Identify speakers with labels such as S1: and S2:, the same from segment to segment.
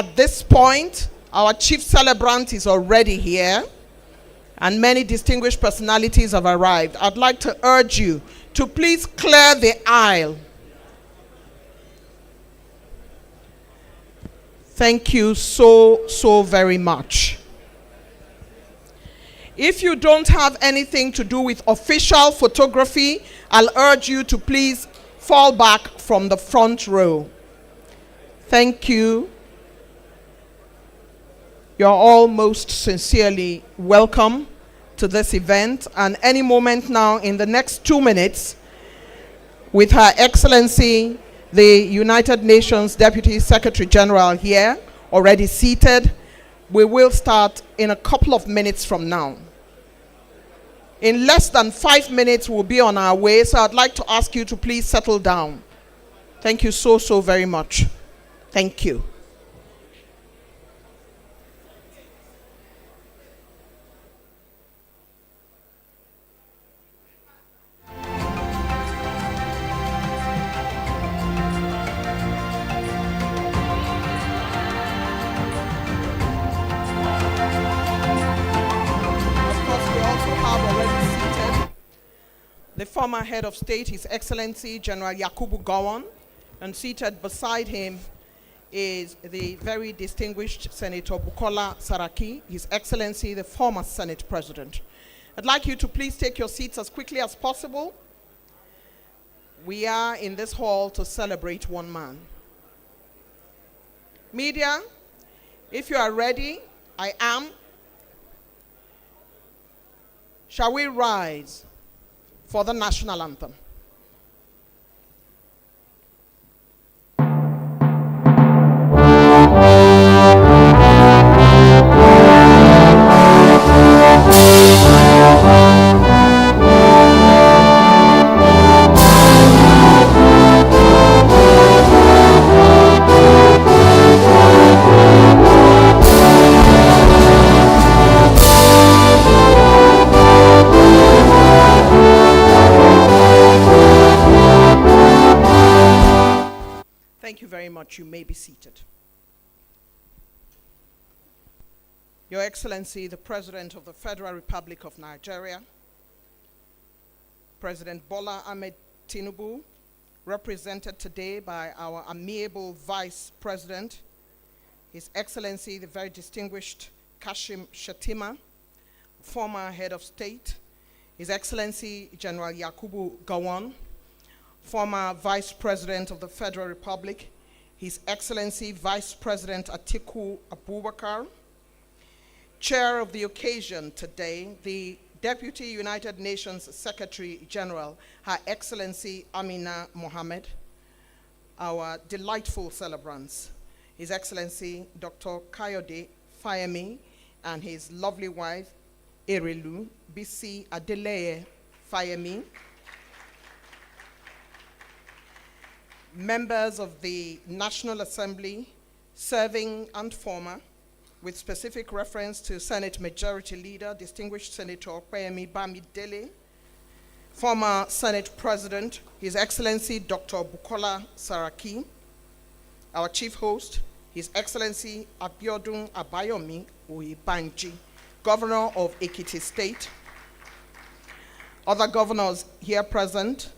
S1: At this point, our chief celebrant is already here, and many distinguished personalities have arrived. I'd like to urge you to please clear the aisle. Thank you so very much. If you don't have anything to do with official photography, I'll urge you to please fall back from the front row. Thank you. You're all most sincerely welcome to this event, and any moment now, in the next 2 minutes, with Her Excellency, the United Nations Deputy Secretary General here, already seated, we will start in a couple of minutes from now. In less than 5 minutes, we'll be on our way, so I'd like to ask you to please settle down. Thank you so very much. Thank you. The former head of state, His Excellency General Yakubu Gowon, and seated beside him is the very distinguished Senator Bukola Saraki, His Excellency the former Senate President. I'd like you to please take your seats as quickly as possible. We are in this hall to celebrate one man. Media, if you are ready, I am. Shall we rise for the national anthem? You may be seated. Your Excellency, the President of the Federal Republic of Nigeria, President Bola Ahmed Tinubu, represented today by our amiable Vice President, His Excellency, the very distinguished Kashim Shettima, former Head of State, His Excellency General Yakubu Gowon, former Vice President of the Federal Republic, His Excellency Vice President Atiku Abubakar, Chair of the occasion today, the Deputy United Nations Secretary General, Her Excellency Amina Mohammed, our delightful celebrants, His Excellency Dr. Kayode Fayemi, and his lovely wife, Erelu Bisi Adeleye Fayemi, members of the National Assembly, serving and former, with specific reference to Senate Majority Leader, distinguished Senator Fayemi Bamidele, former Senate President, His Excellency Dr. Bukola Saraki, our chief host, His Excellency Abiodun Abayomi Oyebanji, Governor of Ekiti State, other governors here present.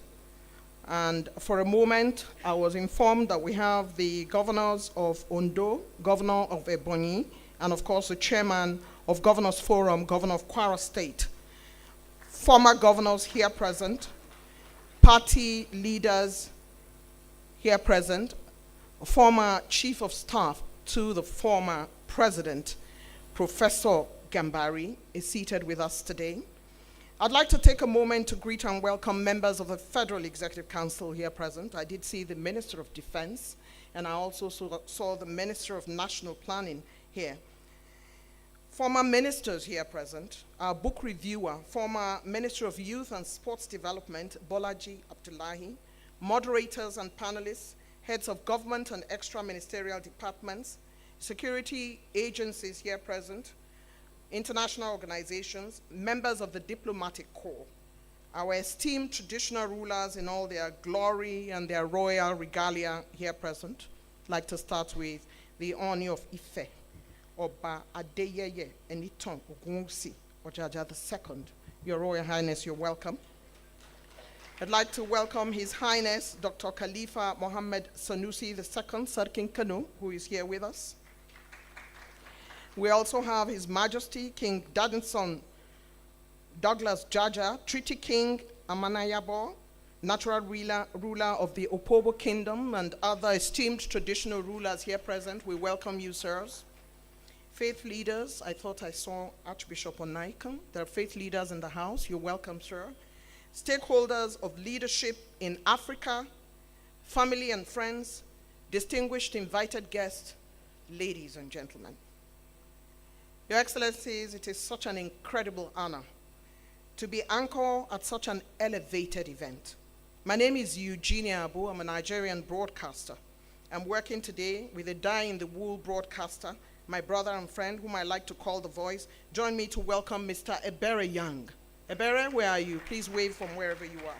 S1: And for a moment, I was informed that we have the governors of Ondo, Governor of Ebonyi, and of course the chairman of Governors Forum, Governor of Kwara State. Former governors here present, party leaders here present, former chief of staff to the former president, Professor Gambari, is seated with us today. I'd like to take a moment to greet and welcome members of the Federal Executive Council here present. I did see the Minister of Defense, and I also saw the Minister of National Planning here. Former ministers here present, our book reviewer, former Minister of Youth and Sports Development, Bolaji Abdullahi, moderators and panelists, heads of government and extra-ministerial departments, security agencies here present, international organizations, members of the diplomatic corps, our esteemed traditional rulers in all their glory and their royal regalia here present. I'd like to start with the Oni of Ife, Oba Adeyeye Eniton Ogunwusi Ojaja II. Your Royal Highness, you're welcome. I'd like to welcome His Highness Dr. Khalifa Mohammed Sanusi II, Sarkin Kano, who is here with us. We also have His Majesty King Dadinson Douglas Jaja, Treaty King Amanayabo, natural ruler of the Opobo Kingdom, and other esteemed traditional rulers here present. We welcome you, sirs. Faith leaders, I thought I saw Archbishop Onaikan. There are faith leaders in the house. You're welcome, sir. Stakeholders of leadership in Africa, family and friends, distinguished invited guests, ladies and gentlemen. Your Excellencies, it is such an incredible honor to be anchor at such an elevated event. My name is Eugenia Abu. I'm a Nigerian broadcaster. I'm working today with a die-in-the-wool broadcaster, my brother and friend, whom I like to call The Voice. Join me to welcome Mr. Ebere Young. Ebere, where are you? Please wave from wherever you are.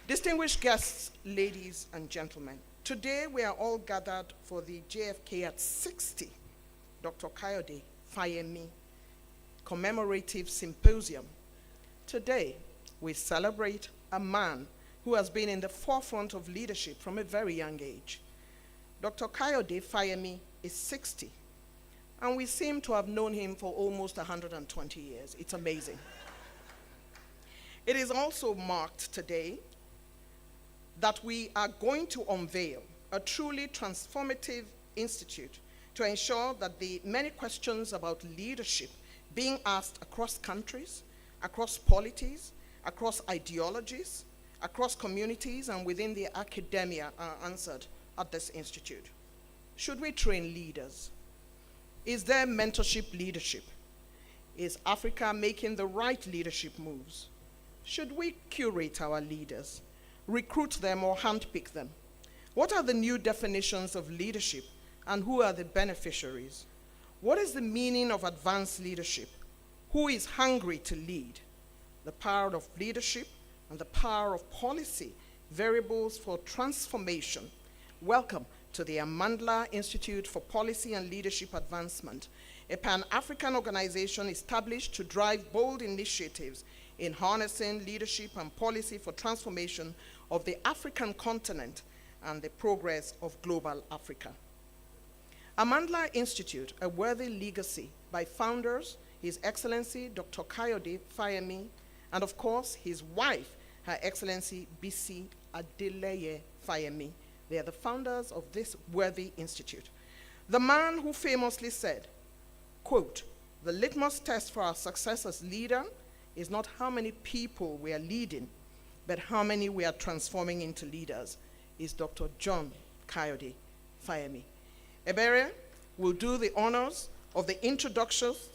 S1: Distinguished guests, ladies and gentlemen, today we are all gathered for the JFK at 60, Dr. Kayode Fayemi Commemorative Symposium. Today, we celebrate a man who has been in the forefront of leadership from a very young age. Dr. Kayode Fayemi is 60, and we seem to have known him for almost 120 years. It's amazing. It is also marked today that we are going to unveil a truly transformative institute to ensure that the many questions about leadership being asked across countries, across polities, across ideologies, across communities, and within the academia are answered at this institute. Should we train leaders? Is there mentorship leadership? Is Africa making the right leadership moves? Should we curate our leaders, recruit them or handpick them? What are the new definitions of leadership and who are the beneficiaries? What is the meaning of advanced leadership? Who is hungry to lead? The power of leadership and the power of policy, variables for transformation. Welcome to the Amandla Institute for Policy and Leadership Advancement, a Pan-African organization established to drive bold initiatives in harnessing leadership and policy for transformation of the African continent and the progress of global Africa. Amandla Institute, a worthy legacy by founders, His Excellency Dr. Kayode Fayemi, and of course his wife, Her Excellency Bisi Adeleye Fayemi. They are the founders of this worthy institute. The man who famously said, quote, "The litmus test for our success as leader is not how many people we are leading, but how many we are transforming into leaders," is Dr. John Kayode Fayemi. Ebere will do the honors of the introductions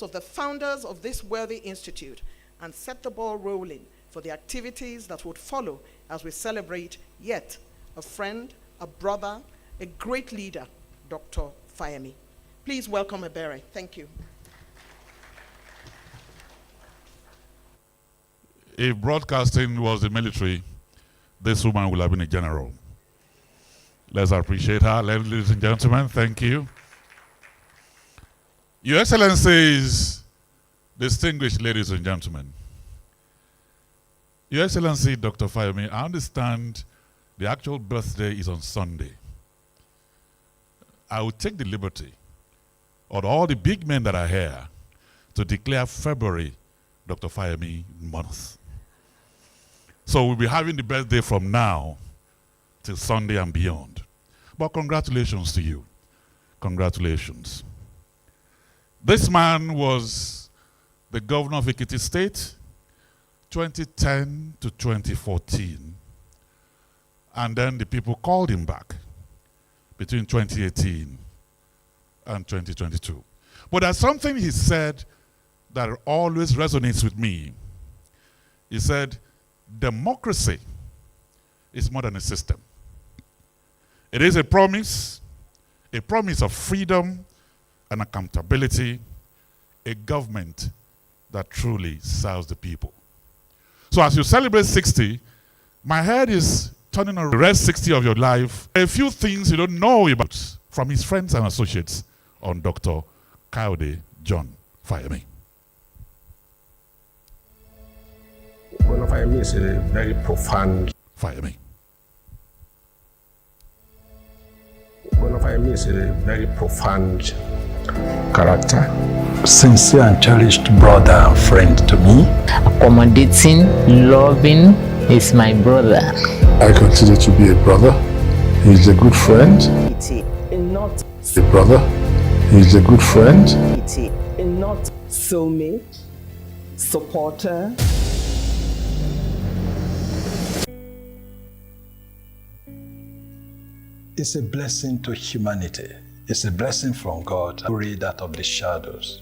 S1: of the founders of this worthy institute and set the ball rolling for the activities that would follow as we celebrate yet a friend, a brother, a great leader, Dr. Fayemi. Please welcome Ebere. Thank you.
S2: If broadcasting was the military, this woman would have been a general. Let's appreciate her, ladies and gentlemen. Thank you. Your Excellencies, distinguished ladies and gentlemen. Your Excellency, Dr. Fayemi, I understand the actual birthday is on Sunday. I will take the liberty of all the big men that are here to declare February Dr. Fayemi month. So we'll be having the birthday from now till Sunday and beyond. But congratulations to you. Congratulations. This man was the Governor of Ekiti State, 2010 to 2014. And then the people called him back between 2018 and 2022. But there's something he said that always resonates with me. He said, democracy is more than a system. It is a promise of freedom and accountability, a government that truly serves the people. So as you celebrate 60, my head is turning around the rest 60 of your life. A few things you don't know about from his friends and associates on Dr. Kayode John Fayemi.
S3: Governor Fayemi is a very profound.
S2: Fayemi.
S3: Governor Fayemi is a very profound character.
S4: Sincere and cherished brother and friend to me.
S5: Accommodating, loving is my brother.
S4: I consider to be a brother. He's a good friend.
S6: Not
S4: A brother. He's a good friend.
S6: not soulmate, supporter.
S4: It's a blessing to humanity. It's a blessing from God. Glory that of the shadows.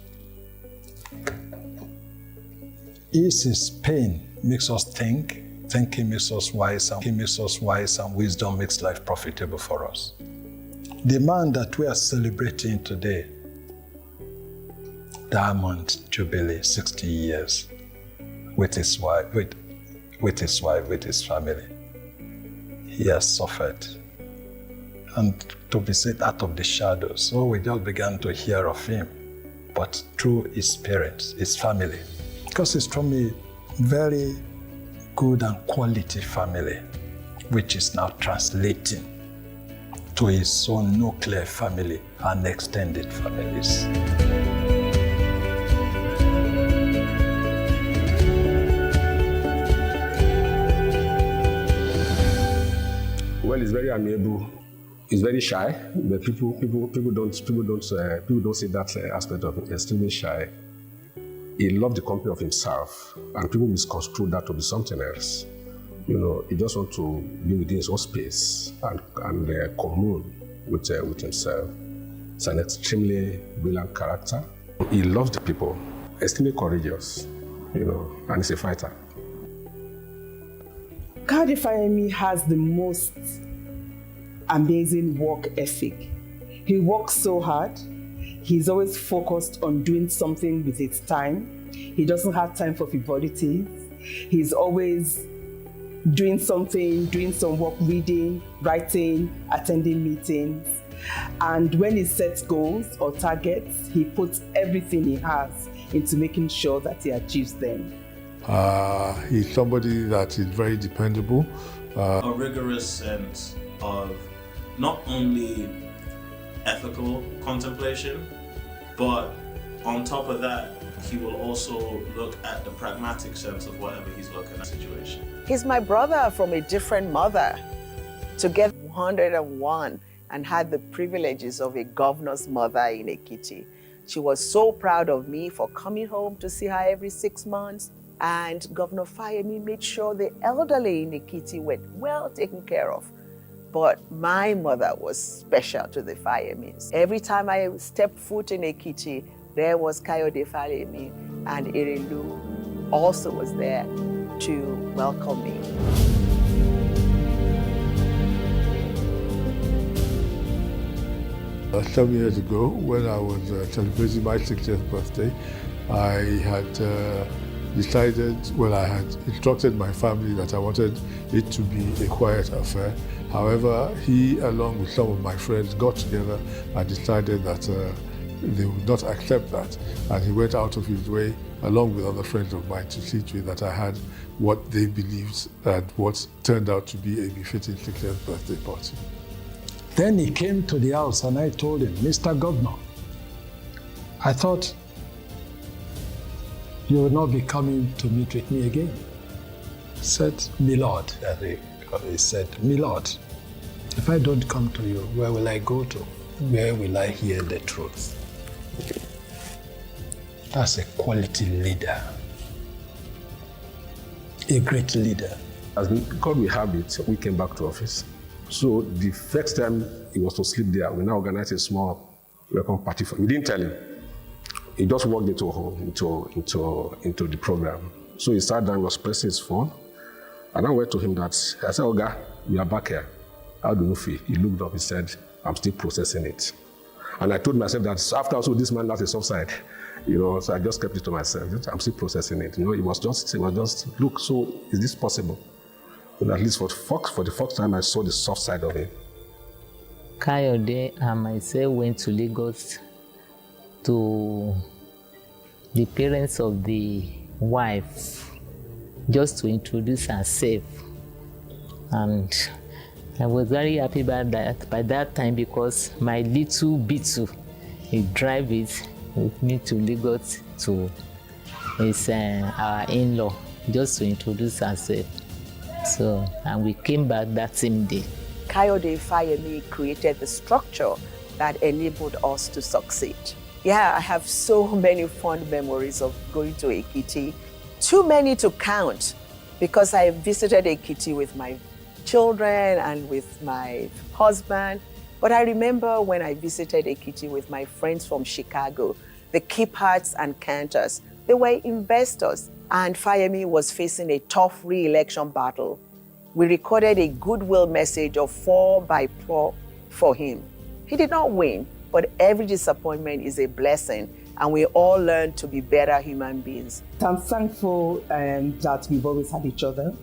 S4: His pain makes us think. Thinking makes us wise, and wisdom makes life profitable for us. The man that we are celebrating today, Diamond Jubilee, 60 years, with his wife, with his family. He has suffered. And to be set out of the shadows. So we just began to hear of him, but through his parents, his family. Because he's from a very good and quality family, which is now translating to his own nuclear family and extended families.
S3: Well, he's very amiable. He's very shy, but people don't see that aspect of him. Extremely shy. He loved the company of himself, and people misconstrue that to be something else. You know, he just wants to be within his own space and commune with himself. He's an extremely brilliant character. He loves the people, extremely courageous, you know, and he's a fighter.
S6: Kayode Fayemi has the most amazing work ethic. He works so hard. He's always focused on doing something with his time. He doesn't have time for frivolities. He's always doing something, doing some work, reading, writing, attending meetings. And when he sets goals or targets, he puts everything he has into making sure that he achieves them.
S7: He's somebody that is very dependable.
S8: A rigorous sense of not only ethical contemplation, but on top of that, he will also look at the pragmatic sense of whatever he's looking at the situation.
S9: He's my brother from a different mother. Together 101 and had the privileges of a governor's mother in Ekiti. She was so proud of me for coming home to see her every 6 months. And Governor Fayemi made sure the elderly in Ekiti were well taken care of. But my mother was special to the Fayemis. Every time I stepped foot in Ekiti, there was Kayode Fayemi, and Erelu also was there to welcome me.
S7: Some years ago, when I was celebrating my 60th birthday, I had decided, well, I had instructed my family that I wanted it to be a quiet affair. However, he, along with some of my friends, got together and decided that they would not accept that. And he went out of his way, along with other friends of mine, to see to it that I had what they believed and what turned out to be a befitting 60th birthday party.
S4: Then he came to the house and I told him, Mr. Governor, I thought you would not be coming to meet with me again. He said, Milord. He said, Milord, if I don't come to you, where will I go to? Where will I hear the truth? That's a quality leader. A great leader.
S3: As God will have it, we came back to office. So the first time he was to sleep there, we now organized a small welcome party for him. We didn't tell him. He just walked into the program. So he sat down, was pressing his phone. And I went to him that, I said, Oga, you are back here. How do you feel? He looked up, he said, I'm still processing it. And I told myself that after also this man has a soft side, you know, so I just kept it to myself. I'm still processing it. You know, it was just, look, so is this possible? at least for the first time, I saw the soft side of him.
S5: Kayode and myself went to Lagos to the parents of the wife just to introduce herself. And I was very happy about that by that time because my little Beetle, he drive it with me to Lagos to his our in-law just to introduce herself. So, and we came back that same day.
S9: Kayode Fayemi created the structure that enabled us to succeed. Yeah, I have so many fond memories of going to Ekiti. Too many to count because I visited Ekiti with my children and with my husband. But I remember when I visited Ekiti with my friends from Chicago, the keepers and cantors, they were investors. And Fayemi was facing a tough re-election battle. We recorded a goodwill message of 4x4 for him. He did not win, but every disappointment is a blessing, and we all learn to be better human beings.
S6: I'm thankful that we've always had each other.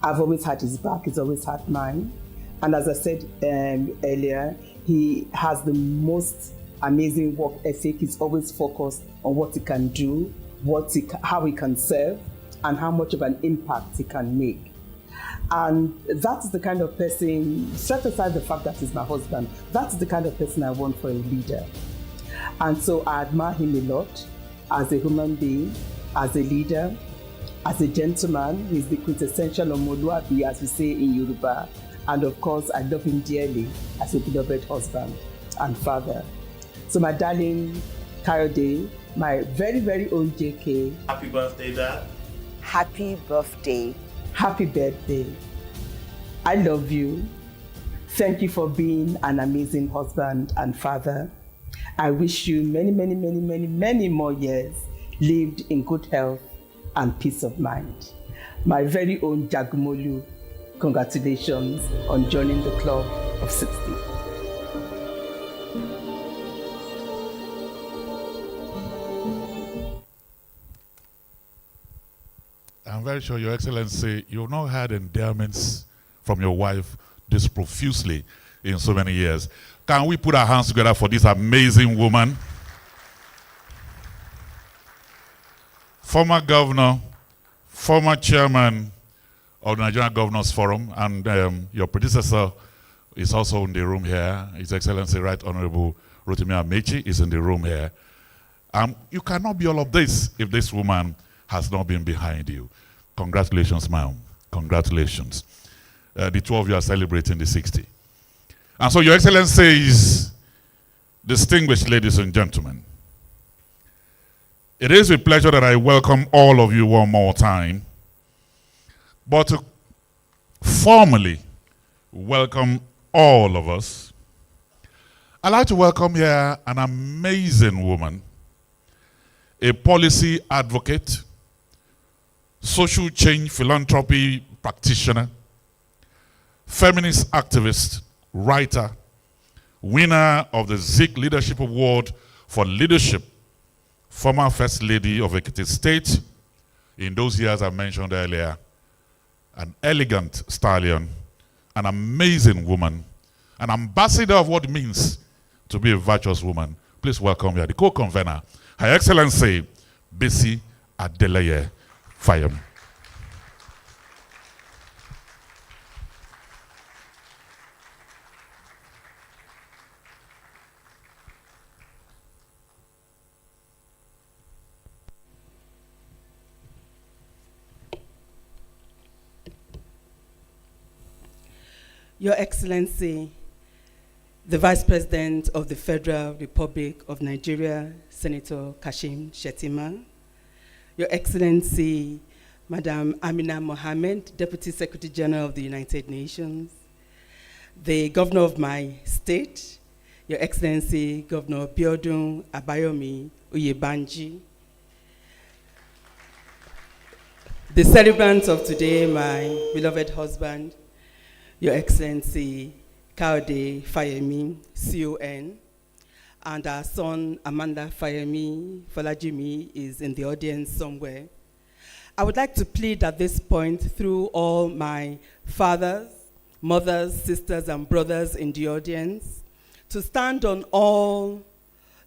S6: I've always had his back, he's always had mine. And as I said earlier, he has the most amazing work ethic. He's always focused on what he can do, how he can serve, and how much of an impact he can make. And that is the kind of person, set aside the fact that he's my husband, that's the kind of person I want for a leader. And so I admire him a lot as a human being, as a leader, as a gentleman. He's the quintessential Omoluabi, as we say in Yoruba. And of course, I love him dearly as a beloved husband and father. So my darling Kayode, my very, very own JK.
S8: Happy birthday, Dad.
S9: Happy birthday.
S6: Happy birthday. I love you. Thank you for being an amazing husband and father. I wish you many, many, many, many, many more years lived in good health and peace of mind. My very own Jagumolu, congratulations on joining the club of 60.
S2: I'm very sure, Your Excellency, you've not had endowments from your wife this profusely in so many years. Can we put our hands together for this amazing woman? Former governor, former chairman of the Nigerian Governors Forum, and your predecessor is also in the room here. His Excellency Right Honorable Rotimi Amechi is in the room here. You cannot be all of this if this woman has not been behind you. Congratulations, ma'am. Congratulations. The two of you are celebrating the 60. And so, Your Excellencies, distinguished ladies and gentlemen, it is with pleasure that I welcome all of you one more time, but to formally welcome all of us, I'd like to welcome here an amazing woman, a policy advocate, social change philanthropy practitioner, feminist activist, writer, winner of the Zik Leadership Award for Leadership, former First Lady of Ekiti State, in those years I mentioned earlier, an elegant stallion, an amazing woman, an ambassador of what it means to be a virtuous woman. Please welcome here the co-convener, Her Excellency Bisi Adeleye Fayemi.
S10: Your Excellency, the Vice President of the Federal Republic of Nigeria, Senator Kashim Shettima, Your Excellency, Madam Amina Mohammed, Deputy Secretary General of the United Nations, the Governor of my state, Your Excellency, Governor Biodun Abayomi Uyebanji, the celebrants of today, my beloved husband, Your Excellency Kayode Fayemi, CON, and our son Amanda Fayemi Folajimi is in the audience somewhere. I would like to plead at this point through all my fathers, mothers, sisters, and brothers in the audience to stand on all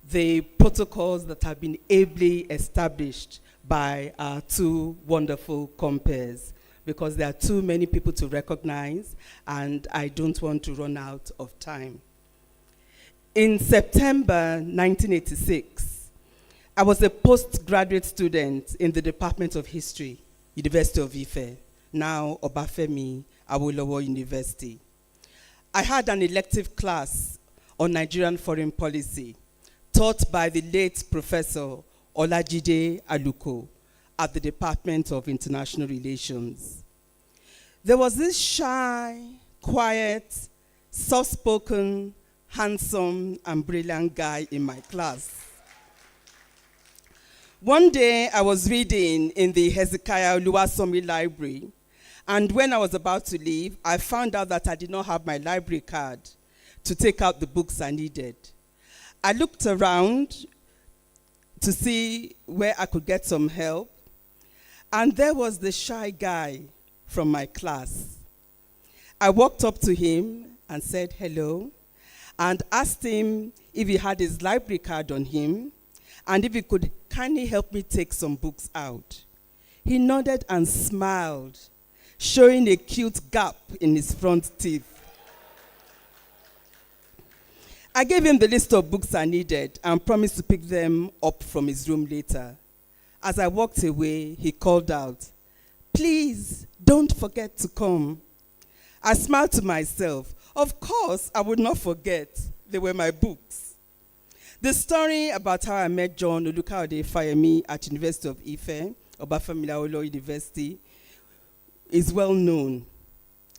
S10: the protocols that have been ably established by our two wonderful compeers, because there are too many people to recognize, and I don't want to run out of time. In September 1986, I was a postgraduate student in the Department of History, University of Ife, now Obafemi Awolowo University. I had an elective class on Nigerian foreign policy taught by the late Professor Olajide Aluko at the Department of International Relations. There was this shy, quiet, soft-spoken, handsome, and brilliant guy in my class. One day, I was reading in the Hezekiah Oluwasomi library, and when I was about to leave, I found out that I did not have my library card to take out the books I needed. I looked around to see where I could get some help, and there was the shy guy from my class. I walked up to him and said hello, and asked him if he had his library card on him, and if he could kindly help me take some books out. He nodded and smiled, showing a cute gap in his front teeth. I gave him the list of books I needed and promised to pick them up from his room later. As I walked away, he called out, "Please, don't forget to come." I smiled to myself. Of course, I would not forget. They were my books. The story about how I met John Kayode Fayemi at University of Ife, Obafemi Awolowo University, is well known.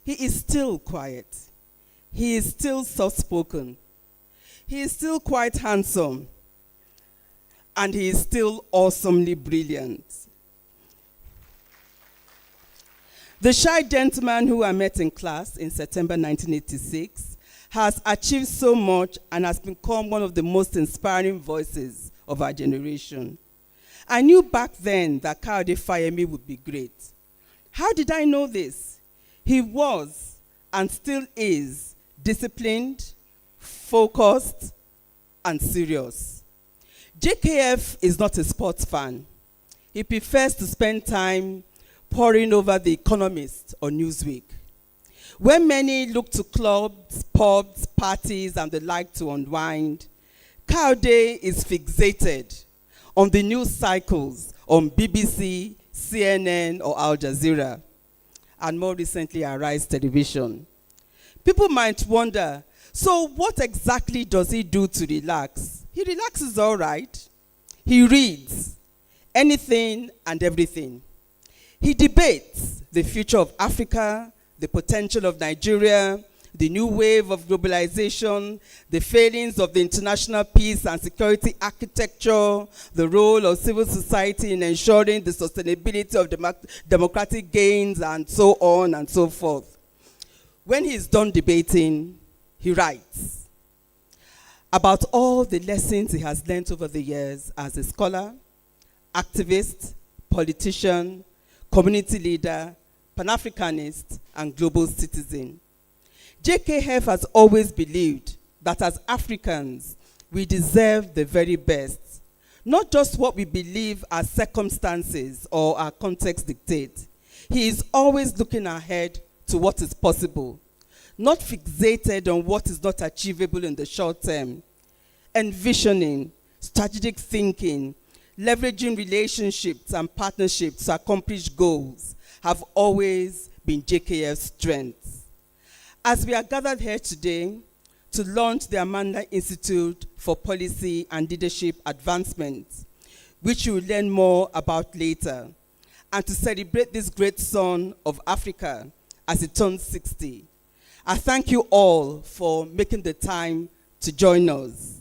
S10: He is still quiet. He is still soft-spoken. He is still quite handsome. And he is still awesomely brilliant. The shy gentleman who I met in class in September 1986 has achieved so much and has become one of the most inspiring voices of our generation. I knew back then that Kayode Fayemi would be great. How did I know this? He was and still is disciplined, focused, and serious. JKF is not a sports fan. He prefers to spend time poring over The Economist or Newsweek. When many look to clubs, pubs, parties, and the like to unwind, Kayode is fixated on the news cycles on BBC, CNN, or Al Jazeera, and more recently, Arise Television. People might wonder, so what exactly does he do to relax? He relaxes all right. He reads anything and everything. He debates the future of Africa, the potential of Nigeria, the new wave of globalization, the failings of the international peace and security architecture, the role of civil society in ensuring the sustainability of democratic gains, and so on and so forth. When he's done debating, he writes about all the lessons he has learned over the years as a scholar, activist, politician, community leader, Pan-Africanist, and global citizen. JKF has always believed that as Africans, we deserve the very best, not just what we believe our circumstances or our context dictate. He is always looking ahead to what is possible, not fixated on what is not achievable in the short term. Envisioning, strategic thinking, leveraging relationships and partnerships to accomplish goals have always been JKF's strengths. As we are gathered here today to launch the Amanda Institute for Policy and Leadership Advancement, which you will learn more about later, and to celebrate this great son of Africa as he turns 60, I thank you all for making the time to join us.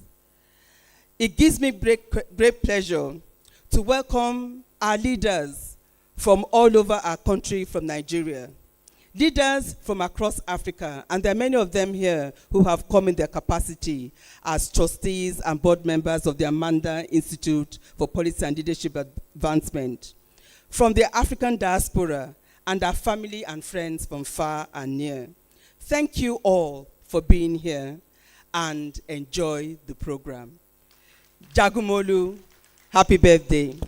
S10: It gives me great pleasure to welcome our leaders from all over our country from Nigeria. Leaders from across Africa, and there are many of them here who have come in their capacity as trustees and board members of the Amanda Institute for Policy and Leadership Advancement. from the African diaspora, and our family and friends from far and near. Thank you all for being here and enjoy the program. Jagumolu, happy birthday.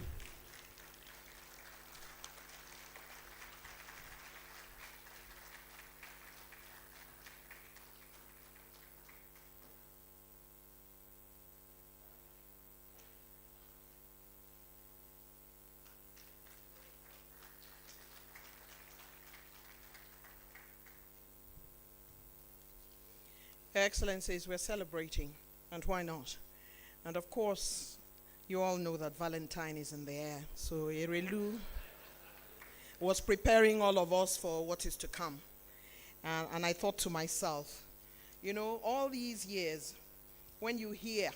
S1: Your Excellencies, we're celebrating, and why not? And of course, you all know that Valentine is in the air. So Erelu was preparing all of us for what is to come. And I thought to myself, you know, all these years, when you hear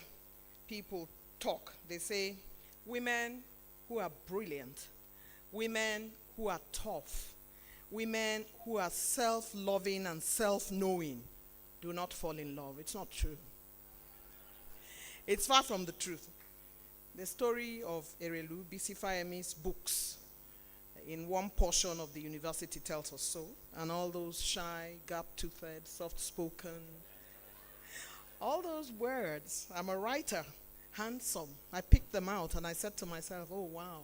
S1: people talk, they say, women who are brilliant, women who are tough, women who are self-loving and self-knowing do not fall in love. It's not true. It's far from the truth. The story of Erelu, B.C. Fayemi's books, in one portion of the university tells us so, and all those shy, gap-toothed, soft-spoken, all those words. I'm a writer, handsome. I picked them out and I said to myself, oh wow.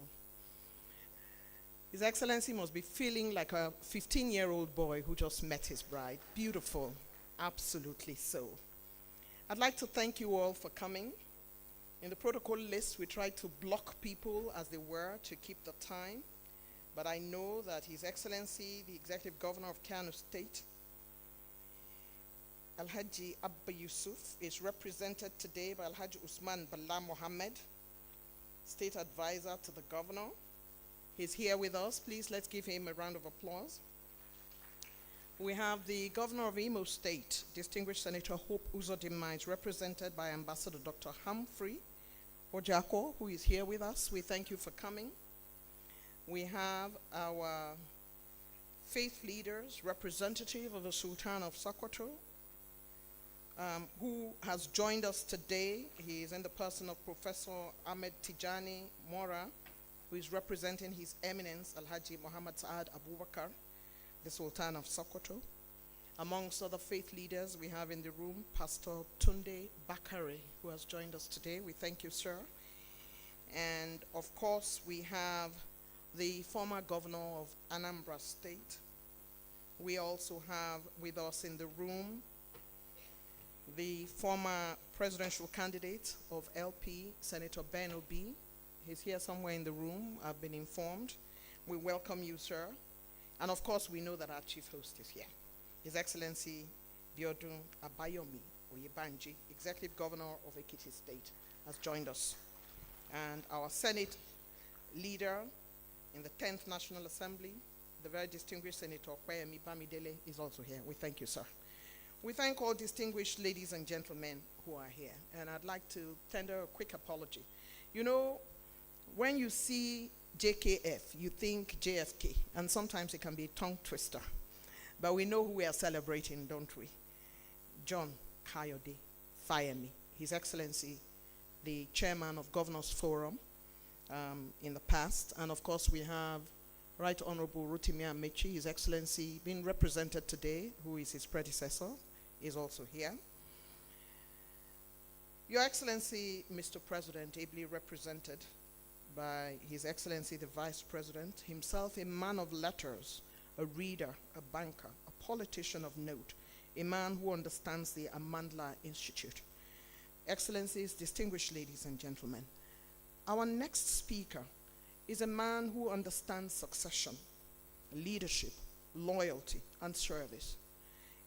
S1: His Excellency must be feeling like a 15-year-old boy who just met his bride. Beautiful. Absolutely so. I'd like to thank you all for coming. In the protocol list, we tried to block people as they were to keep the time, but I know that His Excellency, the Executive Governor of Kano State, Alhaji Abba Yusuf, is represented today by Alhaji Usman Bala Mohammed, State Advisor to the Governor. He's here with us. Please, let's give him a round of applause. We have the Governor of Imo State, Distinguished Senator Hope Uzodinma, is represented by Ambassador Dr. Humphrey Ojako, who is here with us. We thank you for coming. We have our faith leaders, representative of the Sultan of Sokoto, who has joined us today. He is in the person of Professor Ahmed Tijani Mora, who is representing His Eminence Alhaji Muhammad Saad Abubakar, the Sultan of Sokoto. Amongst other faith leaders, we have in the room Pastor Tunde Bakare, who has joined us today. We thank you, sir. And of course, we have the former governor of Anambra State. We also have with us in the room the former presidential candidate of LP, Senator Ben Obi. He's here somewhere in the room, I've been informed. We welcome you, sir. And of course, we know that our chief host is here. His Excellency Biodun Abayomi Oyebanji, Executive Governor of Ekiti State, has joined us. And our Senate leader in the 10th National Assembly, the very distinguished Senator Fayemi Bamidele, is also here. We thank you, sir. We thank all distinguished ladies and gentlemen who are here. And I'd like to tender a quick apology. You know, when you see JKF, you think JFK, and sometimes it can be a tongue twister. But we know who we are celebrating, don't we? John Kayode Fayemi, His Excellency, the chairman of Governors Forum in the past. And of course, we have Right Honorable Rotimi Amechi, His Excellency, being represented today, who is his predecessor, is also here. Your Excellency, Mr. President, ably represented by His Excellency the Vice President, himself a man of letters, a reader, a banker, a politician of note, a man who understands the Amandla Institute. Excellencies, distinguished ladies and gentlemen, our next speaker is a man who understands succession, leadership, loyalty, and service.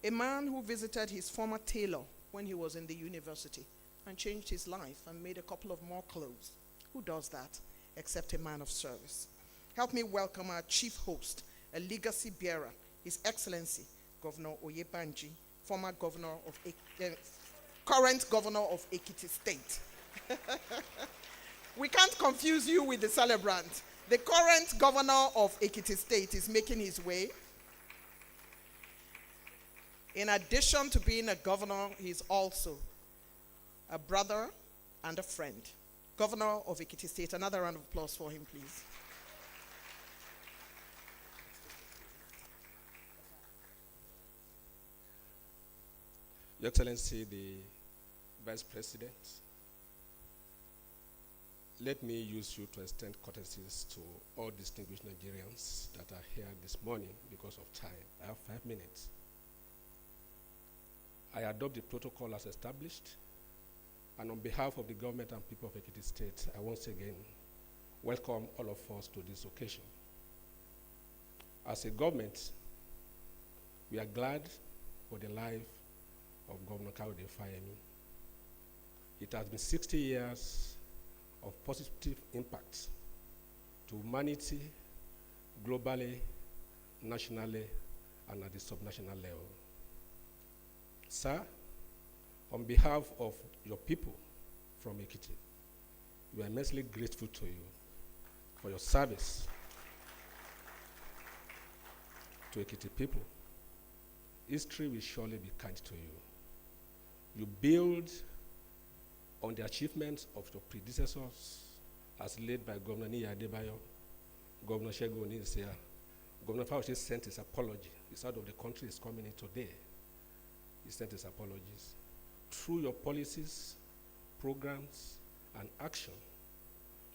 S1: A man who visited his former tailor when he was in the university and changed his life and made a couple of more clothes. Who does that except a man of service? Help me welcome our chief host, a legacy bearer, His Excellency Governor Oyebanji, former governor of current governor of Ekiti State. We can't confuse you with the celebrant. The current governor of Ekiti State is making his way. In addition to being a governor, he's also a brother and a friend. Governor of Ekiti State. Another round of applause for him, please.
S3: Your Excellency, the Vice President, let me use you to extend courtesies to all distinguished Nigerians that are here this morning because of time. I have 5 minutes. I adopt the protocol as established, and on behalf of the government and people of Ekiti State, I once again welcome all of us to this occasion. As a government, we are glad for the life of Governor Kayode Fayemi. It has been 60 years of positive impact to humanity globally, nationally, and at the subnational level. Sir, on behalf of your people from Ekiti, we are immensely grateful to you for your service to Ekiti people. History will surely be kind to you. You build on the achievements of your predecessors as led by Governor Niyi Adebayo, Governor Segun Oniisia. Governor Fayemi sent his apology. He's out of the country, he's coming in today. He sent his apologies. Through your policies, programs, and action,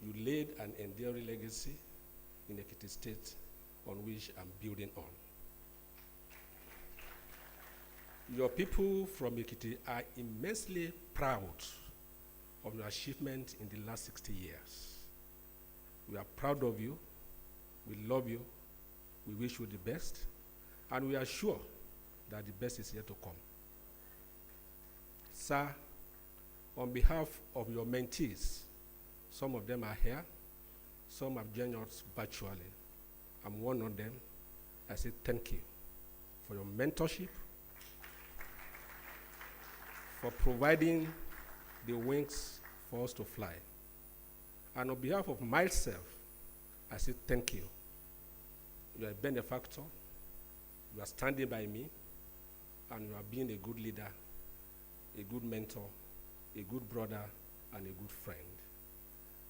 S3: you laid an enduring legacy in Ekiti State on which I'm building on. Your people from Ekiti are immensely proud of your achievement in the last 60 years. We are proud of you, we love you, we wish you the best, and we are sure that the best is yet to come. Sir, on behalf of your mentees, some of them are here, some have joined us virtually. I'm one of them. I say thank you for your mentorship, for providing the wings for us to fly. And on behalf of myself, I say thank you. You are a benefactor, you are standing by me, and you are being a good leader, a good mentor, a good brother, and a good friend.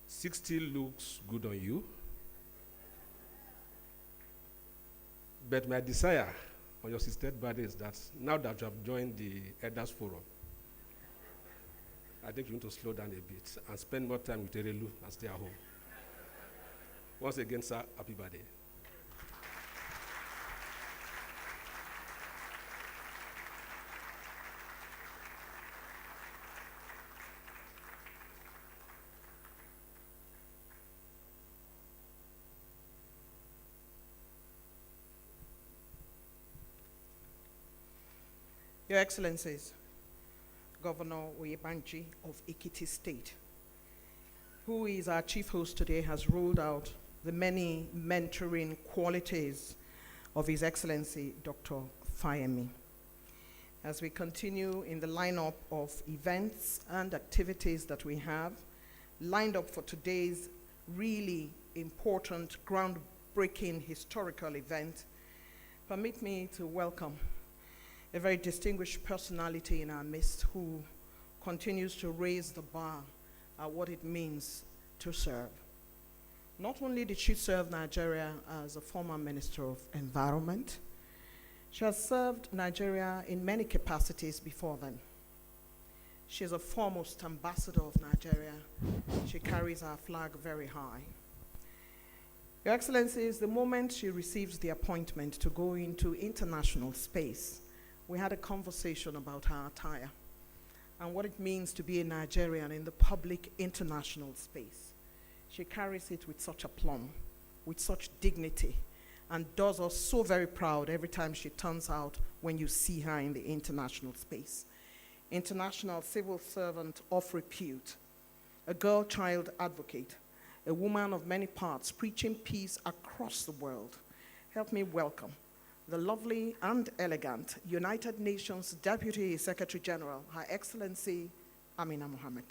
S3: 60 looks good on you, but my desire on your 63rd birthday is that now that you have joined the Elders Forum, I think you need to slow down a bit and spend more time with Erelu and stay at home. Once again, sir, happy birthday.
S1: Your Excellencies, Governor Oyebanji of Ekiti State, who is our chief host today, has rolled out the many mentoring qualities of His Excellency Dr. Fayemi. As we continue in the lineup of events and activities that we have lined up for today's really important, groundbreaking historical event, permit me to welcome a very distinguished personality in our midst who continues to raise the bar at what it means to serve. Not only did she serve Nigeria as a former Minister of Environment, she has served Nigeria in many capacities before then. She is a foremost ambassador of Nigeria. She carries our flag very high. Your Excellencies, the moment she receives the appointment to go into international space, we had a conversation about her attire and what it means to be a Nigerian in the public international space. She carries it with such aplomb, with such dignity, and does us so very proud every time she turns out when you see her in the international space. International civil servant of repute, a girl-child advocate, a woman of many parts preaching peace across the world. Help me welcome the lovely and elegant United Nations Deputy Secretary General, Her Excellency Amina Mohammed.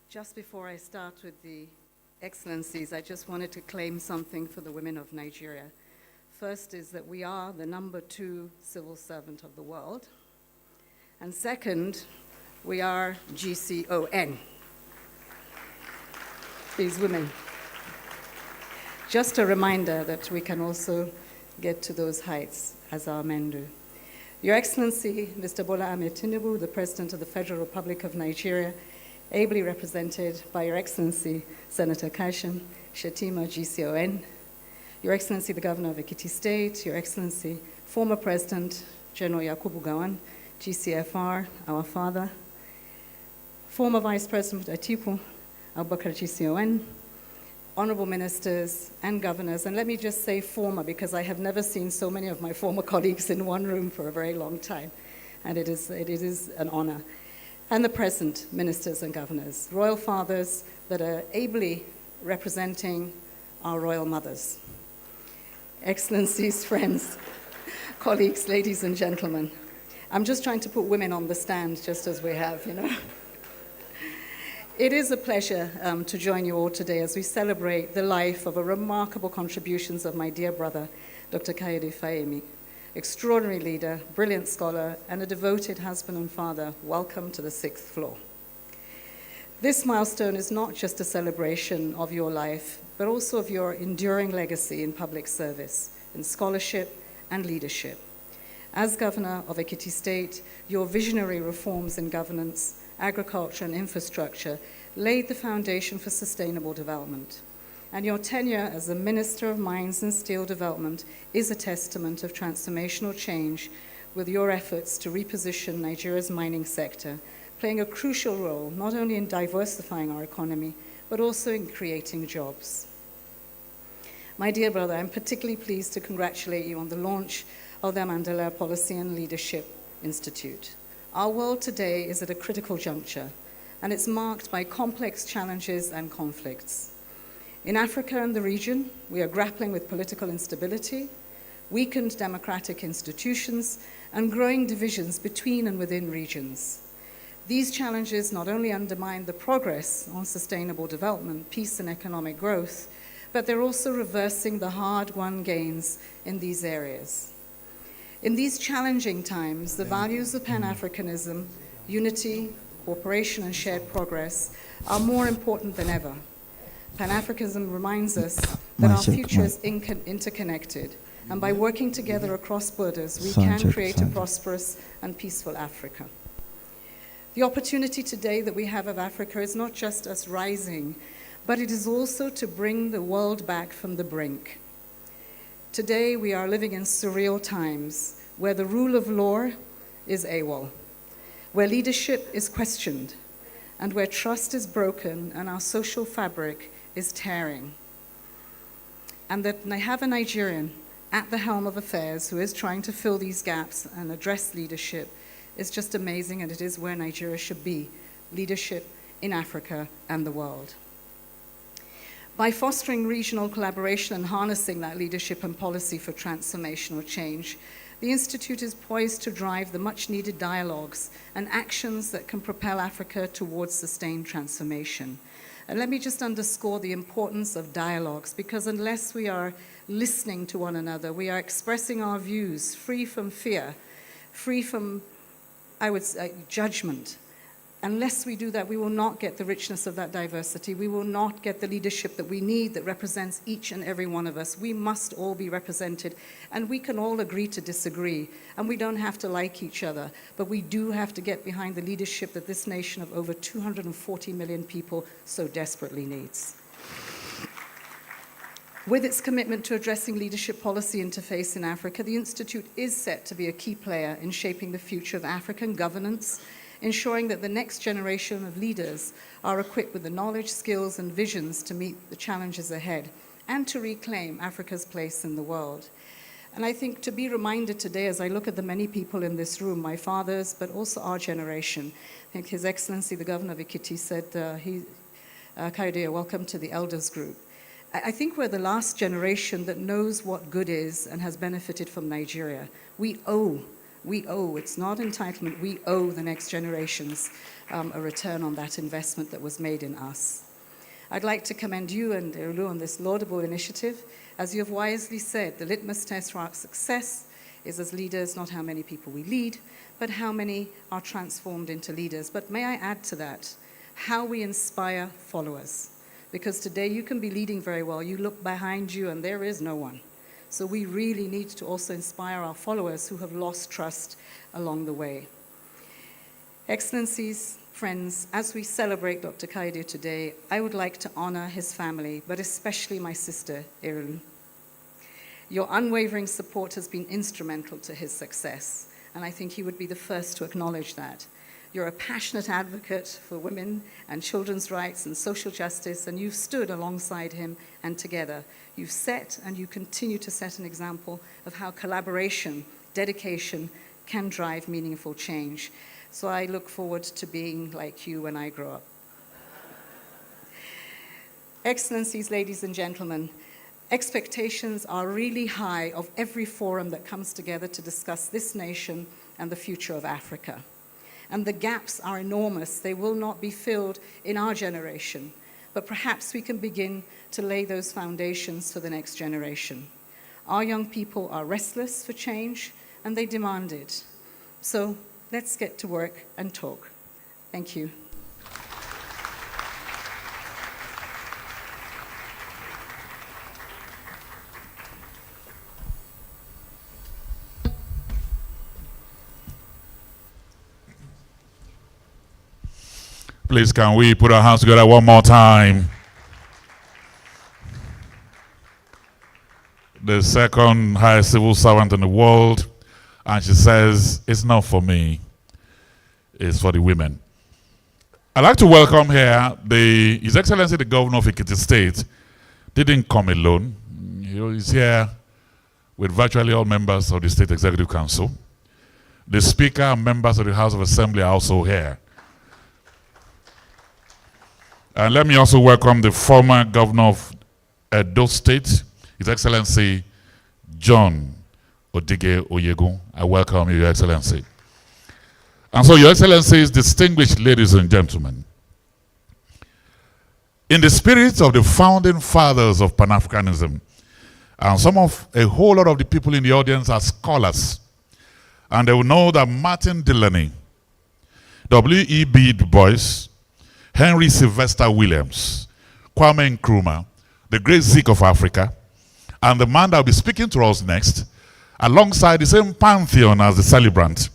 S11: Just before I start with the Excellencies, I just wanted to claim something for the women of Nigeria. First is that we are the #2 civil servant of the world. And second, we are GCON. These women. Just a reminder that we can also get to those heights as our men do. Your Excellency, Mr. Bola Ahmed Tinubu, the President of the Federal Republic of Nigeria, ably represented by Your Excellency, Senator Kashim Shettima, GCON, Your Excellency, the Governor of Ekiti State, Your Excellency, former President General Yakubu Gowon, GCFR, our father, former Vice President Atiku Abubakar, GCON, honorable ministers and governors, and let me just say former, because I have never seen so many of my former colleagues in one room for a very long time, and it is an honor, and the present ministers and governors, royal fathers that are ably representing our royal mothers, excellencies, friends, colleagues, ladies and gentlemen. I'm just trying to put women on the stand, just as we have, you know. It is a pleasure to join you all today as we celebrate the life of a remarkable contributions of my dear brother, Dr. Kayode Fayemi, extraordinary leader, brilliant scholar, and a devoted husband and father. Welcome to the 6th floor. This milestone is not just a celebration of your life, but also of your enduring legacy in public service, in scholarship and leadership. As Governor of Ekiti State, your visionary reforms in governance, agriculture and infrastructure laid the foundation for sustainable development. And your tenure as the Minister of Mines and Steel Development is a testament of transformational change with your efforts to reposition Nigeria's mining sector, playing a crucial role not only in diversifying our economy, but also in creating jobs. My dear brother, I'm particularly pleased to congratulate you on the launch of the Mandela Policy and Leadership Institute. Our world today is at a critical juncture, and it's marked by complex challenges and conflicts. In Africa and the region, we are grappling with political instability, weakened democratic institutions, and growing divisions between and within regions. These challenges not only undermine the progress on sustainable development, peace, and economic growth, but they're also reversing the hard-won gains in these areas. In these challenging times, the values of Pan-Africanism, unity, cooperation, and shared progress are more important than ever. Pan-Africanism reminds us that our future is interconnected, and by working together across borders, we can create a prosperous and peaceful Africa. The opportunity today that we have of Africa is not just us rising, but it is also to bring the world back from the brink. Today, we are living in surreal times where the rule of law is AWOL, where leadership is questioned, and where trust is broken and our social fabric is tearing. And that I have a Nigerian at the helm of affairs who is trying to fill these gaps and address leadership is just amazing, and it is where Nigeria should be, leadership in Africa and the world. By fostering regional collaboration and harnessing that leadership and policy for transformational change, the Institute is poised to drive the much-needed dialogues and actions that can propel Africa towards sustained transformation. And let me just underscore the importance of dialogues, because unless we are listening to one another, we are expressing our views free from fear, free from, I would say, judgment. Unless we do that, we will not get the richness of that diversity. We will not get the leadership that we need that represents each and every one of us. We must all be represented, and we can all agree to disagree, and we don't have to like each other, but we do have to get behind the leadership that this nation of over 240 million people so desperately needs. With its commitment to addressing leadership policy interface in Africa, the Institute is set to be a key player in shaping the future of African governance, ensuring that the next generation of leaders are equipped with the knowledge, skills, and visions to meet the challenges ahead and to reclaim Africa's place in the world. And I think to be reminded today, as I look at the many people in this room, my fathers, but also our generation, I think His Excellency, the Governor of Ekiti, said, Kayode, welcome to the Elders Group. I think we're the last generation that knows what good is and has benefited from Nigeria. We owe, it's not entitlement, we owe the next generations a return on that investment that was made in us. I'd like to commend you and Erulu on this laudable initiative As you have wisely said, the litmus test for our success is as leaders not how many people we lead, but how many are transformed into leaders. But may I add to that, how we inspire followers. Because today you can be leading very well, you look behind you and there is no one. So we really need to also inspire our followers who have lost trust along the way. Excellencies, friends, as we celebrate Dr. Kayode today, I would like to honor his family, but especially my sister, Erulu. Your unwavering support has been instrumental to his success, and I think he would be the first to acknowledge that. You're a passionate advocate for women and children's rights and social justice, and you've stood alongside him, and together you've set and you continue to set an example of how collaboration, dedication can drive meaningful change. So I look forward to being like you when I grow up. Excellencies, ladies and gentlemen, expectations are really high of every forum that comes together to discuss this nation and the future of Africa. And the gaps are enormous. They will not be filled in our generation, but perhaps we can begin to lay those foundations for the next generation. Our young people are restless for change, and they demand it. So let's get to work and talk. Thank you.
S2: Please, can we put our hands together one more time? The second highest civil servant in the world, and she says, it's not for me, it's for the women. I'd like to welcome here His Excellency the Governor of Ekiti State. Didn't come alone. He's here with virtually all members of the State Executive Council. The Speaker and members of the House of Assembly are also here. And let me also welcome the former Governor of Edo State, His Excellency John Odige Oyegun. I welcome you, Your Excellency. And so, Your Excellencies, distinguished ladies and gentlemen, in the spirit of the founding fathers of Pan-Africanism, and a whole lot of the people in the audience are scholars, and they will know that Martin Delany, W.E.B. Du Bois, Henry Sylvester Williams, Kwame Nkrumah, the great Zeke of Africa, and the man that will be speaking to us next, alongside the same pantheon as the celebrant,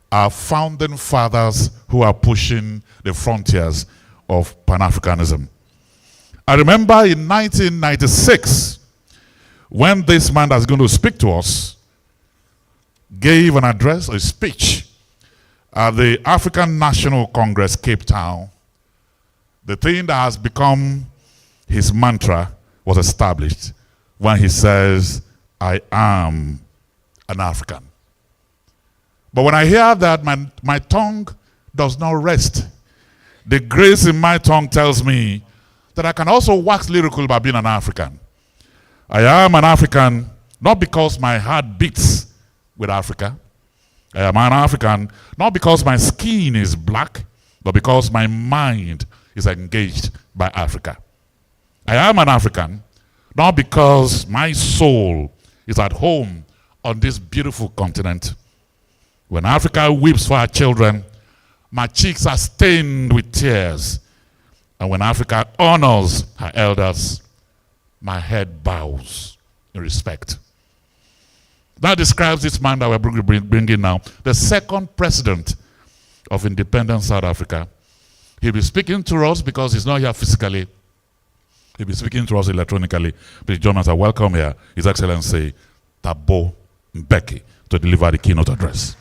S2: are founding fathers who are pushing the frontiers of Pan-Africanism. I remember in 1996, when this man that's going to speak to us gave an address, a speech, at the African National Congress, Cape Town. The thing that has become his mantra was established when he says, I am an African. But when I hear that, my tongue does not rest. The grace in my tongue tells me that I can also wax lyrical by being an African. I am an African not because my heart beats with Africa. I am an African not because my skin is black, but because my mind is engaged by Africa. I am an African, not because my soul is at home on this beautiful continent. When Africa weeps for her children, my cheeks are stained with tears. And when Africa honors her elders, my head bows in respect. That describes this man that we're bringing now, the second president of independent South Africa. He'll be speaking to us because he's not here physically. He'll be speaking to us electronically. Please join us. I welcome here His Excellency Thabo Mbeki to deliver the keynote address.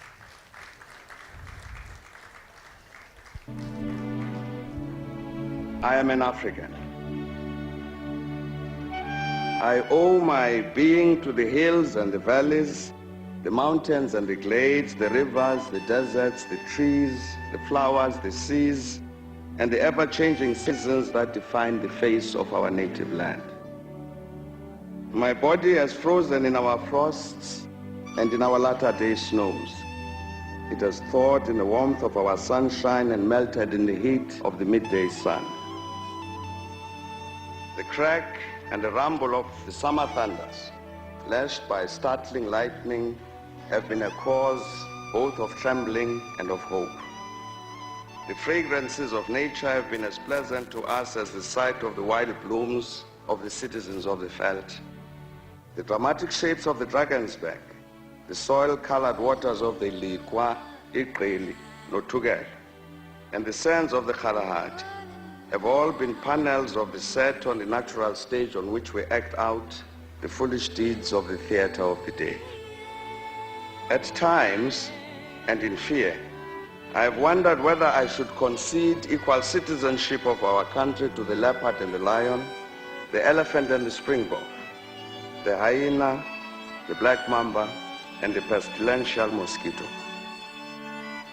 S12: I am an African. I owe my being to the hills and the valleys, the mountains and the glades, the rivers, the deserts, the trees, the flowers, the seas, and the ever-changing seasons that define the face of our native land. My body has frozen in our frosts and in our latter-day snows. It has thawed in the warmth of our sunshine and melted in the heat of the midday sun. The crack and the rumble of the summer thunders, lashed by startling lightning, have been a cause both of trembling and of hope. The fragrances of nature have been as pleasant to us as the sight of the wild blooms of the citizens of the veldt. The dramatic shapes of the Drakensberg, the soil-colored waters of the Likwa, Iqeli, Notugel, and the sands of the Kalahari have all been panels of the set on the natural stage on which we act out the foolish deeds of the theater of the day. At times, and in fear, I have wondered whether I should concede equal citizenship of our country to the leopard and the lion, the elephant and the springbok, the hyena, the black mamba, and the pestilential mosquito.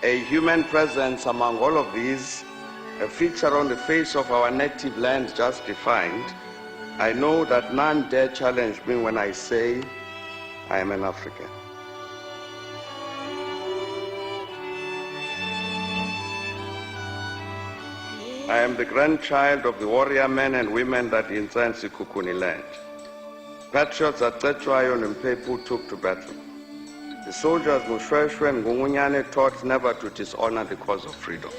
S12: A human presence among all of these, a feature on the face of our native land just defined, I know that none dare challenge me when I say I am an African. I am the grandchild of the warrior men and women that incense Kukuni land. Patriots at Tetwayo and Mpepu took to battle. The soldiers Mushweshwe and Ngungunyane taught never to dishonor the cause of freedom.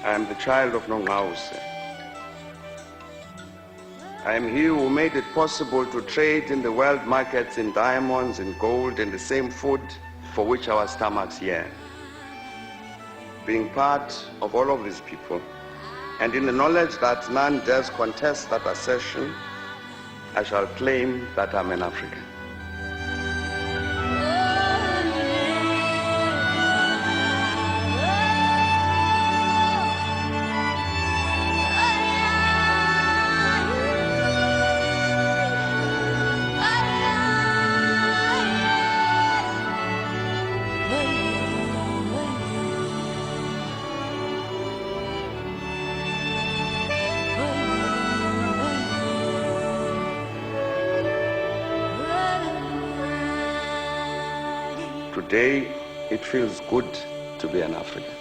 S12: I am the child of Nongause. I am he who made it possible to trade in the world markets in diamonds and gold and the same food for which our stomachs yearn. Being part of all of these people, and in the knowledge that none dares contest that assertion, I shall claim that I'm an African. Today, it feels good to be an African.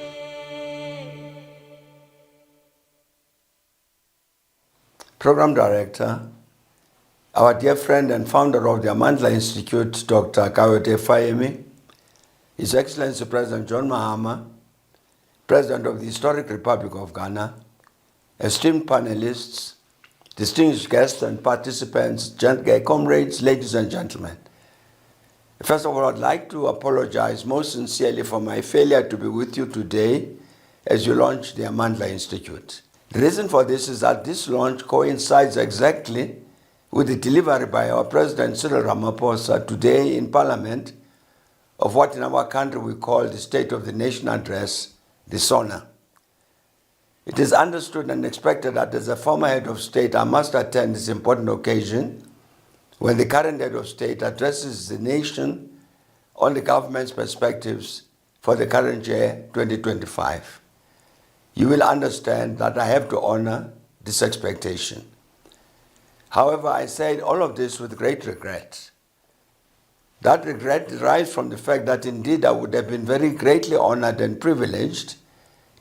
S13: Program Director, our dear friend and founder of the Amandla Institute, Dr. Kayode Fayemi, His Excellency President John Mahama, President of the Historic Republic of Ghana, esteemed panelists, distinguished guests and participants, comrades, ladies and gentlemen. First of all, I'd like to apologize most sincerely for my failure to be with you today as you launch the Amandla Institute. The reason for this is that this launch coincides exactly with the delivery by our President Cyril Ramaphosa today in Parliament of what in our country we call the State of the Nation Address, the SONA. It is understood and expected that as a former head of state, I must attend this important occasion when the current head of state addresses the nation on the government's perspectives for the current year 2025. You will understand that I have to honor this expectation. However, I said all of this with great regret. That regret derives from the fact that indeed I would have been very greatly honored and privileged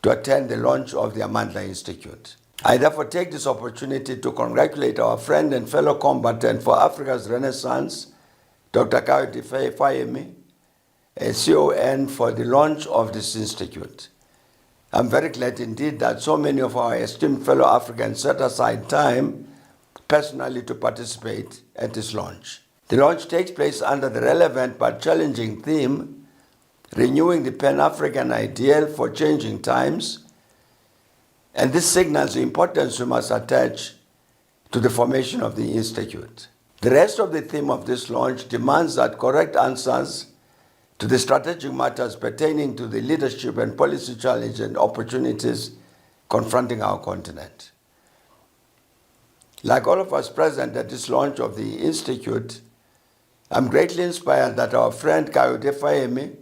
S13: to attend the launch of the Amandla Institute. I therefore take this opportunity to congratulate our friend and fellow combatant for Africa's Renaissance, Dr. Kayode Fayemi, CON, for the launch of this institute. I'm very glad indeed that so many of our esteemed fellow Africans set aside time personally to participate at this launch. The launch takes place under the relevant but challenging theme, renewing the Pan-African ideal for changing times. And this signals the importance we must attach to the formation of the Institute. The rest of the theme of this launch demands that correct answers to the strategic matters pertaining to the leadership and policy challenges and opportunities confronting our continent. Like all of us present at this launch of the Institute, I'm greatly inspired that our friend Kayode Fayemi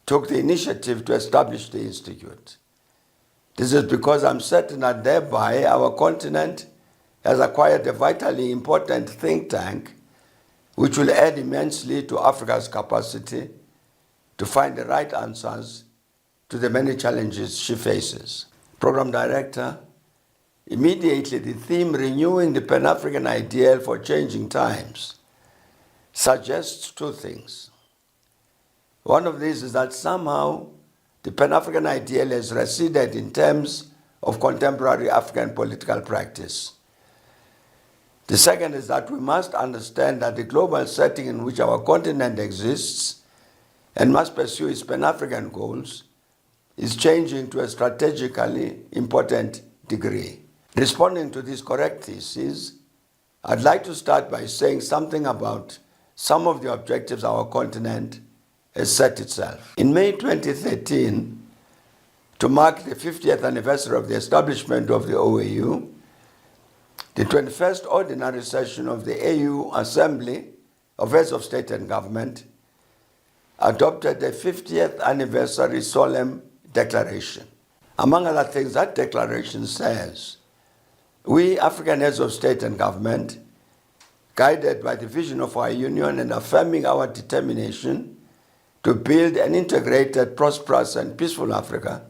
S13: took the initiative to establish the Institute. This is because I'm certain that thereby our continent has acquired a vitally important think tank which will add immensely to Africa's capacity to find the right answers to the many challenges she faces. Program Director, Immediately, the theme renewing the Pan-African ideal for changing times suggests two things. One of these is that somehow the Pan-African ideal has receded in terms of contemporary African political practice. The second is that we must understand that the global setting in which our continent exists and must pursue its Pan-African goals is changing to a strategically important degree. Responding to this correct thesis, I'd like to start by saying something about some of the objectives our continent has set itself. In May 2013, to mark the 50th anniversary of the establishment of the OAU, the 21st Ordinary Session of the AU Assembly of Heads of State and Government adopted the 50th Anniversary Solemn Declaration. Among other things, that declaration says, "We, African heads of state and government, guided by the vision of our union and affirming our determination to build an integrated, prosperous, and peaceful Africa,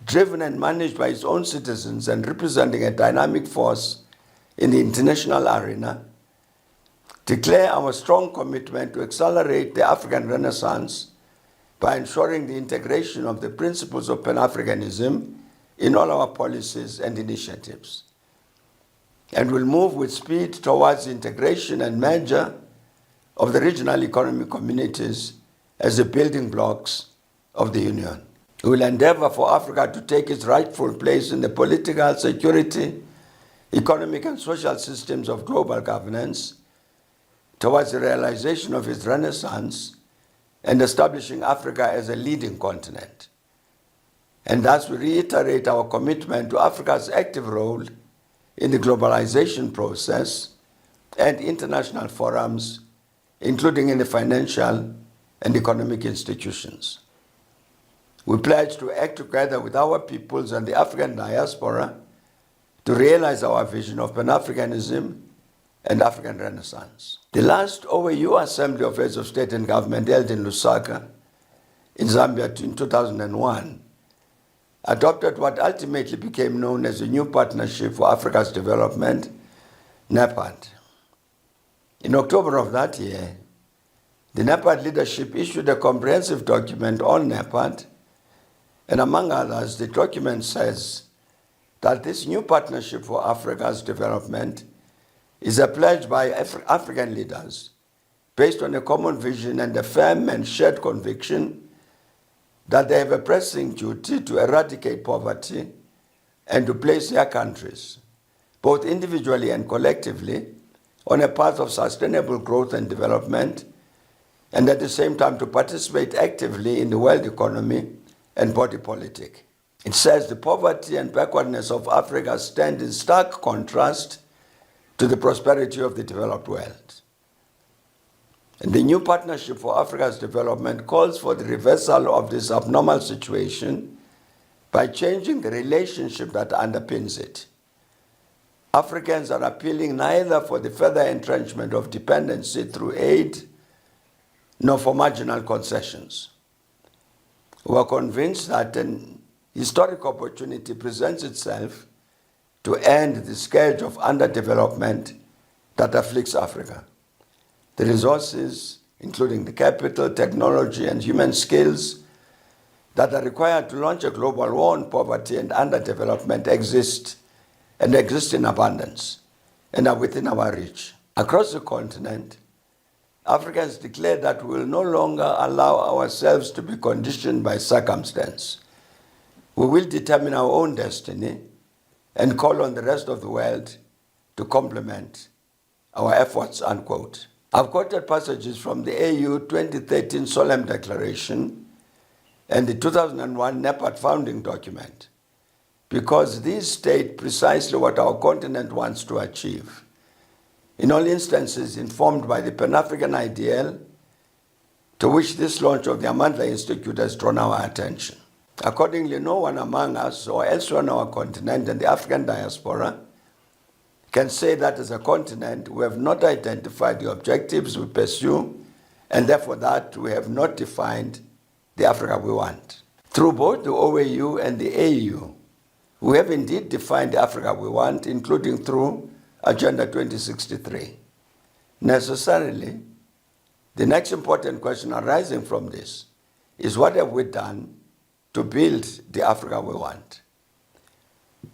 S13: driven and managed by its own citizens and representing a dynamic force in the international arena, declare our strong commitment to accelerate the African Renaissance by ensuring the integration of the principles of Pan-Africanism in all our policies and initiatives, and will move with speed towards the integration and merger of the regional economic communities as the building blocks of the Union. We will endeavor for Africa to take its rightful place in the political, security, economic, and social systems of global governance towards the realization of its renaissance and establishing Africa as a leading continent. And thus we reiterate our commitment to Africa's active role in the globalization process and international forums, including in the financial and economic institutions. We pledge to act together with our peoples and the African diaspora to realize our vision of Pan-Africanism and African Renaissance. The last OAU Assembly of Heads of State and Government held in Lusaka, in Zambia in 2001, adopted what ultimately became known as the New Partnership for Africa's Development, NEPAD. In October of that year, the NEPAD leadership issued a comprehensive document on NEPAD, and among others, the document says that this new partnership for Africa's development is a pledge by African leaders based on a common vision and a firm and shared conviction that they have a pressing duty to eradicate poverty and to place their countries, both individually and collectively, on a path of sustainable growth and development, and at the same time to participate actively in the world economy and body politic. It says the poverty and backwardness of Africa stand in stark contrast to the prosperity of the developed world. And the new Partnership for Africa's Development calls for the reversal of this abnormal situation by changing the relationship that underpins it. Africans are appealing neither for the further entrenchment of dependency through aid nor for marginal concessions. We are convinced that an historic opportunity presents itself to end the scourge of underdevelopment that afflicts Africa. The resources, including the capital, technology, and human skills that are required to launch a global war on poverty and underdevelopment exist in abundance and are within our reach. Across the continent, Africans declare that we will no longer allow ourselves to be conditioned by circumstance. We will determine our own destiny and call on the rest of the world to complement our efforts, unquote. I've quoted passages from the AU 2013 Solemn Declaration and the 2001 NEPAD founding document because these state precisely what our continent wants to achieve. In all instances, informed by the Pan-African ideal to which this launch of the Amandla Institute has drawn our attention. Accordingly, no one among us or elsewhere on our continent and the African diaspora can say that as a continent we have not identified the objectives we pursue and therefore that we have not defined the Africa we want. Through both the OAU and the AU, We have indeed defined the Africa we want, including through Agenda 2063. Necessarily, the next important question arising from this is what have we done to build the Africa we want?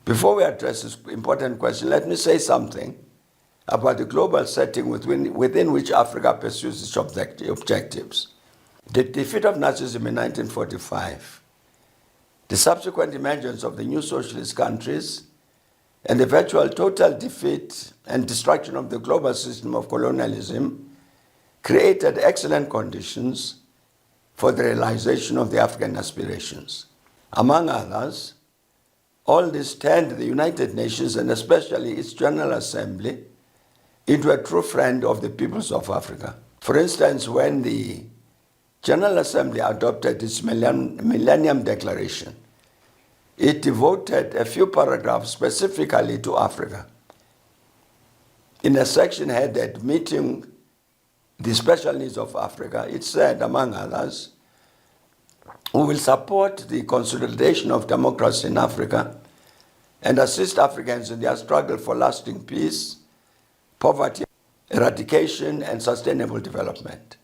S13: Before we address this important question, let me say something about the global setting within which Africa pursues its objectives. The defeat of Nazism in 1945, the subsequent emergence of the new socialist countries, and the virtual total defeat and destruction of the global system of colonialism created excellent conditions for the realization of the African aspirations. Among others, all this turned the United Nations, and especially its General Assembly, into a true friend of the peoples of Africa. For instance, when the General Assembly adopted its Millennium Declaration, it devoted a few paragraphs specifically to Africa. In a section headed Meeting the Special Needs of Africa, it said, among others, we will support the consolidation of democracy in Africa and assist Africans in their struggle for lasting peace, poverty, eradication, and sustainable development,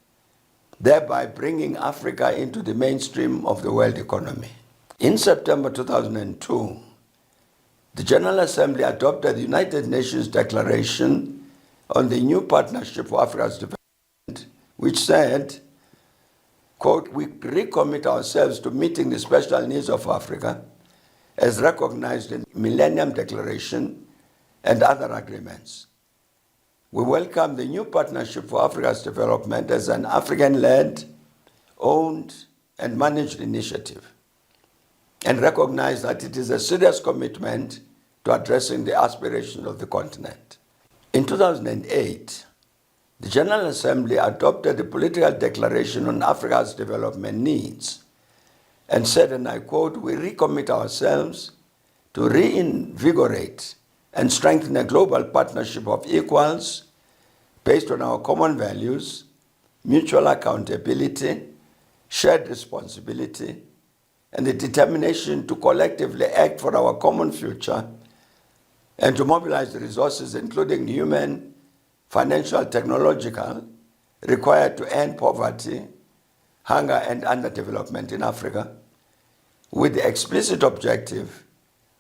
S13: thereby bringing Africa into the mainstream of the world economy. In September 2002, the General Assembly adopted the United Nations Declaration on the New Partnership for Africa's Development, which said, quote, we recommit ourselves to meeting the special needs of Africa as recognized in the Millennium Declaration and other agreements. We welcome the New Partnership for Africa's Development as an African-led, owned, and managed initiative, and recognize that it is a serious commitment to addressing the aspirations of the continent. In 2008, the General Assembly adopted the Political Declaration on Africa's Development Needs and said, and I quote, we recommit ourselves to reinvigorate and strengthen a global partnership of equals based on our common values, mutual accountability, shared responsibility, and the determination to collectively act for our common future and to mobilize the resources, including human, financial, technological, required to end poverty, hunger, and underdevelopment in Africa, with the explicit objective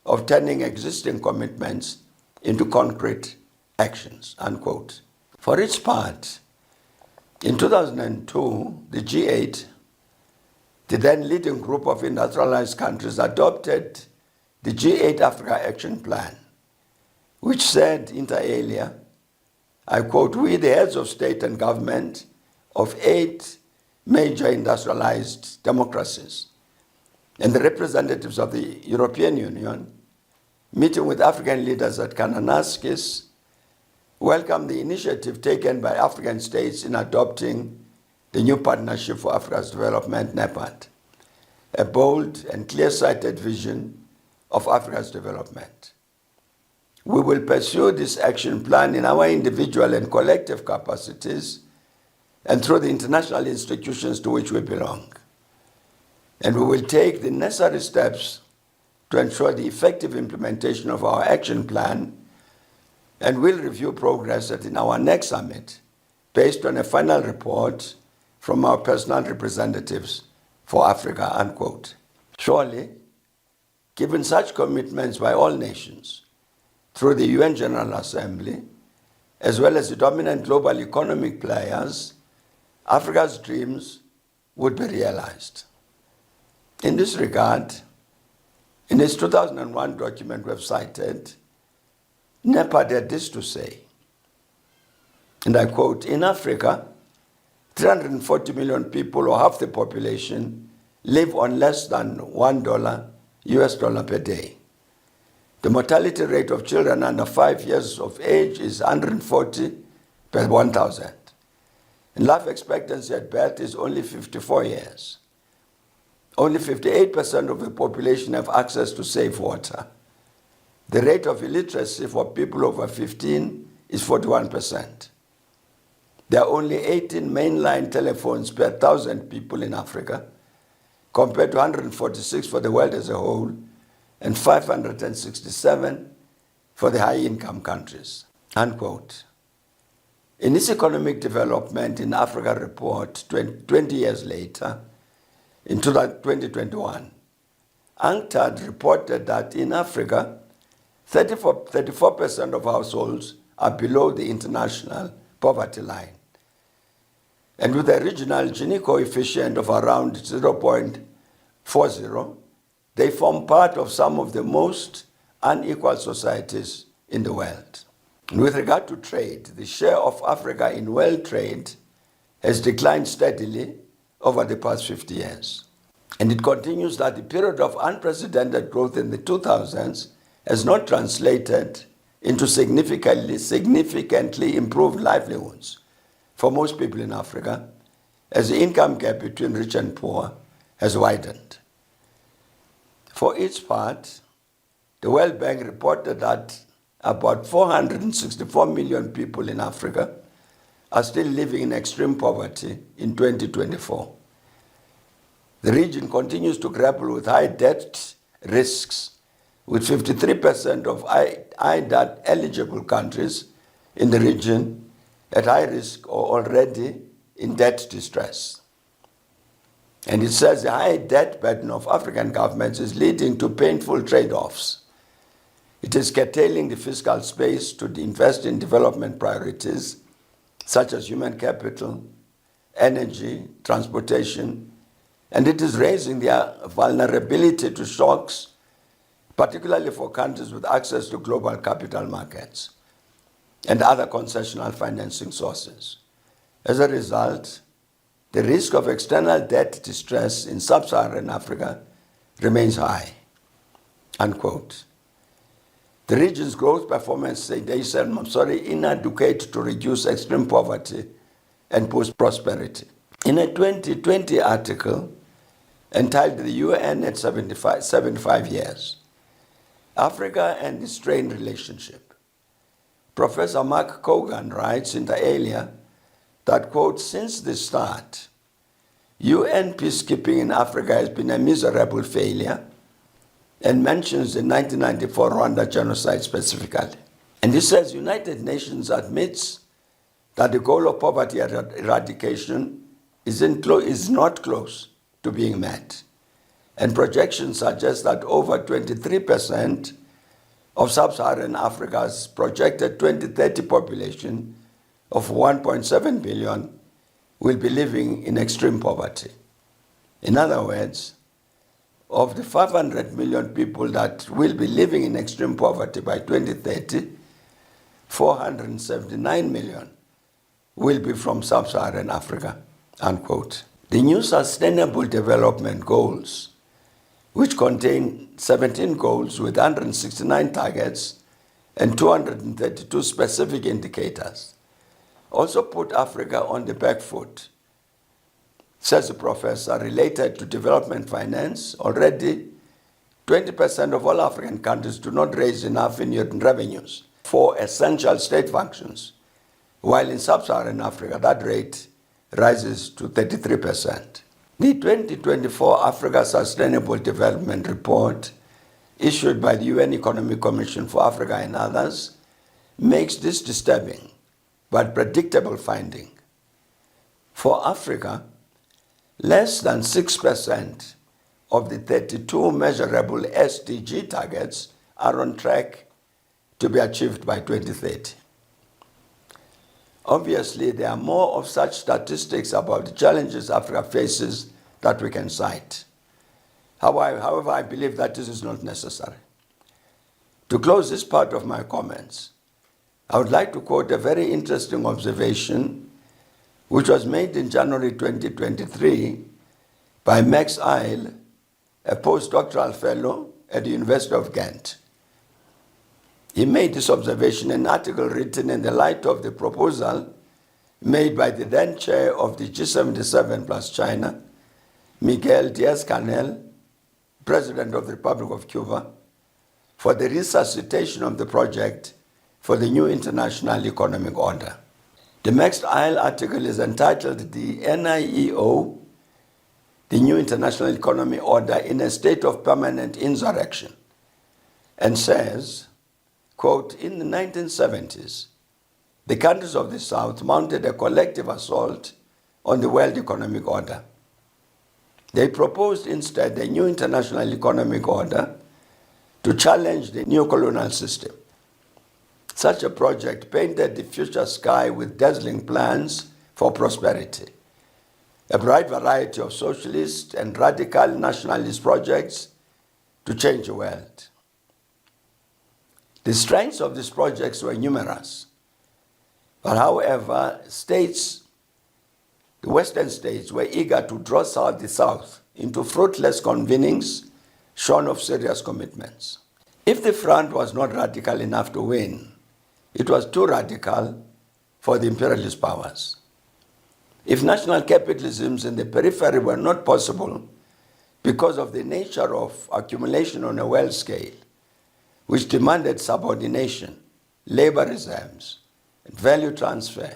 S13: of turning existing commitments into concrete actions, unquote. For its part, in 2002, the G8, the then leading group of industrialized countries, adopted the G8 Africa Action Plan, which said, inter alia, I quote, we, the heads of state and government of 8 major industrialized democracies and the representatives of the European Union, meeting with African leaders at Kananaskis, welcome the initiative taken by African states in adopting the New Partnership for Africa's Development, NEPAD, a bold and clear-sighted vision of Africa's development. We will pursue this action plan in our individual and collective capacities and through the international institutions to which we belong. And we will take the necessary steps to ensure the effective implementation of our action plan, and will review progress in our next summit based on a final report from our personal representatives for Africa, unquote. Surely, given such commitments by all nations, through the UN General Assembly, as well as the dominant global economic players, Africa's dreams would be realized. In this regard, in its 2001 document we've cited, NEPAD had this to say, and I quote, in Africa, 340 million people, or half the population, live on less than $1 US dollar per day. The mortality rate of children under 5 years of age is 140 per 1,000. And life expectancy at birth is only 54 years. Only 58% of the population have access to safe water. The rate of illiteracy for people over 15 is 41%. There are only 18 mainline telephones per 1,000 people in Africa, compared to 146 for the world as a whole, and 567 for the high-income countries, unquote. In its Economic Development in Africa report 20 years later, in 2021, UNCTAD reported that in Africa, 34% of households are below the international poverty line. And with a regional Gini coefficient of around 0.40, they form part of some of the most unequal societies in the world. And with regard to trade, the share of Africa in world trade has declined steadily over the past 50 years. And it continues that the period of unprecedented growth in the 2000s has not translated into significantly improved livelihoods for most people in Africa, as the income gap between rich and poor has widened. For its part, the World Bank reported that about 464 million people in Africa are still living in extreme poverty in 2024. The region continues to grapple with high debt risks, with 53% of IDAT eligible countries in the region at high risk or already in debt distress. And it says the high debt burden of African governments is leading to painful trade-offs. It is curtailing the fiscal space to invest in development priorities such as human capital, energy, transportation, and it is raising their vulnerability to shocks, particularly for countries with access to global capital markets and other concessional financing sources. As a result, the risk of external debt distress in sub-Saharan Africa remains high, unquote. The region's growth performance, they said, inadequate to reduce extreme poverty and boost prosperity. In a 2020 article entitled The UN at 75 Years, Africa and the Strained Relationship, Professor Mark Kogan writes inter alia that, quote, since the start, UN peacekeeping in Africa has been a miserable failure, and mentions the 1994 Rwanda genocide specifically. And he says United Nations admits that the goal of poverty eradication is not close to being met. And projections suggest that over 23% of sub-Saharan Africa's projected 2030 population of 1.7 billion will be living in extreme poverty. In other words, of the 500 million people that will be living in extreme poverty by 2030, 479 million will be from sub-Saharan Africa, unquote. The new Sustainable Development Goals, which contain 17 goals with 169 targets and 232 specific indicators, also put Africa on the back foot. Says the professor, related to development finance, already 20% of all African countries do not raise enough in revenues for essential state functions, while in sub-Saharan Africa that rate rises to 33%. The 2024 Africa Sustainable Development Report, issued by the UN Economic Commission for Africa and others, makes this disturbing but predictable finding. For Africa, less than 6% of the 32 measurable SDG targets are on track to be achieved by 2030. Obviously, there are more of such statistics about the challenges Africa faces that we can cite. However, I believe that this is not necessary. To close this part of my comments, I would like to quote a very interesting observation which was made in January 2023 by Max Eil, a postdoctoral fellow at the University of Ghent. He made this observation in an article written in the light of the proposal made by the then chair of the G77 plus China, Miguel Diaz-Canel, President of the Republic of Cuba, for the resuscitation of the project for the new international economic order. The Max Eil article is entitled The NIEO, the New International Economic Order in a State of Permanent Insurrection, and says, quote, in the 1970s, the countries of the South mounted a collective assault on the world economic order. They proposed instead a new international economic order to challenge the neo-colonial system. Such a project painted the future sky with dazzling plans for prosperity. A bright variety of socialist and radical nationalist projects to change the world. The strengths of these projects were numerous, but however, the Western states were eager to draw out the South into fruitless convenings shorn of serious commitments. If the front was not radical enough to win, it was too radical for the imperialist powers. If national capitalisms in the periphery were not possible because of the nature of accumulation on a world scale, which demanded subordination, labor reserves, and value transfer,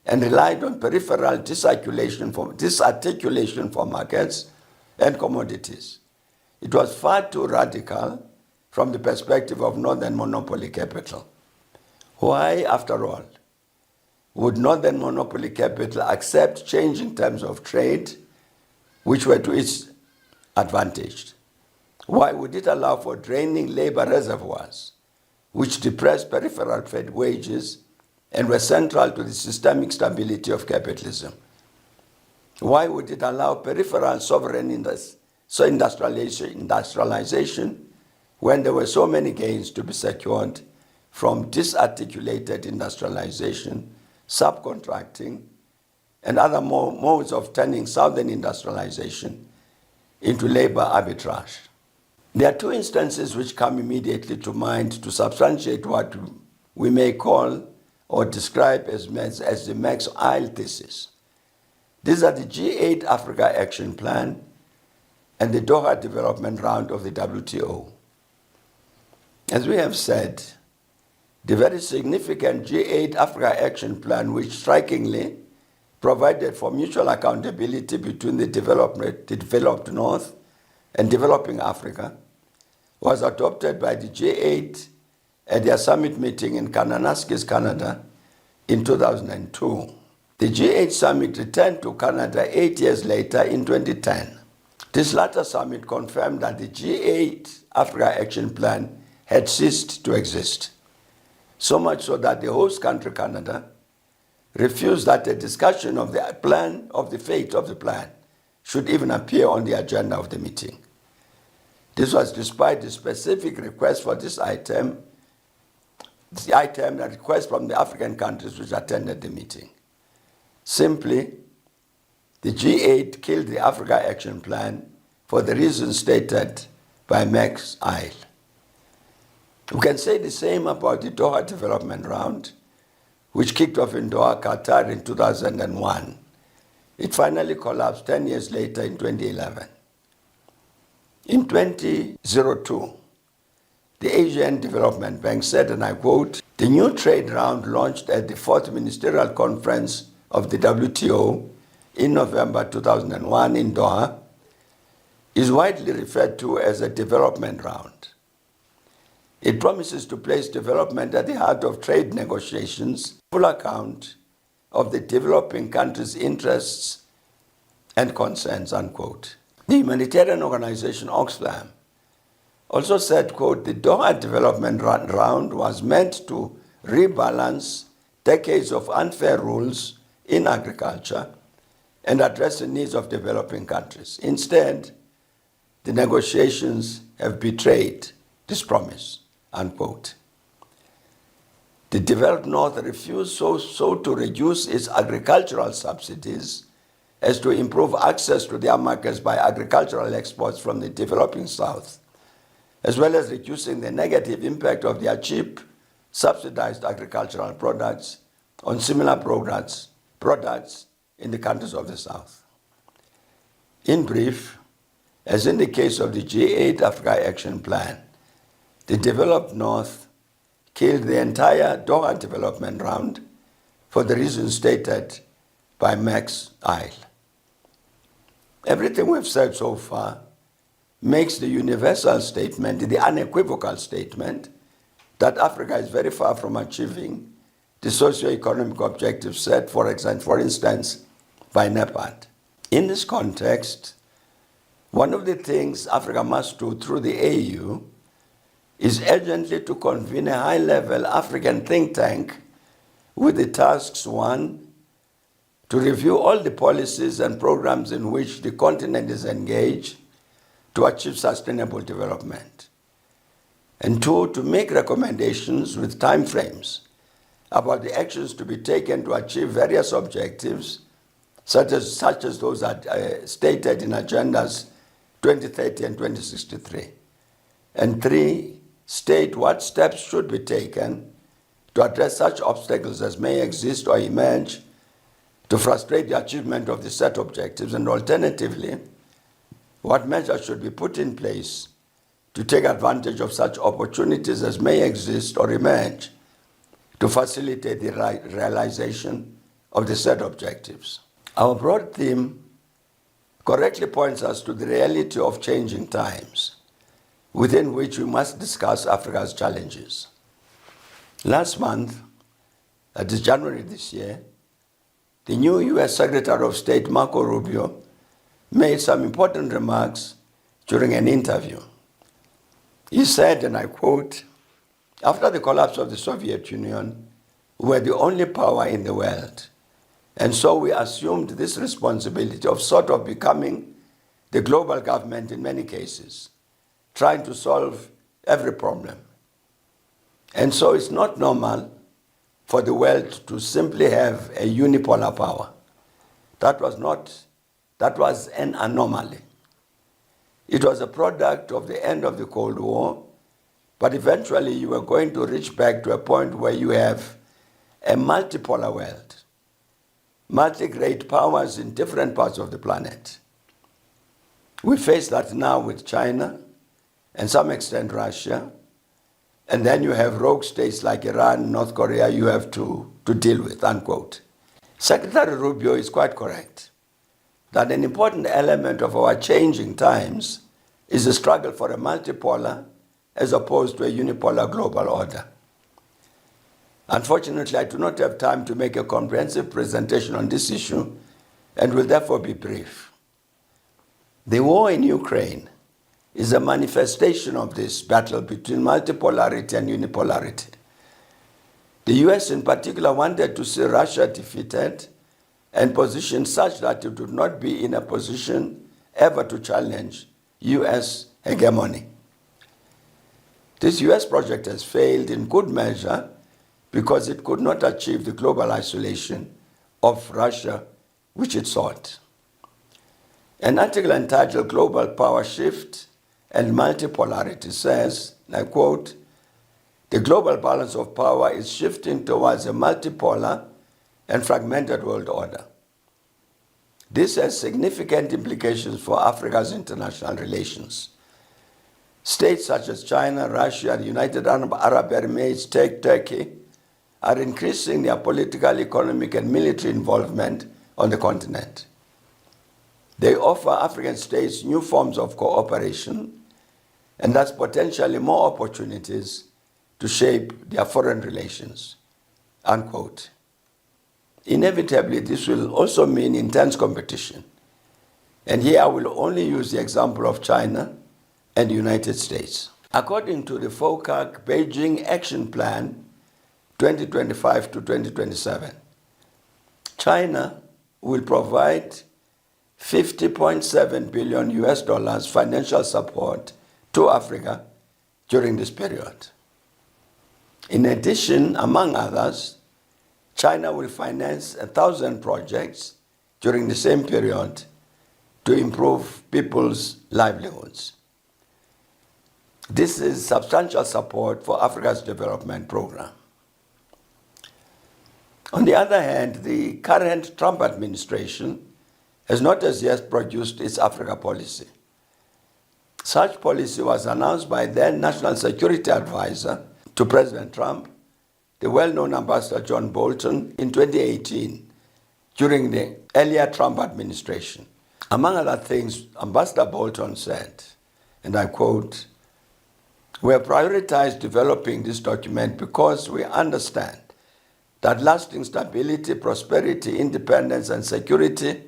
S13: and relied on peripheral disarticulation for markets and commodities, it was far too radical from the perspective of Northern monopoly capital. Why, after all, would Northern monopoly capital accept changing terms of trade which were to its advantage? Why would it allow for draining labor reservoirs which depressed peripheral trade wages and were central to the systemic stability of capitalism? Why would it allow peripheral sovereign industrialization when there were so many gains to be secured from disarticulated industrialization, subcontracting, and other modes of turning southern industrialization into labor arbitrage? There are two instances which come immediately to mind to substantiate what we may call or describe as the Max Isle thesis. These are the G8 Africa Action Plan and the Doha Development Round of the WTO. As we have said, the very significant G8 Africa Action Plan, which strikingly provided for mutual accountability between the developed North and developing Africa, was adopted by the G8 at their summit meeting in Kananaskis, Canada in 2002. The G8 summit returned to Canada 8 years later in 2010. This latter summit confirmed that the G8 Africa Action Plan had ceased to exist. So much so that the host country, Canada, refused that a discussion of the plan, of the fate of the plan, should even appear on the agenda of the meeting. This was despite the specific request for this item, the request from the African countries which attended the meeting. Simply, the G8 killed the Africa Action Plan for the reasons stated by Max Isle. We can say the same about the Doha Development Round, which kicked off in Doha, Qatar in 2001. It finally collapsed 10 years later in 2011. In 2002, the Asian Development Bank said, and I quote, "The new trade round launched at the 4th Ministerial Conference of the WTO in November 2001 in Doha is widely referred to as a development round. It promises to place development at the heart of trade negotiations, full account of the developing countries' interests and concerns," unquote. The humanitarian organization Oxfam also said, quote, "The Doha Development Round was meant to rebalance decades of unfair rules in agriculture and address the needs of developing countries. Instead, the negotiations have betrayed this promise," unquote. The developed North refused so to reduce its agricultural subsidies as to improve access to their markets by agricultural exports from the developing South, as well as reducing the negative impact of their cheap, subsidized agricultural products on similar products in the countries of the South. In brief, as in the case of the G8 Africa Action Plan, the developed North killed the entire Doha Development Round for the reasons stated by Max Isle. Everything we've said so far makes the universal statement, the unequivocal statement, that Africa is very far from achieving the socio-economic objectives set, for instance, by NEPAD. In this context, one of the things Africa must do through the AU is urgently to convene a high-level African think tank with the tasks: one, to review all the policies and programs in which the continent is engaged to achieve sustainable development, and two, to make recommendations with timeframes about the actions to be taken to achieve various objectives, such as those stated in agendas 2030 and 2063. And three, state what steps should be taken to address such obstacles as may exist or emerge to frustrate the achievement of the set objectives, and alternatively, what measures should be put in place to take advantage of such opportunities as may exist or emerge to facilitate the realization of the set objectives. Our broad theme correctly points us to the reality of changing times, within which we must discuss Africa's challenges. Last month, that is January this year, the new US Secretary of State, Marco Rubio, made some important remarks during an interview. He said, and I quote, "After the collapse of the Soviet Union, we were the only power in the world. And so we assumed this responsibility of sort of becoming the global government in many cases, trying to solve every problem. And so it's not normal for the world to simply have a unipolar power. That was an anomaly. It was a product of the end of the Cold War, but eventually you were going to reach back to a point where you have a multipolar world, multi-great powers in different parts of the planet. We face that now with China, and some extent Russia, and then you have rogue states like Iran, North Korea you have to deal with," unquote. Secretary Rubio is quite correct that an important element of our changing times is the struggle for a multipolar as opposed to a unipolar global order. Unfortunately, I do not have time to make a comprehensive presentation on this issue and will therefore be brief. The war in Ukraine is a manifestation of this battle between multipolarity and unipolarity. The US in particular wanted to see Russia defeated and positioned such that it would not be in a position ever to challenge US hegemony. This US project has failed in good measure because it could not achieve the global isolation of Russia which it sought. An article entitled "Global Power Shift and Multipolarity" says, and I quote, "The global balance of power is shifting towards a multipolar and fragmented world order. This has significant implications for Africa's international relations. States such as China, Russia, the United Arab Emirates, Turkey are increasing their political, economic, and military involvement on the continent. They offer African states new forms of cooperation and thus potentially more opportunities to shape their foreign relations," unquote. Inevitably, this will also mean intense competition. And here I will only use the example of China and the United States. According to the FOCAC Beijing Action Plan 2025 to 2027, China will provide $50.7 billion US financial support to Africa during this period. In addition, among others, China will finance 1,000 projects during the same period to improve people's livelihoods. This is substantial support for Africa's development program. On the other hand, the current Trump administration has not as yet produced its Africa policy. Such policy was announced by then National Security Advisor to President Trump, the well-known Ambassador John Bolton, in 2018 during the earlier Trump administration. Among other things, Ambassador Bolton said, and I quote, "We have prioritized developing this document because we understand that lasting stability, prosperity, independence, and security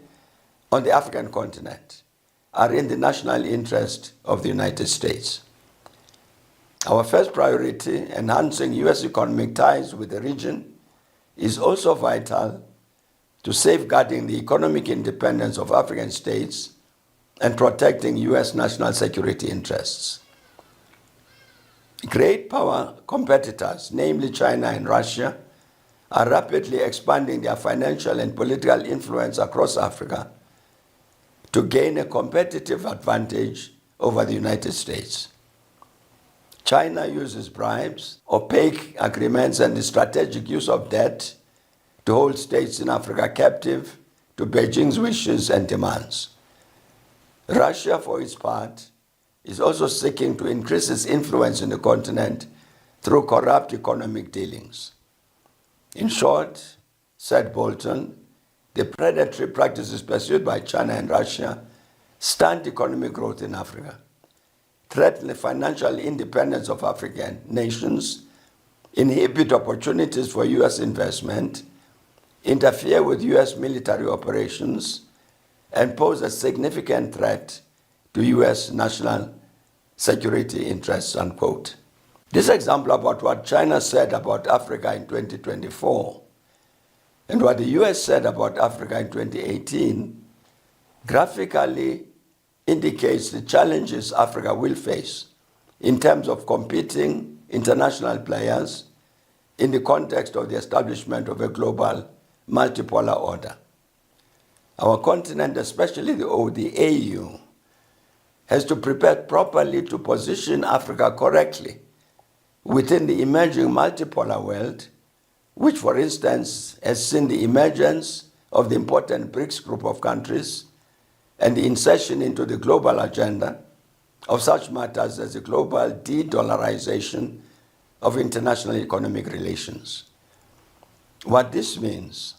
S13: on the African continent are in the national interest of the United States. Our first priority, enhancing U.S. economic ties with the region, is also vital to safeguarding the economic independence of African states and protecting U.S. national security interests. Great power competitors, namely China and Russia, are rapidly expanding their financial and political influence across Africa to gain a competitive advantage over the United States. China uses bribes, opaque agreements, and the strategic use of debt to hold states in Africa captive to Beijing's wishes and demands. Russia, for its part, is also seeking to increase its influence in the continent through corrupt economic dealings. In short, said Bolton, the predatory practices pursued by China and Russia stunt economic growth in Africa, threaten the financial independence of African nations, inhibit opportunities for U.S. investment, interfere with U.S. military operations, and pose a significant threat to U.S. national security interests, unquote. This example about what China said about Africa in 2024 and what the U.S. said about Africa in 2018 graphically indicates the challenges Africa will face in terms of competing international players in the context of the establishment of a global multipolar order. Our continent, especially the AU, has to prepare properly to position Africa correctly within the emerging multipolar world, which, for instance, has seen the emergence of the important BRICS group of countries and the insertion into the global agenda of such matters as the global de-dollarization of international economic relations. What this means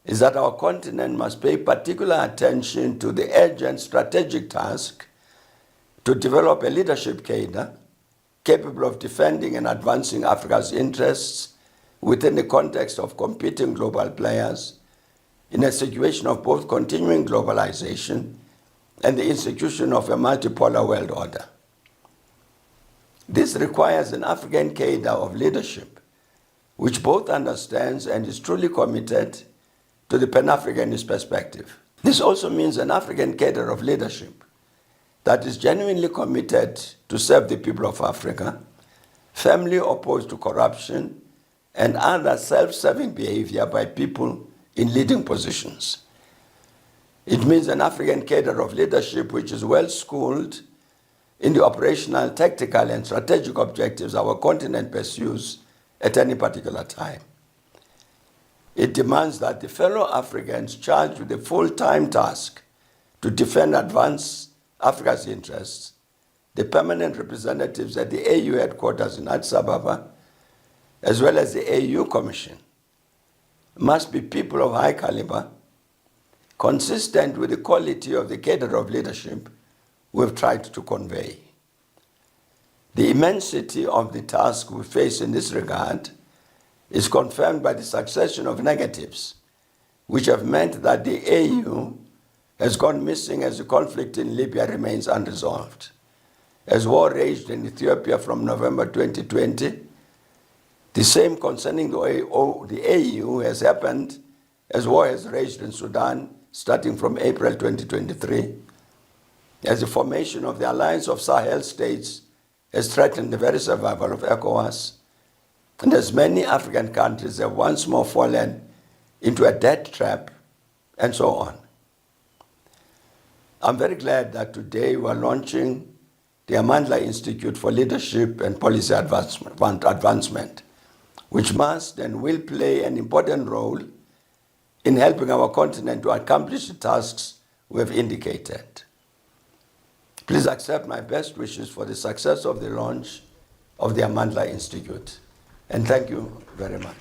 S13: is that our continent must pay particular attention to the urgent strategic task to develop a leadership cadre capable of defending and advancing Africa's interests within the context of competing global players in a situation of both continuing globalization and the institution of a multipolar world order. This requires an African cadre of leadership which both understands and is truly committed to the Pan-Africanist perspective. This also means an African cadre of leadership that is genuinely committed to serve the people of Africa, firmly opposed to corruption and other self-serving behavior by people in leading positions. It means an African cadre of leadership which is well-schooled in the operational, tactical, and strategic objectives our continent pursues at any particular time. It demands that the fellow Africans charged with the full-time task to defend and advance Africa's interests, the permanent representatives at the AU headquarters in Addis Ababa, as well as the AU Commission, must be people of high caliber, consistent with the quality of the cadre of leadership we've tried to convey. The immensity of the task we face in this regard is confirmed by the succession of negatives, which have meant that the AU has gone missing as the conflict in Libya remains unresolved. As war raged in Ethiopia from November 2020, the same concerning the AU has happened as war has raged in Sudan starting from April 2023, as the formation of the Alliance of Sahel States has threatened the very survival of ECOWAS, and as many African countries have once more fallen into a debt trap, and so on. I'm very glad that today we are launching the Amandla Institute for Leadership and Policy Advancement, which must and will play an important role in helping our continent to accomplish the tasks we have indicated. Please accept my best wishes for the success of the launch of the Amandla Institute. And thank you very much.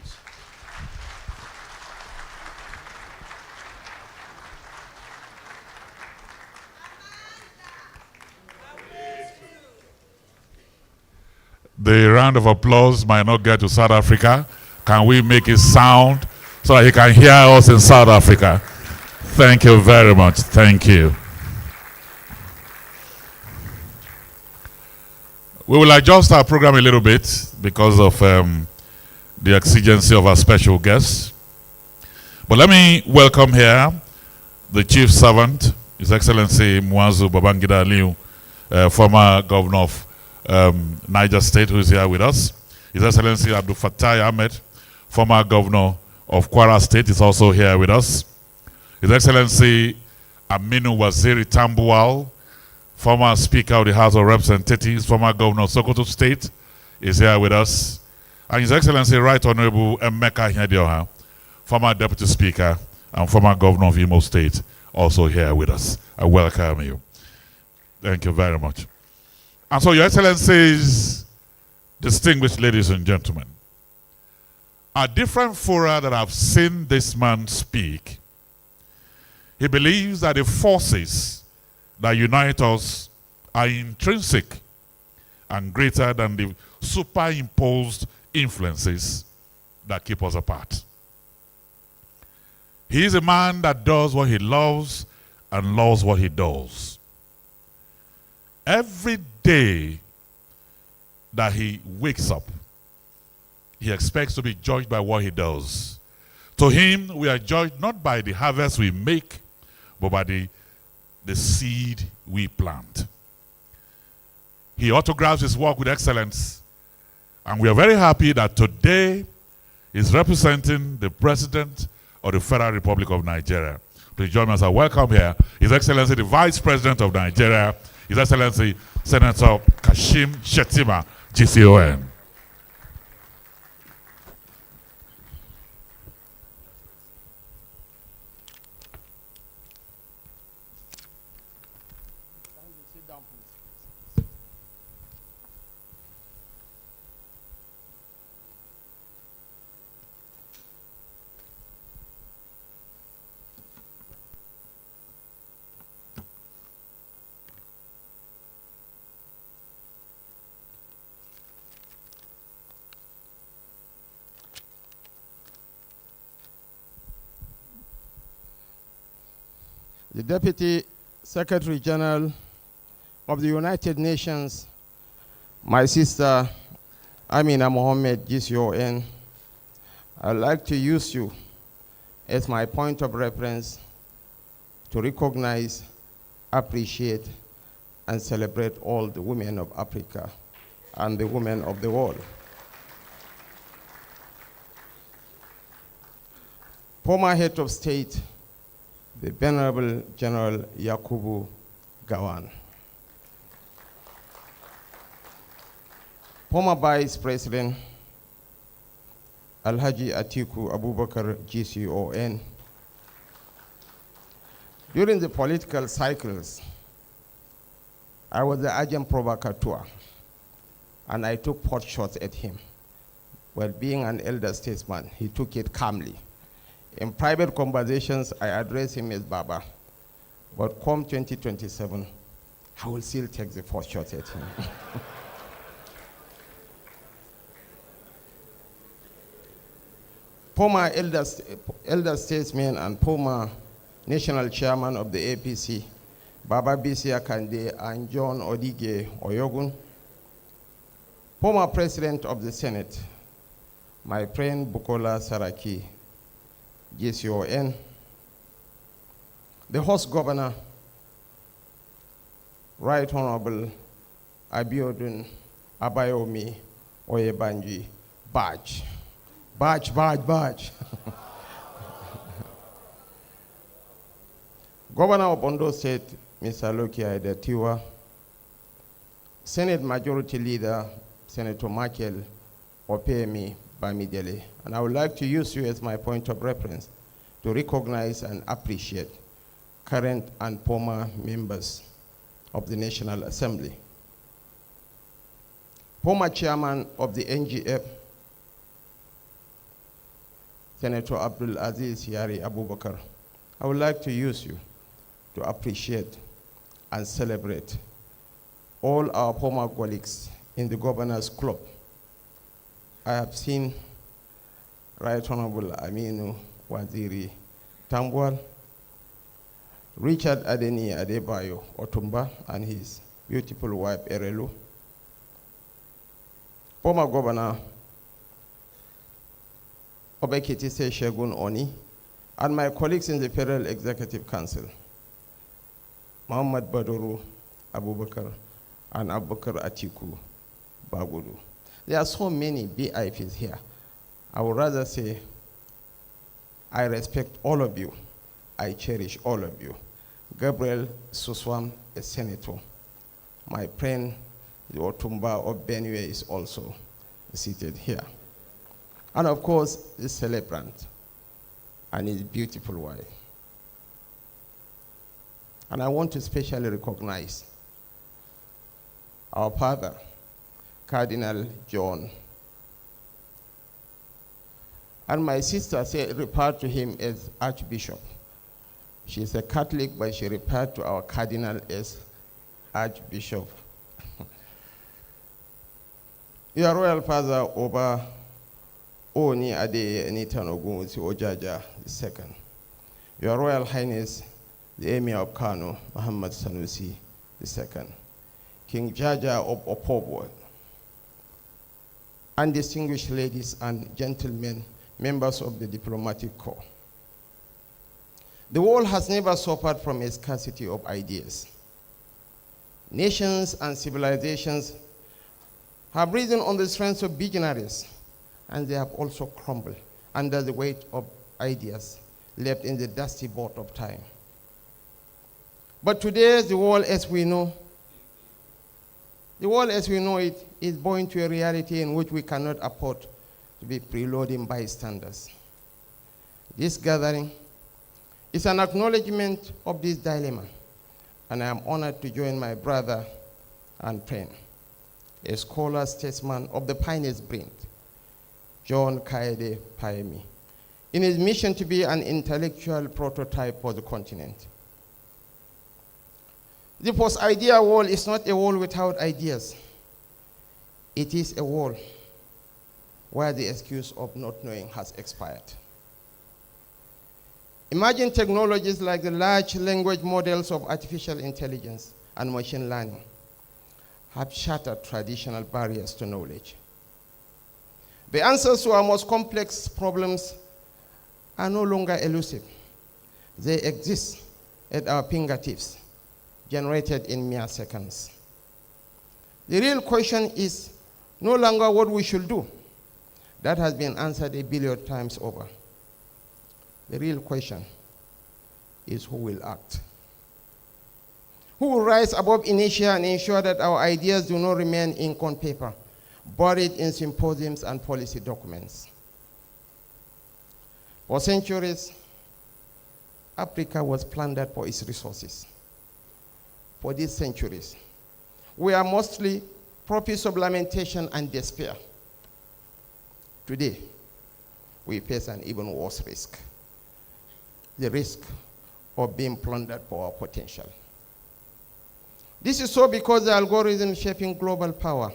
S2: The round of applause might not get to South Africa. Can we make it sound so that he can hear us in South Africa? Thank you very much. Thank you. We will adjust our program a little bit because of the exigency of our special guests. But let me welcome here the Chief Servant, His Excellency Mwanzu Babangida Aliyu, former Governor of Niger State, who is here with us. His Excellency Abdul Fattah Ahmed, former Governor of Kwara State, is also here with us. His Excellency Aminu Waziri Tambuwal, former Speaker of the House of Representatives, former Governor of Sokoto State, is here with us. And His Excellency Right Honorable Emeka Ihedioha, former Deputy Speaker and former Governor of Imo State, also here with us. I welcome you. Thank you very much. And so, Your Excellencies, distinguished ladies and gentlemen, at different fora that I've seen this man speak, he believes that the forces that unite us are intrinsic and greater than the superimposed influences that keep us apart. He is a man that does what he loves and loves what he does. Every day that he wakes up, he expects to be judged by what he does. To him, we are judged not by the harvest we make, but by the seed we plant. He autographs his work with excellence, and we are very happy that today he's representing the President of the Federal Republic of Nigeria. Please join me as I welcome here His Excellency the Vice President of Nigeria, His Excellency Senator Kashim Shettima, GCON.
S14: The Deputy Secretary General of the United Nations, my sister Amina Mohammed, GCON, I'd like to use you as my point of reference to recognize, appreciate, and celebrate all the women of Africa and the women of the world. Former Head of State, the Venerable General Yakubu Gowon. Former Vice President Alhaji Atiku Abubakar, GCON. During the political cycles, I was the agent provocateur, and I took pot shots at him. Well, being an elder statesman, he took it calmly. In private conversations, I address him as Baba. But come 2027, I will still take the first shot at him. Former elder statesman and former national chairman of the APC, Baba Bisi Akande and John Odige Oyogun. Former president of the Senate, my friend Bukola Saraki, GCON. The host governor, Right Honorable Abiodun Abayomi Oyebanji, Badge. Governor of Ondo State, Mr. Loki Aidetiwa. Senate Majority Leader, Senator Michael Opemi Bamidele. And I would like to use you as my point of reference to recognize and appreciate current and former members of the National Assembly. Former chairman of the NGF, Senator Abdul Aziz Yari Abubakar. I would like to use you to appreciate and celebrate all our former colleagues in the Governor's Club. I have seen Right Honorable Aminu Waziri Tambuwal, Richard Adeni Adebayo Otumba and his beautiful wife Erelu, former Governor of Ekiti State Shegun Oni, and my colleagues in the Federal Executive Council, Muhammad Baduru Abubakar and Abubakar Atiku Bagudu. There are so many BIPs here. I would rather say I respect all of you. I cherish all of you. Gabriel Suswam, a senator. My friend, the Otumba of Benue, is also seated here. And of course, the celebrant and his beautiful wife. And I want to especially recognize our father, Cardinal John. And my sister referred to him as Archbishop. She's a Catholic, but she referred to our cardinal as Archbishop. Your Royal Father, Oba Oni Ade Enitan Ogunwusi Ojaja II. Your Royal Highness, the Emir of Kano, Muhammad Sanusi II. King Jaja of Opobo, and distinguished ladies and gentlemen, members of the diplomatic corps. The world has never suffered from a scarcity of ideas. Nations and civilizations have risen on the strength of visionaries, and they have also crumbled under the weight of ideas left in the dusty boat of time. But today, the world as we know it is born to a reality in which we cannot afford to be preloading bystanders. This gathering is an acknowledgement of this dilemma, and I am honored to join my brother and friend, a scholar statesman of the finest breed, John Kayode Fayemi, in his mission to be an intellectual prototype for the continent. The post-idea wall is not a wall without ideas. It is a wall where the excuse of not knowing has expired. Emerging technologies like the large language models of artificial intelligence and machine learning have shattered traditional barriers to knowledge. The answers to our most complex problems are no longer elusive. They exist at our fingertips, generated in mere seconds. The real question is no longer what we should do. That has been answered 1 billion times over. The real question is who will act. Who will rise above inertia and ensure that our ideas do not remain ink on paper, buried in symposiums and policy documents. For centuries, Africa was plundered for its resources. For these centuries, we are mostly prophets of lamentation and despair. Today, we face an even worse risk, the risk of being plundered for our potential. This is so because the algorithm shaping global power,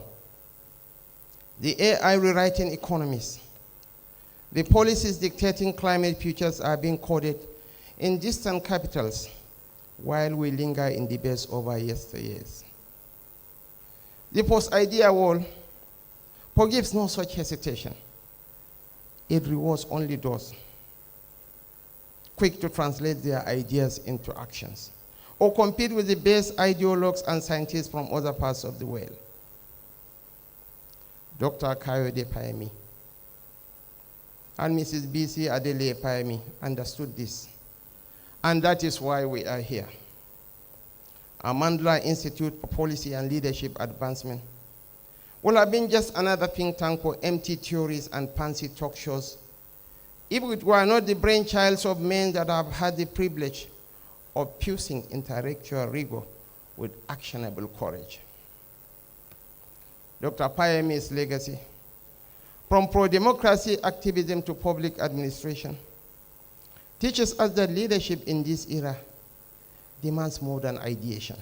S14: the AI rewriting economies, the policies dictating climate futures are being coded in distant capitals while we linger in debates over yesteryears. The post-idea wall forgives no such hesitation. It rewards only those quick to translate their ideas into actions or compete with the best ideologues and scientists from other parts of the world. Dr. Kayode Fayemi and Mrs. B.C. Adele Fayemi understood this, and that is why we are here. Our Mandela Institute for Policy and Leadership Advancement will have been just another think tank for empty theories and fancy talk shows if it were not the brainchilds of men that have had the privilege of fusing intellectual rigor with actionable courage. Dr. Fayemi's legacy, from pro-democracy activism to public administration, teaches us that leadership in this era demands more than ideation.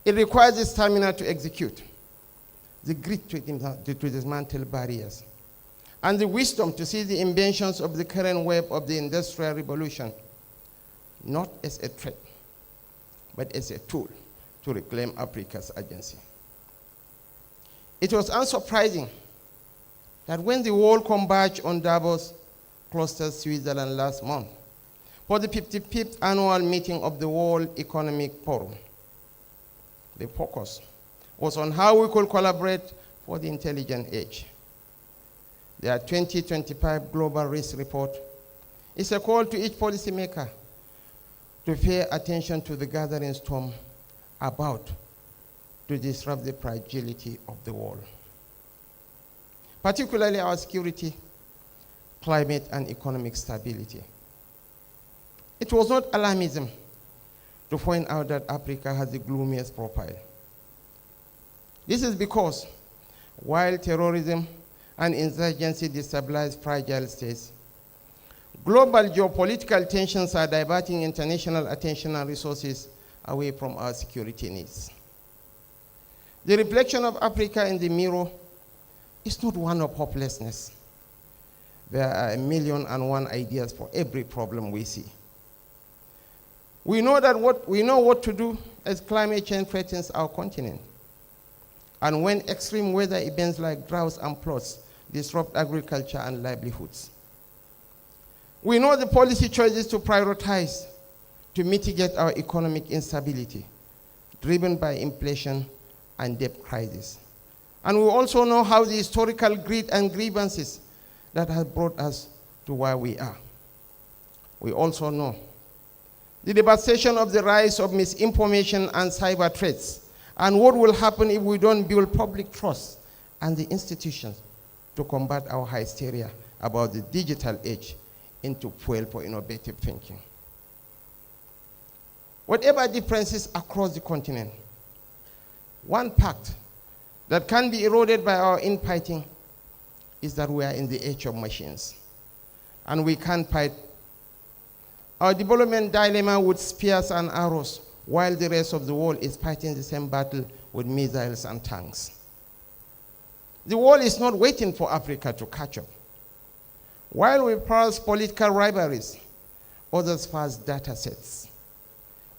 S14: It requires the stamina to execute, the grit to dismantle barriers, and the wisdom to see the inventions of the current wave of the Industrial Revolution not as a threat, but as a tool to reclaim Africa's agency. It was unsurprising that when the world converged on Davos, Clusters, Switzerland last month for the 55th annual meeting of the World Economic Forum, the focus was on how we could collaborate for the intelligent age. Their 2025 Global Risk Report is a call to each policymaker to pay attention to the gathering storm about to disrupt the fragility of the world, particularly our security, climate, and economic stability. It was not alarmism to point out that Africa has the gloomiest profile. This is because while terrorism and insurgency destabilize fragile states, global geopolitical tensions are diverting international attention and resources away from our security needs. The reflection of Africa in the mirror is not one of hopelessness. There are 1,000,001 ideas for every problem we see. We know what to do as climate change threatens our continent, and when extreme weather events like droughts and floods disrupt agriculture and livelihoods. We know the policy choices to prioritize to mitigate our economic instability, driven by inflation and debt crisis. And we also know how the historical greed and grievances that have brought us to where we are. We also know the devastation of the rise of misinformation and cyber threats, and what will happen if we don't build public trust and the institutions to combat our hysteria about the digital age into fuel for innovative thinking. Whatever differences across the continent, one fact that can be eroded by our infighting is that we are in the age of machines, and we can't fight our development dilemma with spears and arrows, while the rest of the world is fighting the same battle with missiles and tanks. The world is not waiting for Africa to catch up. While we parse political rivalries, others parse data sets.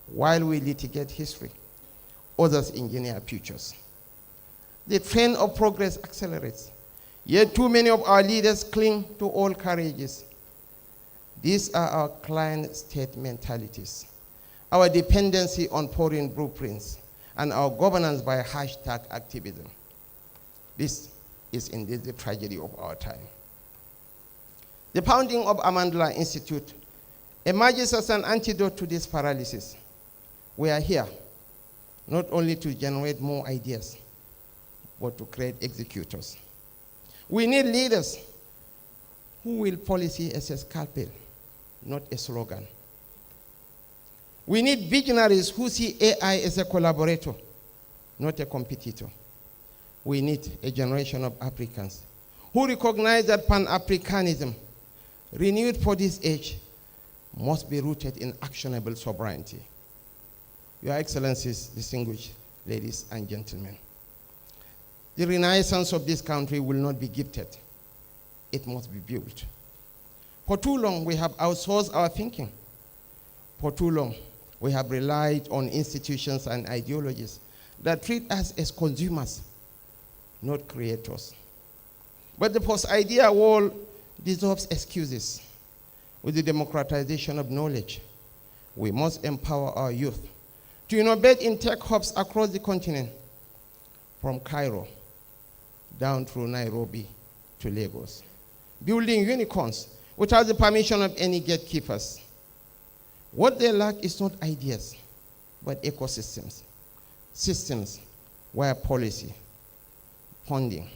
S14: While we litigate history, others engineer futures. The trend of progress accelerates, yet too many of our leaders cling to old carriages. These are our client state mentalities, our dependency on foreign blueprints, and our governance by hashtag activism. This is indeed the tragedy of our time. The founding of Amandla Institute emerges as an antidote to this paralysis. We are here not only to generate more ideas, but to create executors. We need leaders who will policy as a scalpel, not a slogan. We need visionaries who see AI as a collaborator, not a competitor. We need a generation of Africans who recognize that Pan-Africanism, renewed for this age, must be rooted in actionable sovereignty. Your Excellencies, distinguished ladies and gentlemen, the renaissance of this country will not be gifted. It must be built. For too long, we have outsourced our thinking. For too long, we have relied on institutions and ideologies that treat us as consumers, not creators. But the post-idea world deserves excuses. With the democratization of knowledge, we must empower our youth to innovate in tech hubs across the continent, from Cairo down through Nairobi to Lagos, building unicorns without the permission of any gatekeepers. What they lack is not ideas, but ecosystems, systems where policy, funding,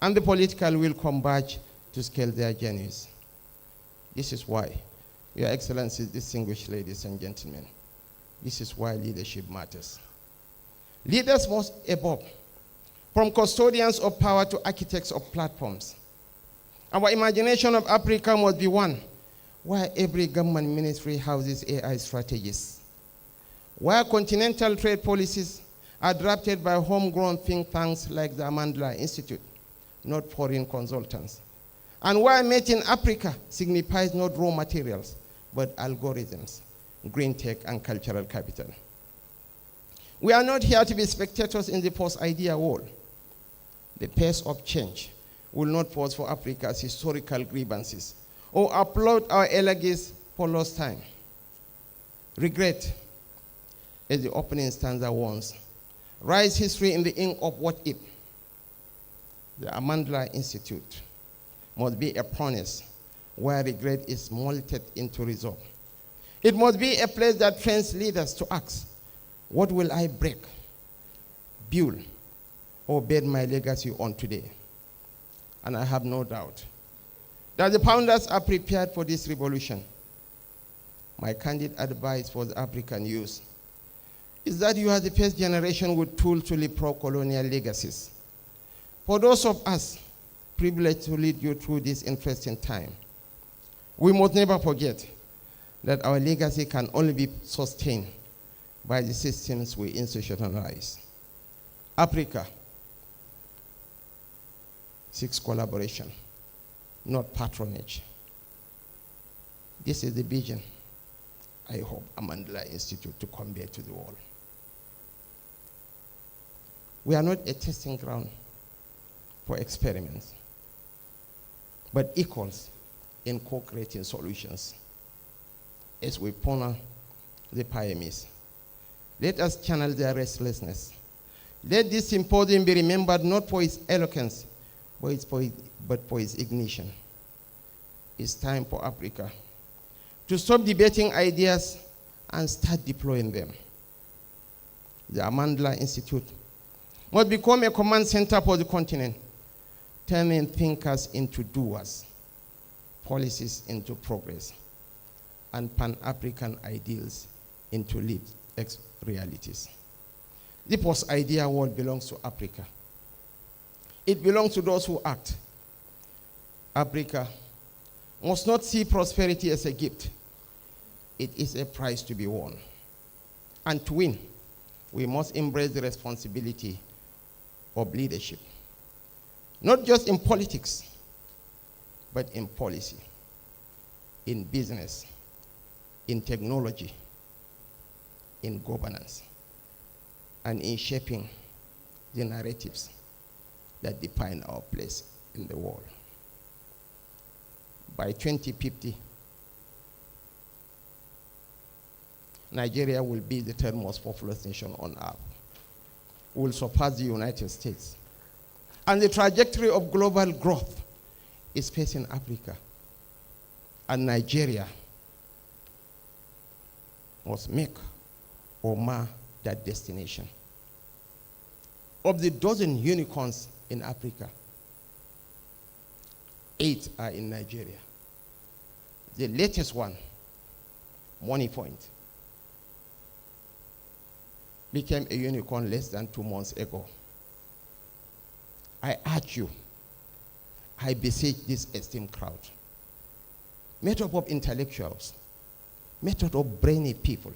S14: and the political will converge to scale their journeys. This is why, Your Excellencies, distinguished ladies and gentlemen, this is why leadership matters. Leaders must evolve from custodians of power to architects of platforms. Our imagination of Africa must be one where every government ministry houses AI strategies, where continental trade policies are drafted by homegrown think tanks like the Amandla Institute, not foreign consultants. And why Made in Africa signifies not raw materials, but algorithms, green tech, and cultural capital. We are not here to be spectators in the post-idea war. The pace of change will not pause for Africa's historical grievances or applaud our elegies for lost time. Regret, as the opening stanza warns, writes history in the ink of what if. The Amandla Institute must be a furnace where regret is molted into resolve. It must be a place that trains leaders to ask, what will I break, build, or build my legacy on today? And I have no doubt that the founders are prepared for this revolution. My candid advice for the African youth is that you are the first generation with tools to leapfrog colonial legacies. For those of us privileged to lead you through this interesting time, we must never forget that our legacy can only be sustained by the systems we institutionalize. Africa seeks collaboration, not patronage. This is the vision I hope Amandla Institute to convey to the world. We are not a testing ground for experiments, but equals in co-creating solutions. As we ponder the pioneers, let us channel their restlessness. Let this symposium be remembered not for its eloquence, but for its ignition. It's time for Africa to stop debating ideas and start deploying them. The Amandla Institute must become a command center for the continent, turning thinkers into doers, policies into progress, and Pan-African ideals into lived realities. The post-idea world belongs to Africa. It belongs to those who act. Africa must not see prosperity as a gift. It is a prize to be won. And to win, we must embrace the responsibility of leadership, not just in politics, but in policy, in business, in technology, in governance, and in shaping the narratives that define our place in the world. By 2050, Nigeria will be the third most populous nation on earth. We will surpass the United States. And the trajectory of global growth is facing Africa. And Nigeria must make or mar that destination. Of the dozen unicorns in Africa, 8 are in Nigeria. The latest one, Money Point, became a unicorn less than 2 months ago. I urge you, I beseech this esteemed crowd, made up of intellectuals, made up of brainy people,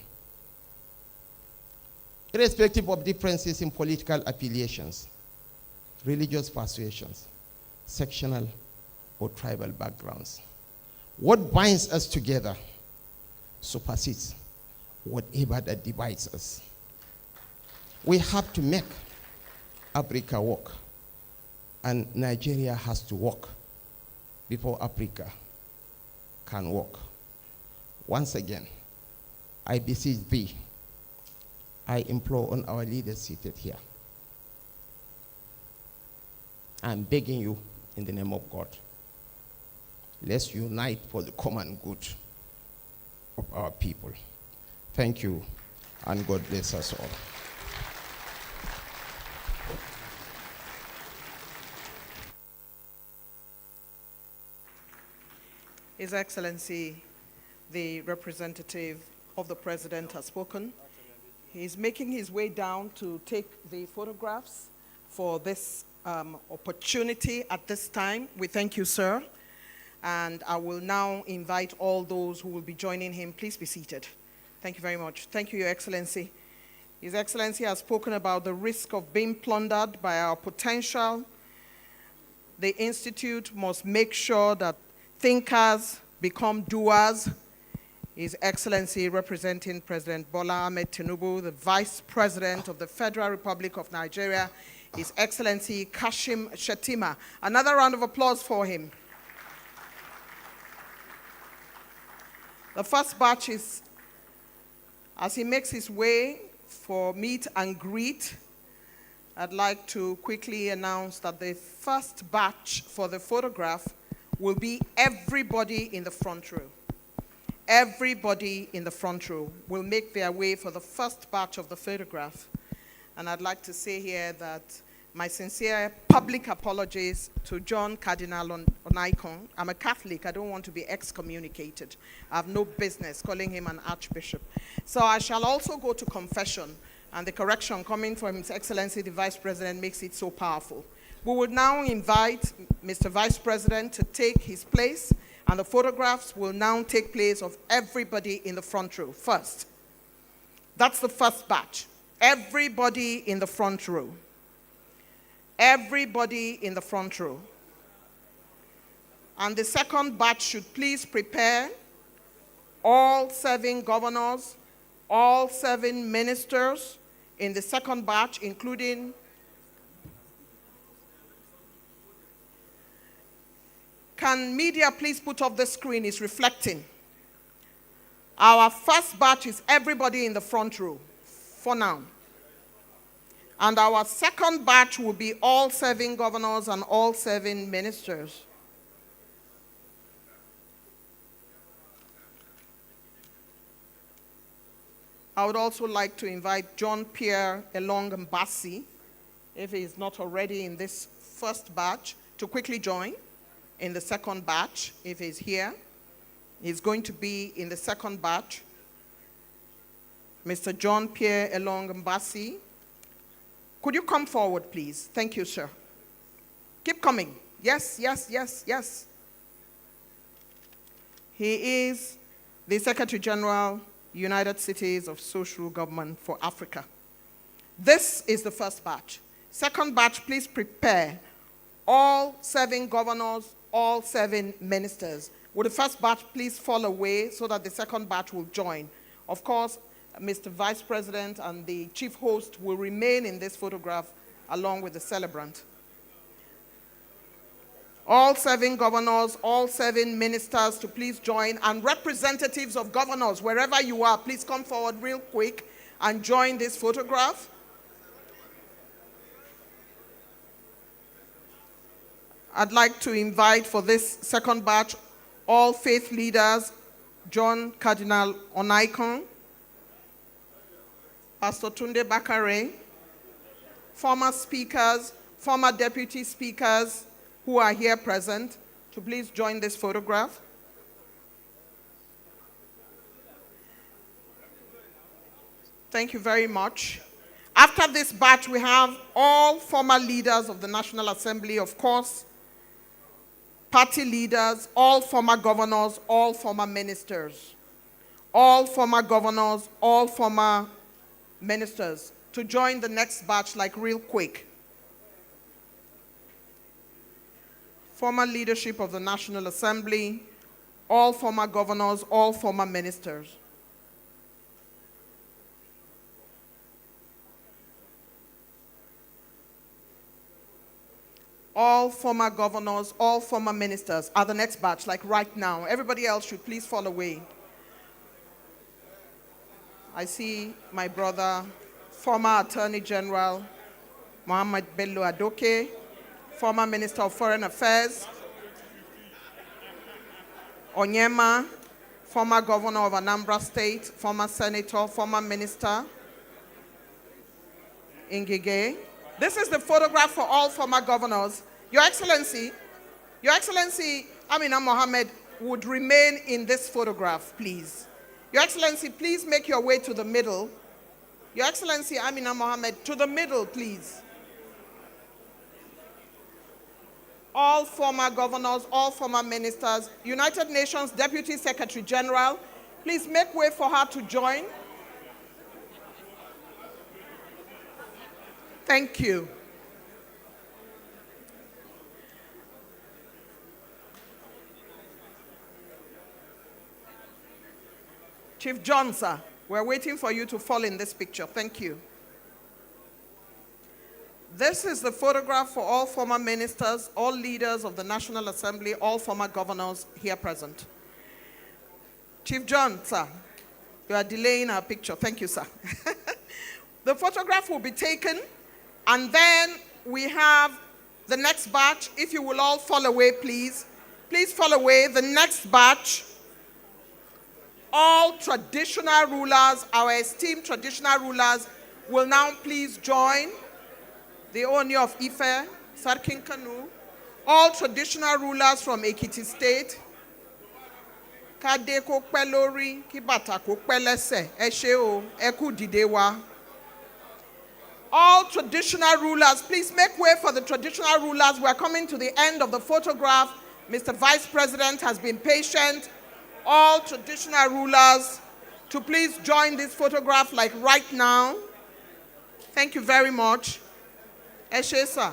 S14: irrespective of differences in political affiliations, religious persuasions, sectional or tribal backgrounds. What binds us together supersedes whatever that divides us. We have to make Africa work, and Nigeria has to work before Africa can work. Once again, I beseech thee, I implore on our leaders seated here. I'm begging you in the name of God, let's unite for the common good of our people. Thank you, and God bless us all.
S1: His Excellency, the representative of the President has spoken. He's making his way down to take the photographs for this opportunity at this time. We thank you, sir. And I will now invite all those who will be joining him. Please be seated. Thank you very much. Thank you, Your Excellency. His Excellency has spoken about the risk of being plundered by our potential. The Institute must make sure that thinkers become doers. His Excellency, representing President Bola Ahmed Tinubu, the Vice President of the Federal Republic of Nigeria, His Excellency Kashim Shettima. Another round of applause for him. The first batch is, as he makes his way for meet and greet, I'd like to quickly announce that the first batch for the photograph will be everybody in the front row. Everybody in the front row will make their way for the first batch of the photograph. And I'd like to say here that my sincere public apologies to John Cardinal Onaikon. I'm a Catholic. I don't want to be excommunicated. I have no business calling him an archbishop. So I shall also go to confession, and the correction coming from His Excellency the Vice President makes it so powerful. We would now invite Mr. Vice President to take his place, and the photographs will now take place of everybody in the front row first. That's the first batch. Everybody in the front row. Everybody in the front row. And the second batch should please prepare all 7 governors, all 7 ministers in the second batch, including can media please put up the screen? It's reflecting. Our first batch is everybody in the front row for now. And our second batch will be all 7 governors and all 7 ministers. I would also like to invite John Pierre Elong Mbasi, if he is not already in this first batch, to quickly join in the second batch, if he's here. He's going to be in the second batch. Mr. John Pierre Elong Mbasi, could you come forward, please? Thank you, sir. Keep coming. Yes, yes, yes, yes. He is the Secretary General, United Cities of Social Government for Africa. This is the first batch. Second batch, please prepare all 7 governors, all 7 ministers. Would the first batch please fall away so that the second batch will join? Of course, Mr. Vice President and the chief host will remain in this photograph along with the celebrant. All 7 governors, all 7 ministers to please join, and representatives of governors, wherever you are, please come forward real quick and join this photograph. I'd like to invite for this second batch all faith leaders, John Cardinal Onaikon, Pastor Tunde Bakare, former speakers, former deputy speakers who are here present, to please join this photograph. Thank you very much. After this batch, we have all former leaders of the National Assembly, of course, party leaders, all former governors, all former ministers, all former governors, all former ministers to join the next batch like real quick. Former leadership of the National Assembly, all former governors, all former ministers. All former governors, all former ministers are the next batch, like right now. Everybody else should please fall away. I see my brother, former Attorney General Mohammed Bello Adoke, former Minister of Foreign Affairs, Onyema, former Governor of Anambra State, former Senator, former Minister, Ngige. This is the photograph for all former governors. Your Excellency, Amina Mohammed would remain in this photograph, please. Your Excellency, please make your way to the middle. Your Excellency, Amina Mohammed, to the middle, please. All former governors, all former ministers, United Nations Deputy Secretary General, please make way for her to join. Thank you. Chief John, sir, we're waiting for you to fall in this picture. Thank you. This is the photograph for all former ministers, all leaders of the National Assembly, all former governors here present. Chief John, sir, you are delaying our picture. Thank you, sir. The photograph will be taken, and then we have the next batch. If you will all fall away, please. Please fall away. The next batch, all traditional rulers, our esteemed traditional rulers, will now please join the Oni of Ife, Sarkin Kanu, all traditional rulers from Ekiti State. Kade ko pẹ́ lórí, kí bàtà kó pẹ́ lẹ́sẹ̀, ẹ ṣé o, ẹ kú dìde wá. All traditional rulers, please make way for the traditional rulers. We're coming to the end of the photograph. Mr. Vice President has been patient. All traditional rulers to please join this photograph like right now. Thank you very much. Eshe, sir.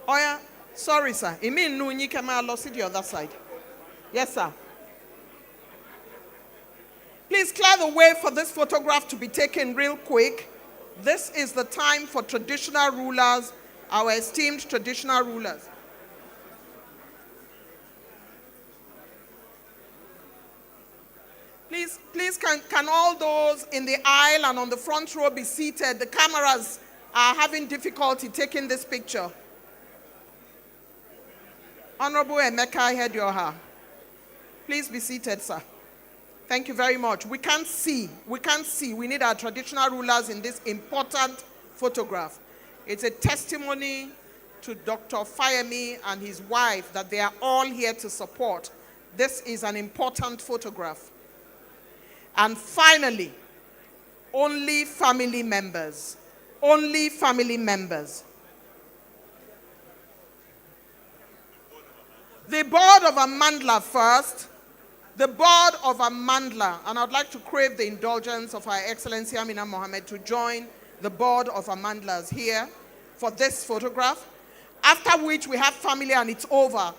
S1: Oh yeah, sorry, sir. I mean, no, you can see the other side. Yes, sir. Please clear the way for this photograph to be taken real quick. This is the time for traditional rulers, our esteemed traditional rulers. Please can all those in the aisle and on the front row be seated? The cameras are having difficulty taking this picture. Honorable Emeka Hedioha, please be seated, sir. Thank you very much. We can't see. We need our traditional rulers in this important photograph. It's a testimony to Dr. Fayemi and his wife that they are all here to support. This is an important photograph. And finally, only family members. Only family members. The board of Amandla first. The board of Amandla, and I'd like to crave the indulgence of Her Excellency Amina Mohammed to join the board of Amandlas here for this photograph, after which we have family and it's over.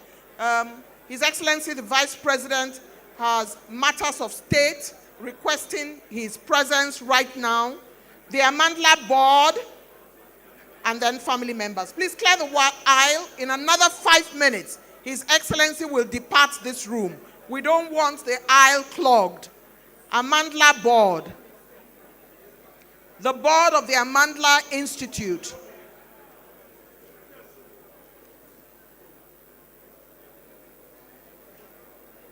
S1: His Excellency the Vice President has matters of state requesting his presence right now. The Amandla board and then family members. Please clear the aisle. In another 5 minutes, His Excellency will depart this room. We don't want the aisle clogged. Amandla board. The board of the Amandla Institute.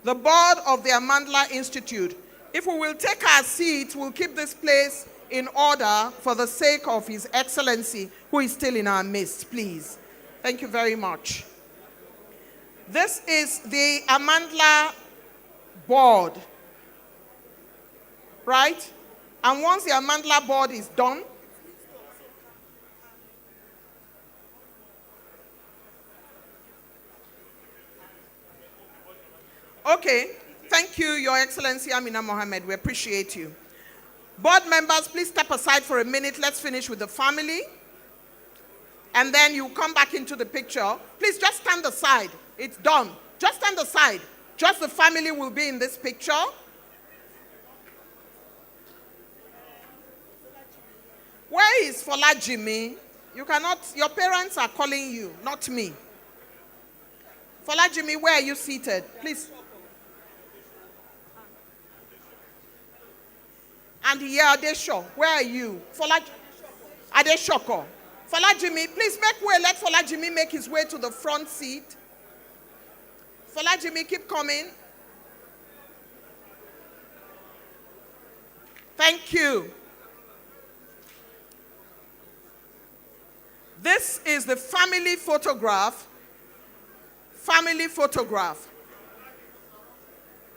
S1: The board of the Amandla Institute. If we will take our seats, we'll keep this place in order for the sake of His Excellency, who is still in our midst, please. Thank you very much. This is the Amandla board, right? And once the Amandla board is done, okay, thank you, Your Excellency Amina Mohammed, we appreciate you. Board members, please step aside for a minute. Let's finish with the family. And then you come back into the picture. Please just stand aside. It's done. Just stand aside. Just the family will be in this picture. Where is Fola Jimmy? You cannot, your parents are calling you, not me. Fola Jimmy, where are you seated? Please. And here, Adesho, where are you? Fola Adeshoko. Fola Jimmy, please make way. Let Fola Jimmy make his way to the front seat. Fola Jimmy, keep coming. Thank you. This is the family photograph. Family photograph.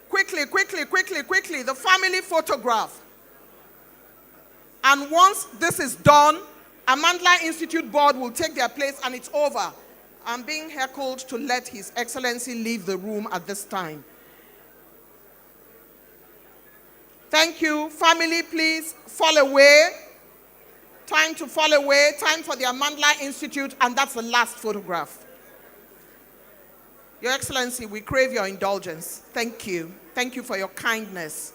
S1: Quickly, the family photograph. And once this is done, Amandla Institute board will take their place and it's over. I'm being heckled to let His Excellency leave the room at this time. Thank you. Family, please fall away. Time to fall away. Time for the Amandla Institute, and that's the last photograph. Your Excellency, we crave your indulgence. Thank you. Thank you for your kindness.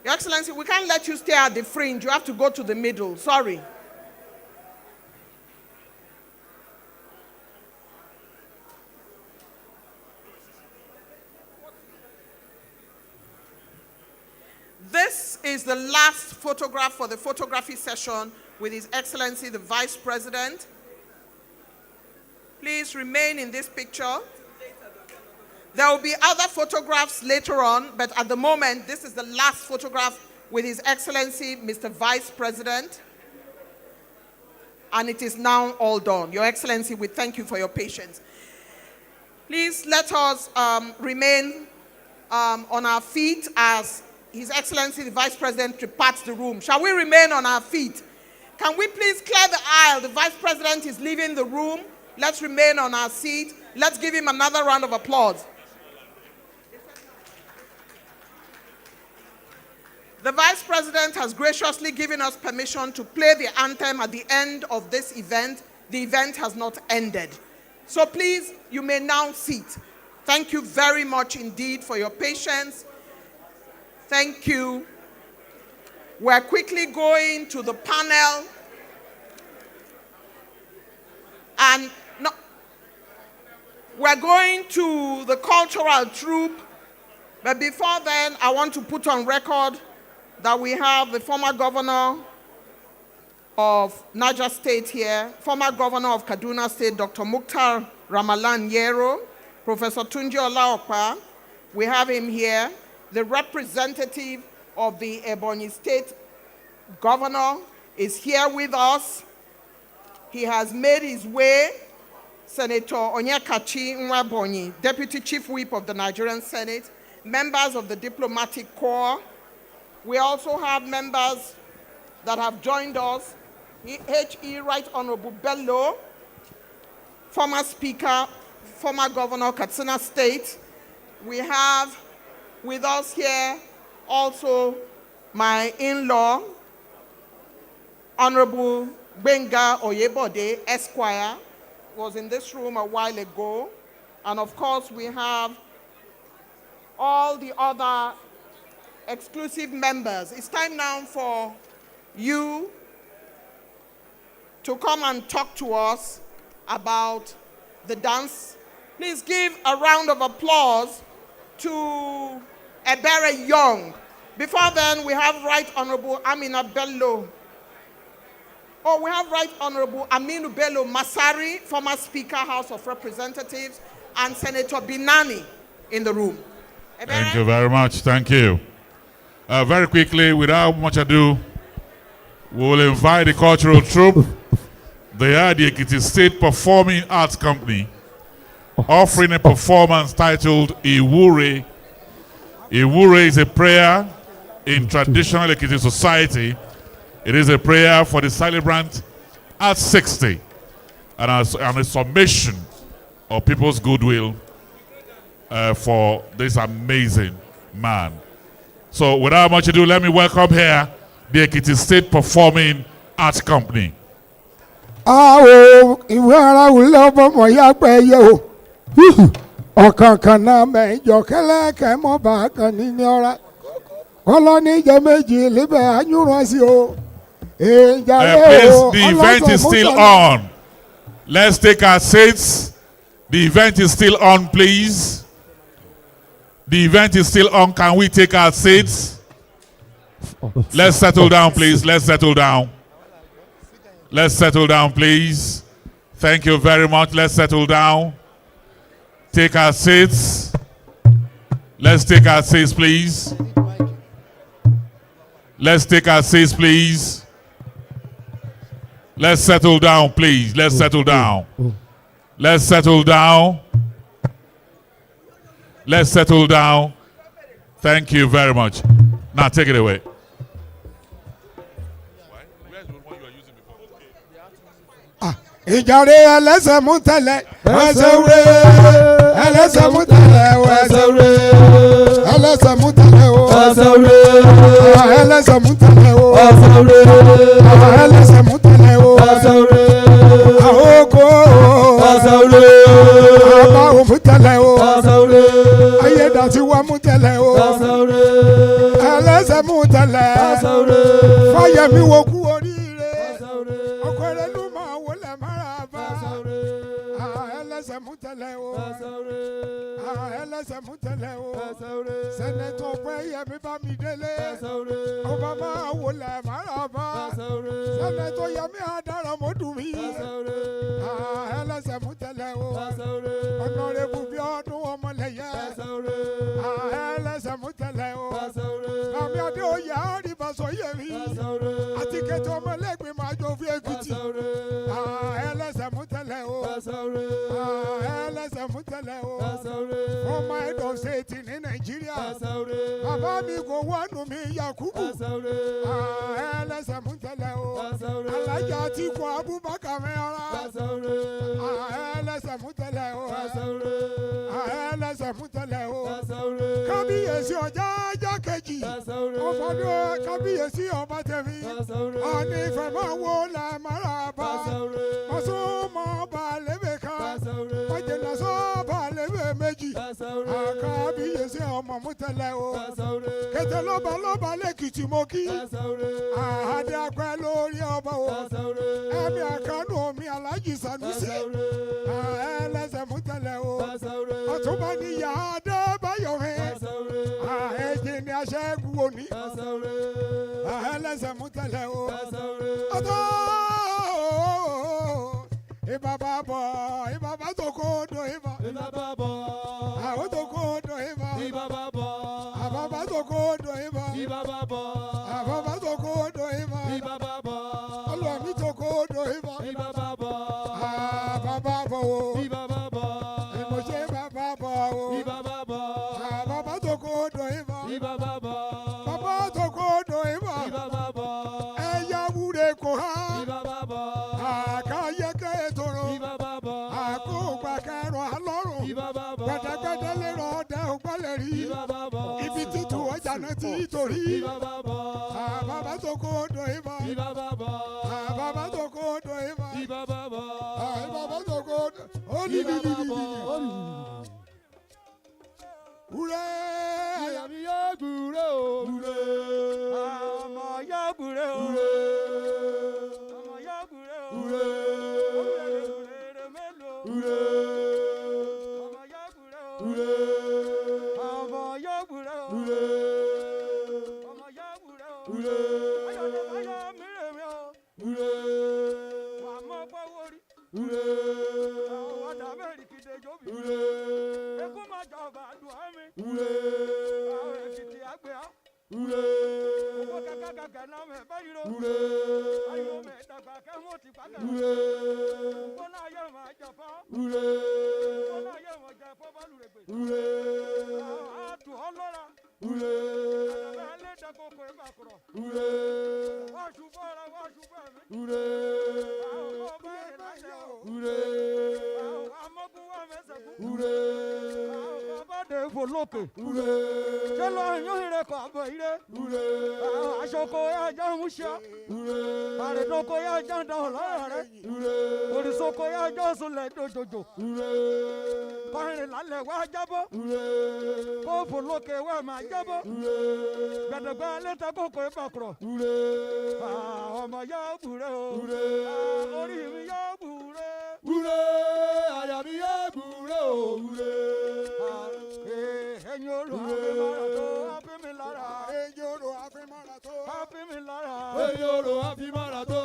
S1: Your Excellency, we can't let you stay at the fringe. You have to go to the middle. Sorry. This is the last photograph for the photography session with His Excellency the Vice President. Please remain in this picture. There will be other photographs later on, but at the moment, this is the last photograph with His Excellency Mr. Vice President. And it is now all done. Your Excellency, we thank you for your patience. Please let us remain on our feet as His Excellency the Vice President departs the room. Shall we remain on our feet? Can we please clear the aisle? The Vice President is leaving the room. Let's remain on our seat. Let's give him another round of applause. The Vice President has graciously given us permission to play the anthem at the end of this event. The event has not ended. So please, you may now sit. Thank you very much indeed for your patience. Thank you. We're quickly going to the panel. And we're going to the cultural troupe. But before then, I want to put on record that we have the former governor of Niger State here, former governor of Kaduna State, Dr. Mukhtar Ramalan Yero, Professor Tunji Olaokpa. We have him here. The representative of the Ebonyi State governor is here with us. He has made his way. Senator Onyekachi Nwebonyi, Deputy Chief Whip of the Nigerian Senate, members of the Diplomatic Corps. We also have members that have joined us. H.E. Right Honorable Bello, former Speaker, former Governor of Katsina State. We have with us here also my in-law, Honorable Benga Oyebode, Esquire, was in this room a while ago. And of course, we have all the other exclusive members. It's time now for you to come and talk to us about the dance. Please give a round of applause to Ebere Young. Before then, we have Right Honorable Amina Bello. Oh, we have Right Honorable Aminu Bello Masari, former Speaker, House of Representatives, and Senator Binani in the room. Ebere?
S2: Thank you very much. Thank you. Very quickly, without much ado, we will invite the cultural troupe. They are the Ekiti State Performing Arts Company, offering a performance titled Iwure. Iwure is a prayer in traditional Ekiti society. It is a prayer for the celebrant at 60 and a summation of people's goodwill for this amazing man. So without much ado, let me welcome here the Ekiti State Performing Arts Company. Please, the event is still on. Let's take our seats. The event is still on, please. The event is still on. Can we take our seats? Let's settle down, please. Let's settle down. Let's settle down, please. Thank you very much. Let's settle down. Take our seats. Let's take our seats, please. Let's take our seats, please. Let's settle down, please. Let's settle down. Let's settle down. Let's settle down. Thank you very much. Now take it away.
S15: Ìjàre ẹlẹ́sẹ̀ mú tẹ̀lẹ̀ ẹsẹ̀ wúre ẹlẹ́sẹ̀ mú tẹ̀lẹ̀ ẹsẹ̀ wúre ẹlẹ́sẹ̀ mú tẹ̀lẹ̀ o. ẹlẹ́sẹ̀ mú tẹ̀lé o. ẹlẹ́sẹ̀ mú tẹ̀lé o. àwòkọ́ àbáwò mú tẹ̀lé o. ayédàtí wa mú tẹ̀lé o. ẹlẹ́sẹ̀ mú tẹ̀lé. Fáyẹ̀mí wo kú oríire. ọkọ rẹ̀ ló máa wọlé máràbá. ẹlẹ́sẹ̀ mú tẹ̀lé o. ẹlẹ́sẹ̀ mú tẹ̀lé o. sẹ́nẹ̀tọ̀ Fáyẹ̀mí Bámidélé. ọba máa wọlé máràbá. sẹ́nẹ̀tọ̀ Yẹmí Adáramọ́dùnmí. ẹlẹ́sẹ̀ mú tẹ̀lé o. ọ̀nàrẹ́bù Bíọ́dún Ọmọlẹ́yẹ. ẹlẹ́sẹ̀ mú tẹ̀lé o. àmì Adéoyè Àríbàṣọ Yẹmí. àti kẹtọ ọmọlẹ́gbẹ̀ẹ́ máa jọ fi Èkìtì. ẹlẹ́sẹ̀ mú tẹ̀lé o. ẹlẹ́sẹ̀ mú tẹ̀lé o. ọmọ ẹ̀dọ̀ ṣètì ní Nàìjíríà. bàbá mi kò wọnú mi Yakubu. ẹlẹ́sẹ̀ mú tẹ̀lé o. Alájà Àtíkù Abubakar mẹ́ra. ẹlẹ́sẹ̀ mú tẹ̀lé o. ẹlẹ́sẹ̀ mú tẹ̀lé o. kábíyèsí ọjà ajá kejì. ọ̀fọ̀dún kábíyèsí ọba tẹ̀mí. ọ̀ní ìfẹ́ máa wo lẹ̀ mọ́ra bá. mọ̀sùnmọ́ balẹ̀bẹ̀ kan. mọ̀jẹ̀lá sọ́ balẹ̀bẹ̀ méjì. kábíyèsí ọmọ mú tẹ̀lé o. kẹtẹ lọ́ba lọ́ba lẹ́kìtì mọ́ kí. àdé apẹ́ lórí ọba o. ẹ̀mí àkànú omi Aláàjì Sànúsì. ẹlẹ́sẹ̀ mú tẹ̀lé o. ọ̀túnba níyà Adébáyọ̀ mi. ẹ̀jẹ̀ ni aṣẹ́gun òní. ẹlẹ́sẹ̀ mú tẹ̀lé o. ọ̀tọ̀ ìbàbà bọ̀ ìbàbà tó kó do ìbà. ìbàbà bọ̀ àwọn tó kó do ìbà. ìbàbà bọ̀ àbàbà tó kó do ìbà. ìbàbà bọ̀ àbàbà tó kó do ìbà. ìbàbà bọ̀ olùwàmí tó kó do ìbà. ìbàbà bọ̀ àbàbà bọ̀ o. ìbàbà bọ̀ ìmọ̀ṣẹ́ bàbà bọ̀ o. ìbàbà bọ̀ àbàbà tó kó do ìbà. ìbàbà bọ̀ bàbá tó kó do ìbà. ìbàbà bọ̀ ẹ̀yà wúre kò há. ìbàbà bọ̀ àkàyẹ́kẹ́ toro. ìbàbà bọ̀ àkóògbà kẹrọ alọ́run. ìbàbà bọ̀ gbẹdẹgbẹdẹ lérò ọdẹ ògbálẹ̀ rí. ìbàbà bọ̀ ibi títù ọjà náà ti torí. ìbàbà bọ̀ àbàbà tó kó do ìbà. ìbàbà bọ̀ àbàbà tó kó do ìbà. ìbàbà bọ̀ àbàbà tó kó do ìbàbà bọ̀. Ure ayami yagure o. Ure ọmọ yagure o. Ure ọmọ yagure o. Ure ure ọmọ yagure o. Ure ọmọ yagure o. Ure ọmọ yagure o. Ure ayọ̀dẹ̀ ayọ̀ mìíràn mi o. Ure wà mọ́ pọ́wọ́rí. Ure àwọn ọ̀dà mẹ́rin kìdè jóbi. Ure ekú máa jọba dùn á mi. Ure àwọn Èkìtì àgbẹ̀ á. Ure owó kàkàkàkà náà mẹ́ báyìí ro. Ure ayọ̀ mẹ́ dàgbà kẹ́hún ti pàtẹ́. Ure owó náà yẹ máa jẹ fọ́. Ure owó náà yẹ máa jẹ fọ́ bọ́ọ̀lù rẹ̀ gbé. Ure àdùn ọlọ́ra. Ure àdàbẹ̀ alẹ́ dẹ́kun kò é bàkúrọ̀. Ure wọ́n ṣubú ọ̀rọ̀ wọ́n ṣubú ẹ̀mí. Ure àwọn ọmọ bẹ́ẹ̀ láṣẹ o. Ure àwọn amọ́gun wọ́n mẹ́sẹ̀ fún. Ure àwọn bàbá dé fò lókè. Ure ṣé lọ́rùn yóò rẹ̀ kọ́ àbọ̀ ire. Ure àwọn aṣọ́kọ yá jẹ́ múṣẹ́. Ure àrèdọ́kọ yá jẹ́ dán lọ́rọ̀ rẹ̀. Ure òrìṣọ́kọ yá jẹ́ sùnlẹ̀ dòjòjò. Ure kọrin lálẹ́ wá jábọ́. Ure kó fò lókè wá máa jábọ́. Ure gbẹ̀dẹ̀gbẹ̀ lẹ́tà kókò ìbàkúrọ̀. Ure ọmọ yá bùrẹ́ o. Ure orí mi yá bùrẹ́. Ure àyà mi yá bùrẹ́ o. Ure ẹ̀yin olú àfimọ́ra tó àfimí lára. ẹ̀yin olú àfimọ́ra tó àfimí lára. ẹ̀yin olú àfimọ́ra tó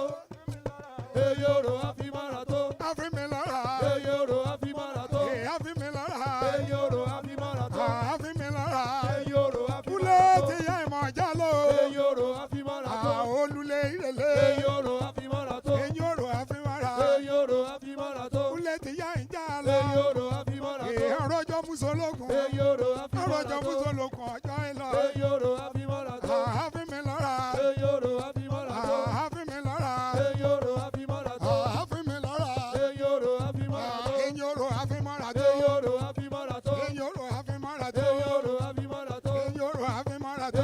S15: ẹ̀yin olú àfimọ́ra tó àfimí lára. ẹ̀yin olú àfimọ́ra tó àfimí lára. ẹ̀yin olú àfimọ́ra tó àfimí lára. ẹ̀yin olú àfimọ́ra tó kúlẹ̀ tí yẹ ìmọ̀ ọjà lọ. ẹ̀yin olú àfimọ́ra tó olùlé ìrẹ̀lẹ̀. ẹ̀yin olú àfimọ́ra tó ẹ̀yin olú àfimọ́ra. ẹ̀yin olú àfimọ́ra tó kúlẹ̀ tí yẹ ìjà lọ. ẹ̀yin olú àfimọ́ra tó ọ̀rọ̀jọ́ musológun. ẹ̀yin olú àfimọ́ra tó ọ̀rọ̀jọ́ musológun ọjọ́ ìlọ. ẹ̀yin olú àfimọ́ra tó àfimí lára. ẹ̀yin olú àfimọ́ra tó àfimí lára. ẹ̀yin olú àfimọ́ra tó àfimí lára. ẹ̀yin olú àfimọ́ra tó ẹ̀yin olú àfimọ́ra tó ẹ̀yin olú àfimọ́ra tó ẹ̀yin olú àfimọ́ra tó ẹ̀yin olú àfimọ́ra tó ẹ̀yin olú àfimọ́ra tó.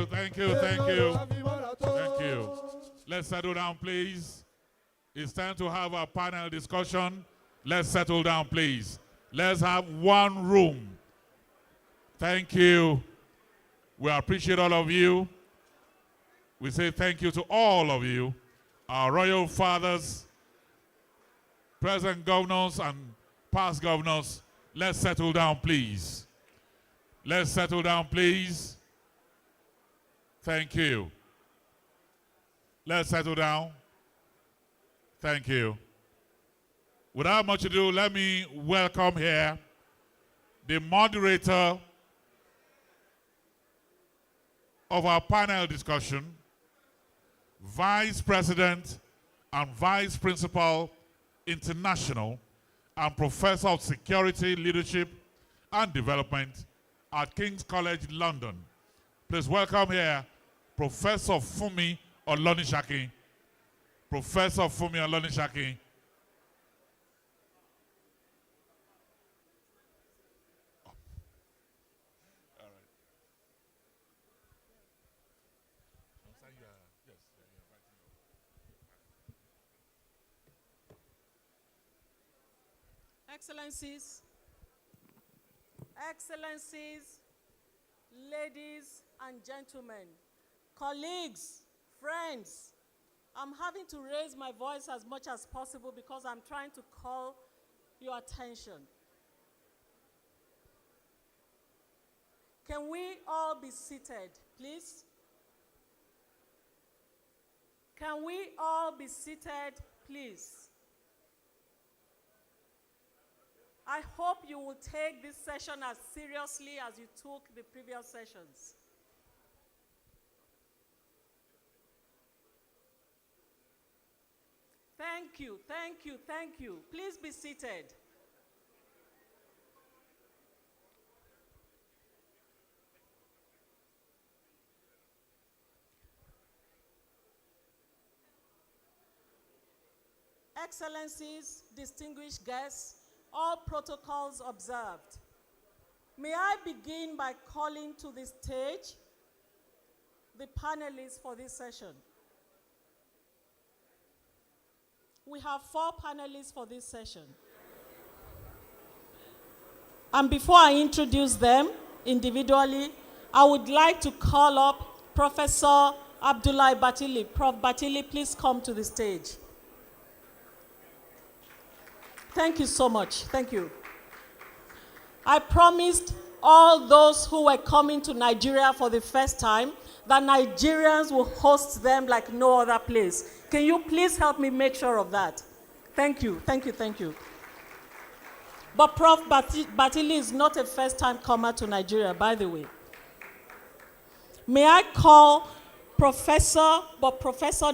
S2: you, thank you, thank you. Thank you. Let's settle down, please. It's time to have a panel discussion. Let's settle down, please. Let's have one room. Thank you. We appreciate all of you. We say thank you to all of you, our royal fathers, present governors and past governors. Let's settle down, please. Let's settle down, please. Thank you. Let's settle down. Thank you. Without much ado, let me welcome here the moderator of our panel discussion, Vice President and Vice Principal International and Professor of Security, Leadership and Development at King's College London. Please welcome here Professor Funmi Olonishakin. Professor Funmi Olonishakin.
S16: Excellencies, Excellencies, ladies and gentlemen, colleagues, friends, I'm having to raise my voice as much as possible because I'm trying to call your attention. Can we all be seated, please? Can we all be seated, please? I hope you will take this session as seriously as you took the previous sessions. Thank you, thank you, thank you. Please be seated. Excellencies, distinguished guests, all protocols observed. May I begin by calling to the stage the panelists for this session. We have 4 panelists for this session. And before I introduce them individually, I would like to call up Professor Abdullahi Batili. Prof. Batili, please come to the stage. Thank you so much. Thank you. I promised all those who were coming to Nigeria for the first time that Nigerians will host them like no other place. Can you please help me make sure of that? Thank you, thank you, thank you. But Prof. Batili is not a first-time comer to Nigeria, by the way. May I call Professor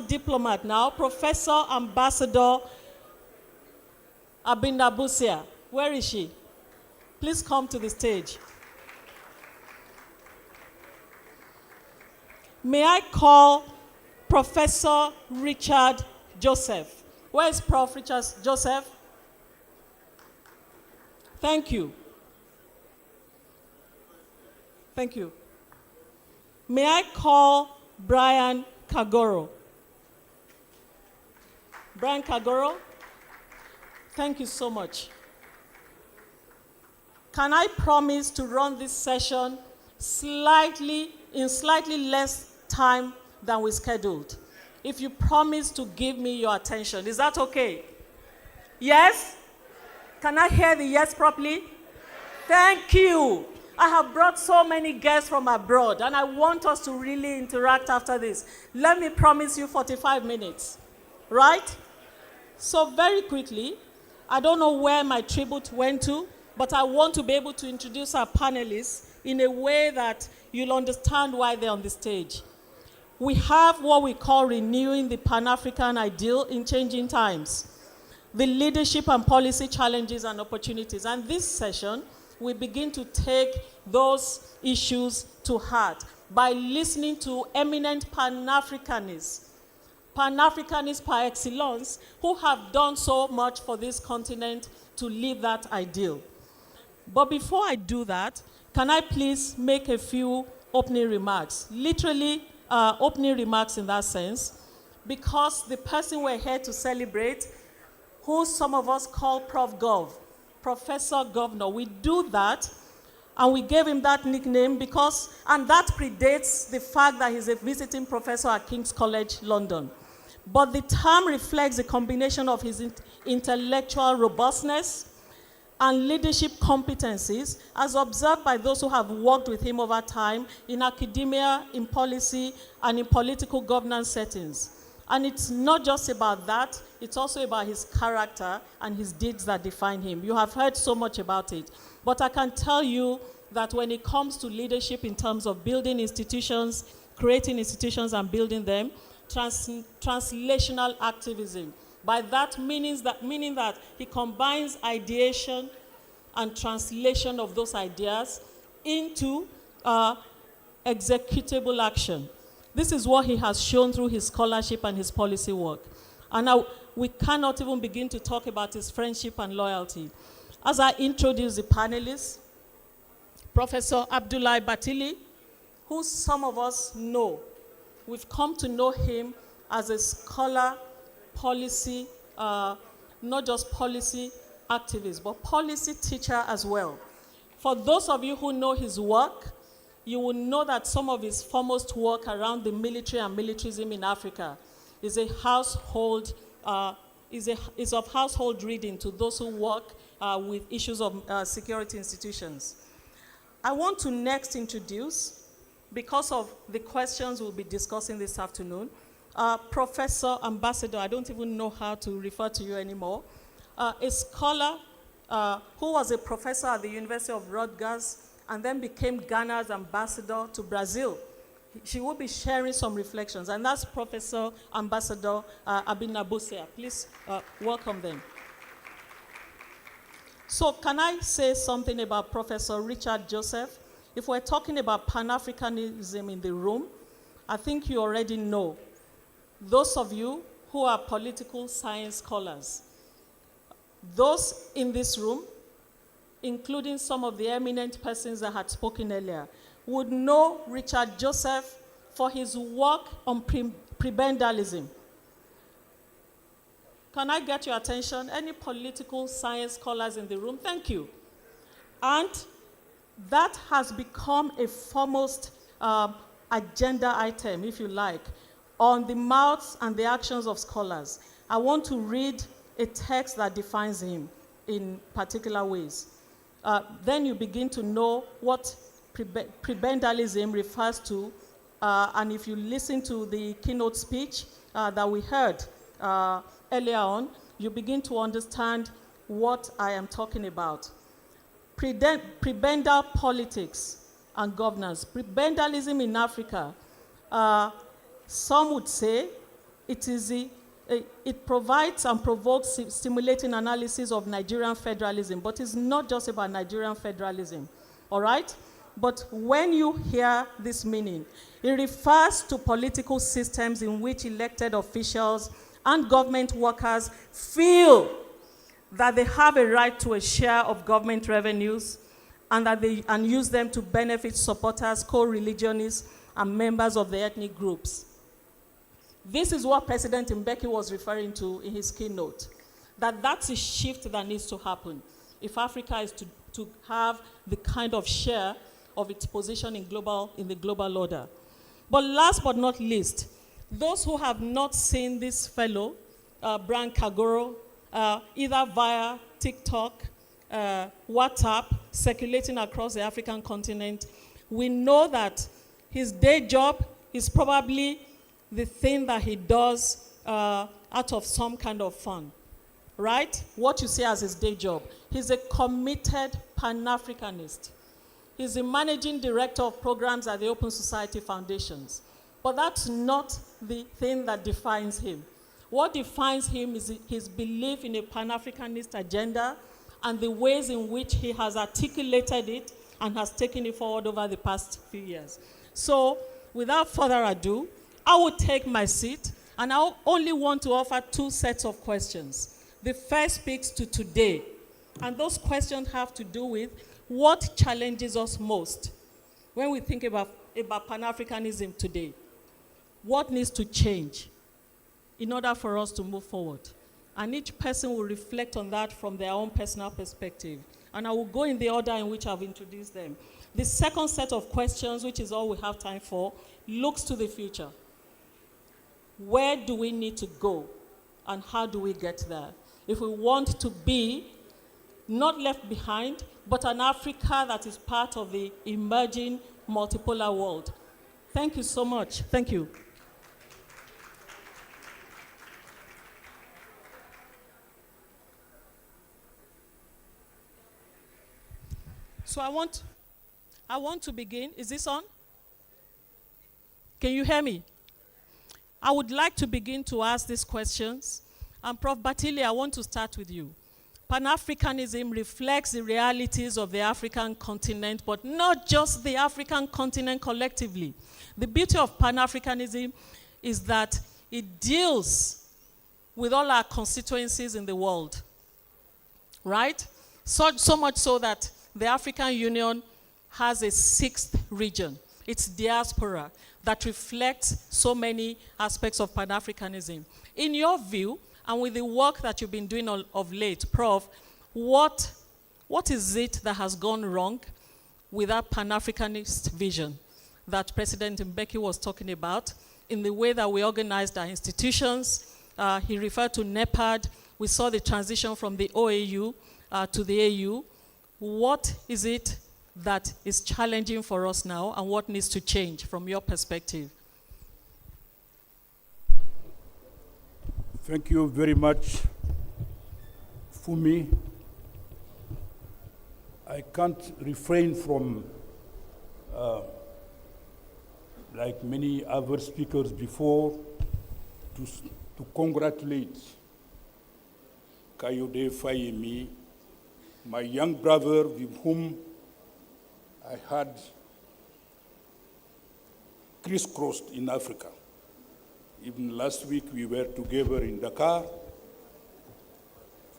S16: Diplomat now, Professor Ambassador Abinda Busia. Where is she? Please come to the stage. May I call Professor Richard Joseph. Where is Prof. Richard Joseph? Thank you. Thank you. May I call Brian Kagoro? Brian Kagoro? Thank you so much. Can I promise to run this session in slightly less time than we scheduled? If you promise to give me your attention, is that okay? Yes? Can I hear the yes properly? Thank you. I have brought so many guests from abroad, and I want us to really interact after this. Let me promise you 45 minutes, right? So very quickly, I don't know where my tribute went to, but I want to be able to introduce our panelists in a way that you'll understand why they're on the stage. We have what we call renewing the Pan-African ideal in changing times, the leadership and policy challenges and opportunities. And this session, we begin to take those issues to heart by listening to eminent Pan-Africanists par excellence, who have done so much for this continent to live that ideal. But before I do that, can I please make a few opening remarks, literally opening remarks in that sense, because the person we're here to celebrate, who some of us call Prof. Gov, Professor Governor, we do that, and we gave him that nickname because, and that predates the fact that he's a visiting professor at King's College, London. But the term reflects a combination of his intellectual robustness and leadership competencies as observed by those who have worked with him over time in academia, in policy, and in political governance settings. And it's not just about that, it's also about his character and his deeds that define him. You have heard so much about it. But I can tell you that when it comes to leadership in terms of building institutions, creating institutions and building them, translational activism. By that meaning that he combines ideation and translation of those ideas into executable action. This is what he has shown through his scholarship and his policy work. And now we cannot even begin to talk about his friendship and loyalty. As I introduce the panelists, Professor Abdullahi Batili, who some of us know. We've come to know him as a scholar, policy, not just policy activist, but policy teacher as well. For those of you who know his work, you will know that some of his foremost work around the military and militarism in Africa is of household reading to those who work with issues of security institutions. I want to next introduce, because of the questions we'll be discussing this afternoon, Professor Ambassador, I don't even know how to refer to you anymore, a scholar who was a professor at the University of Rutgers and then became Ghana's ambassador to Brazil. She will be sharing some reflections, and that's Professor Ambassador Abinabusea. Please welcome them. So can I say something about Professor Richard Joseph? If we're talking about Pan-Africanism in the room, I think you already know. Those of you who are political science scholars, those in this room, including some of the eminent persons that had spoken earlier, would know Richard Joseph for his work on prebendalism. Can I get your attention? Any political science scholars in the room? Thank you. And that has become a foremost agenda item, if you like, on the mouths and the actions of scholars. I want to read a text that defines him in particular ways. Then you begin to know what prebendalism refers to, and if you listen to the keynote speech that we heard earlier on, you begin to understand what I am talking about. Prebendal politics and governance. Prebendalism in Africa, some would say it provides and provokes stimulating analysis of Nigerian federalism, but it's not just about Nigerian federalism, all right? But when you hear this meaning, it refers to political systems in which elected officials and government workers feel that they have a right to a share of government revenues and that and use them to benefit supporters, co-religionists, and members of the ethnic groups. This is what President Mbeki was referring to in his keynote, that's a shift that needs to happen if Africa is to have the kind of share of its position in the global order. But last but not least, those who have not seen this fellow, Brian Kagoro, either via TikTok, WhatsApp, circulating across the African continent, we know that his day job is probably the thing that he does out of some kind of fun, right? What you see as his day job. He's a committed Pan-Africanist. He's the managing director of programs at the Open Society Foundations. But that's not the thing that defines him. What defines him is his belief in a Pan-Africanist agenda and the ways in which he has articulated it and has taken it forward over the past few years. So, without further ado, I will take my seat, and I only want to offer two sets of questions. The first speaks to today, and those questions have to do with what challenges us most when we think about about Pan-Africanism today? What needs to change in order for us to move forward? And each person will reflect on that from their own personal perspective. And I will go in the order in which I've introduced them. The second set of questions, which is all we have time for, looks to the future. Where do we need to go? And how do we get there? If we want to be not left behind, but an Africa that is part of the emerging multipolar world. Thank you so much. Thank you. So I want to begin. Is this on? Can you hear me? I would like to begin to ask these questions. And Prof. Batili, I want to start with you. Pan-Africanism reflects the realities of the African continent, but not just the African continent collectively. The beauty of Pan-Africanism is that it deals with all our constituencies in the world, right? So much so that the African Union has a sixth region. It's diaspora that reflects so many aspects of Pan-Africanism. In your view, and with the work that you've been doing of late, Prof, what is it that has gone wrong with that Pan-Africanist vision that President Mbeki was talking about in the way that we organized our institutions? He referred to NEPAD. We saw the transition from the OAU to the AU. What is it that is challenging for us now, and what needs to change from your perspective?
S17: Thank you very much, Fumi. I can't refrain from, like many other speakers before, to congratulate Kayode Fayemi, my young brother with whom I had crisscrossed in Africa. Even last week we were together in Dakar.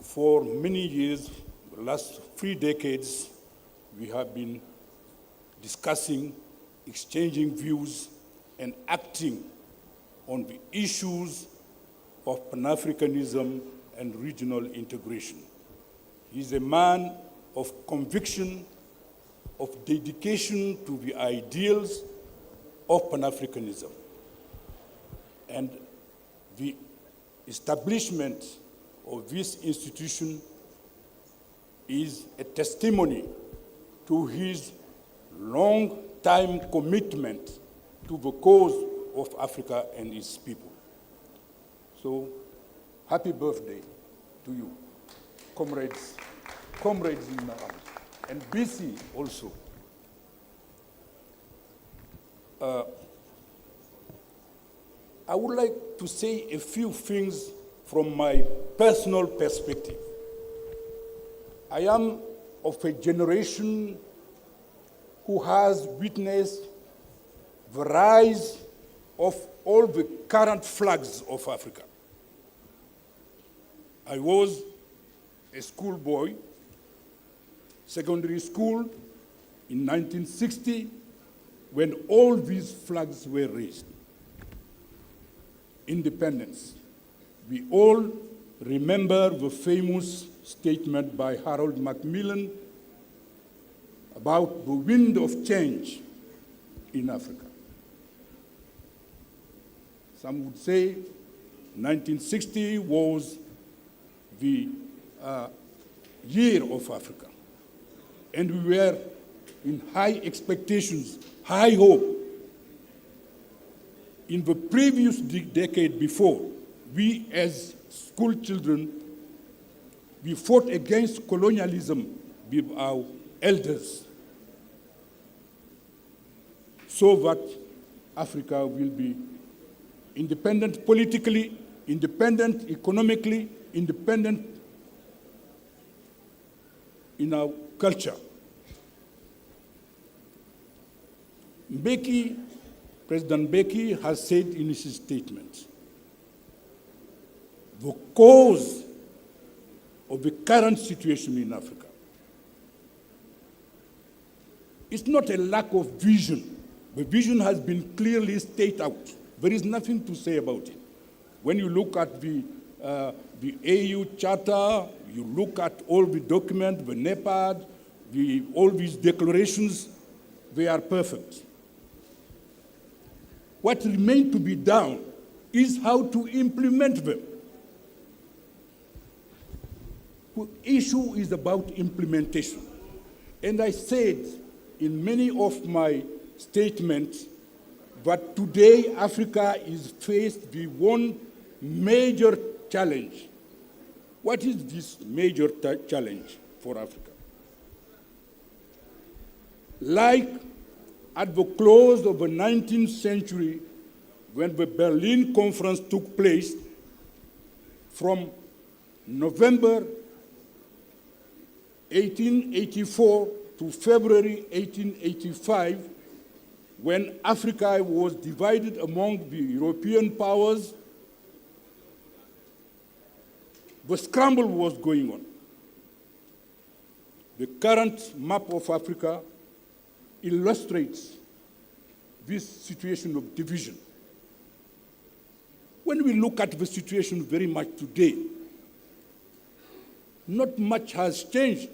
S17: For many years, the last 3 decades, we have been discussing, exchanging views, and acting on the issues of Pan-Africanism and regional integration. He's a man of conviction, of dedication to the ideals of Pan-Africanism. And the establishment of this institution is a testimony to his long-time commitment to the cause of Africa and its people. So, happy birthday to you, comrades in arms, and BC also. I would like to say a few things from my personal perspective. I am of a generation who has witnessed the rise of all the current flags of Africa. I was a schoolboy, secondary school, in 1960, when all these flags were raised. Independence. We all remember the famous statement by Harold Macmillan about the wind of change in Africa. Some would say 1960 was the year of Africa. And we were in high expectations, high hope. In the previous decade before, we as school children, we fought against colonialism with our elders so that Africa will be independent politically, independent economically, independent in our culture. President Mbeki has said in his statement, the cause of the current situation in Africa is not a lack of vision The vision has been clearly stated out. There is nothing to say about it. When you look at the AU Charter, you look at all the documents, the NEPAD, all these declarations, they are perfect. What remains to be done is how to implement them. The issue is about implementation. And I said in many of my statements that today Africa is faced with one major challenge. What is this major challenge for Africa? Like at the close of the 19th century, when the Berlin Conference took place, from November 1884 to February 1885, when Africa was divided among the European powers, the scramble was going on. The current map of Africa illustrates this situation of division. When we look at the situation very much today, not much has changed,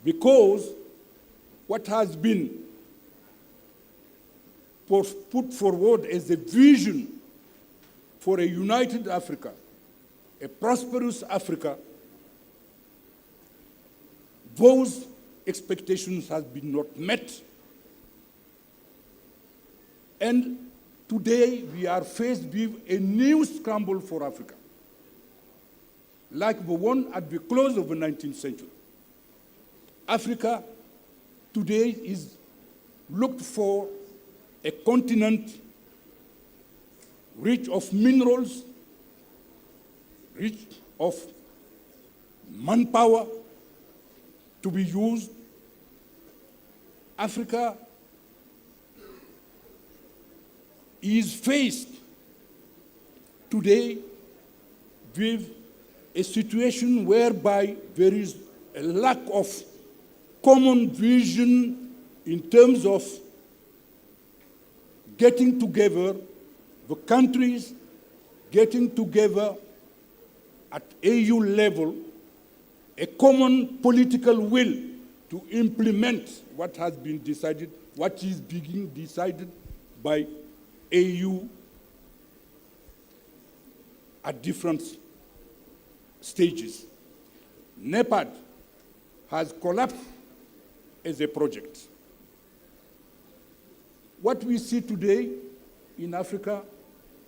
S17: because what has been put forward as a vision for a united Africa, a prosperous Africa, those expectations have been not met. And today we are faced with a new scramble for Africa, like the one at the close of the 19th century. Africa today is looked for a continent rich of minerals, rich of manpower to be used. Africa is faced today with a situation whereby there is a lack of common vision in terms of getting together, the countries getting together at AU level, a common political will to implement what has been decided, what is being decided by AU at different stages. NEPAD has collapsed as a project. What we see today in Africa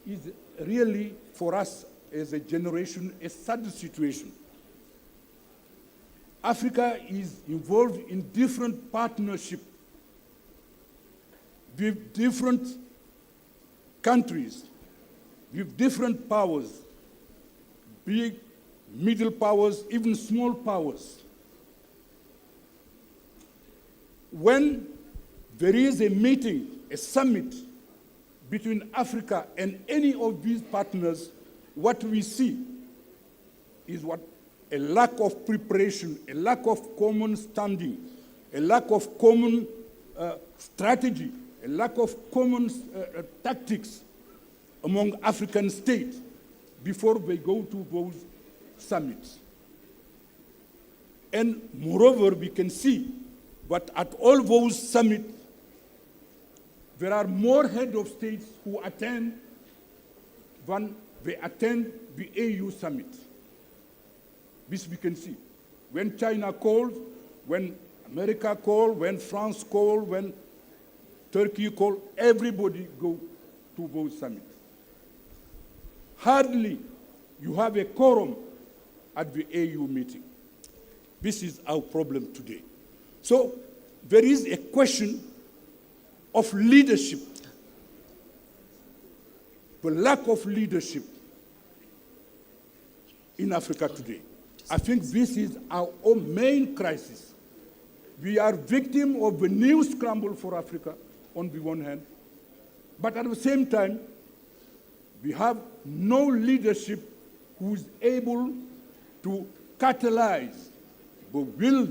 S17: is really, for us as a generation, a sad situation. Africa is involved in different partnerships with different countries, with different powers, big, middle powers, even small powers. When there is a meeting, a summit between Africa and any of these partners, what we see is a lack of preparation, a lack of common standing, a lack of common strategy, a lack of common tactics among African states before they go to those summits. And moreover, we can see that at all those summits, there are more heads of states who attend than they attend the AU summit. This we can see. When China calls, when America calls, when France calls, when Turkey calls, everybody goes to those summits. Hardly you have a quorum at the AU meeting. This is our problem today. So there is a question of leadership, the lack of leadership in Africa today. I think this is our own main crisis. We are victims of the new scramble for Africa on the one hand, but at the same time, we have no leadership who is able to catalyze the will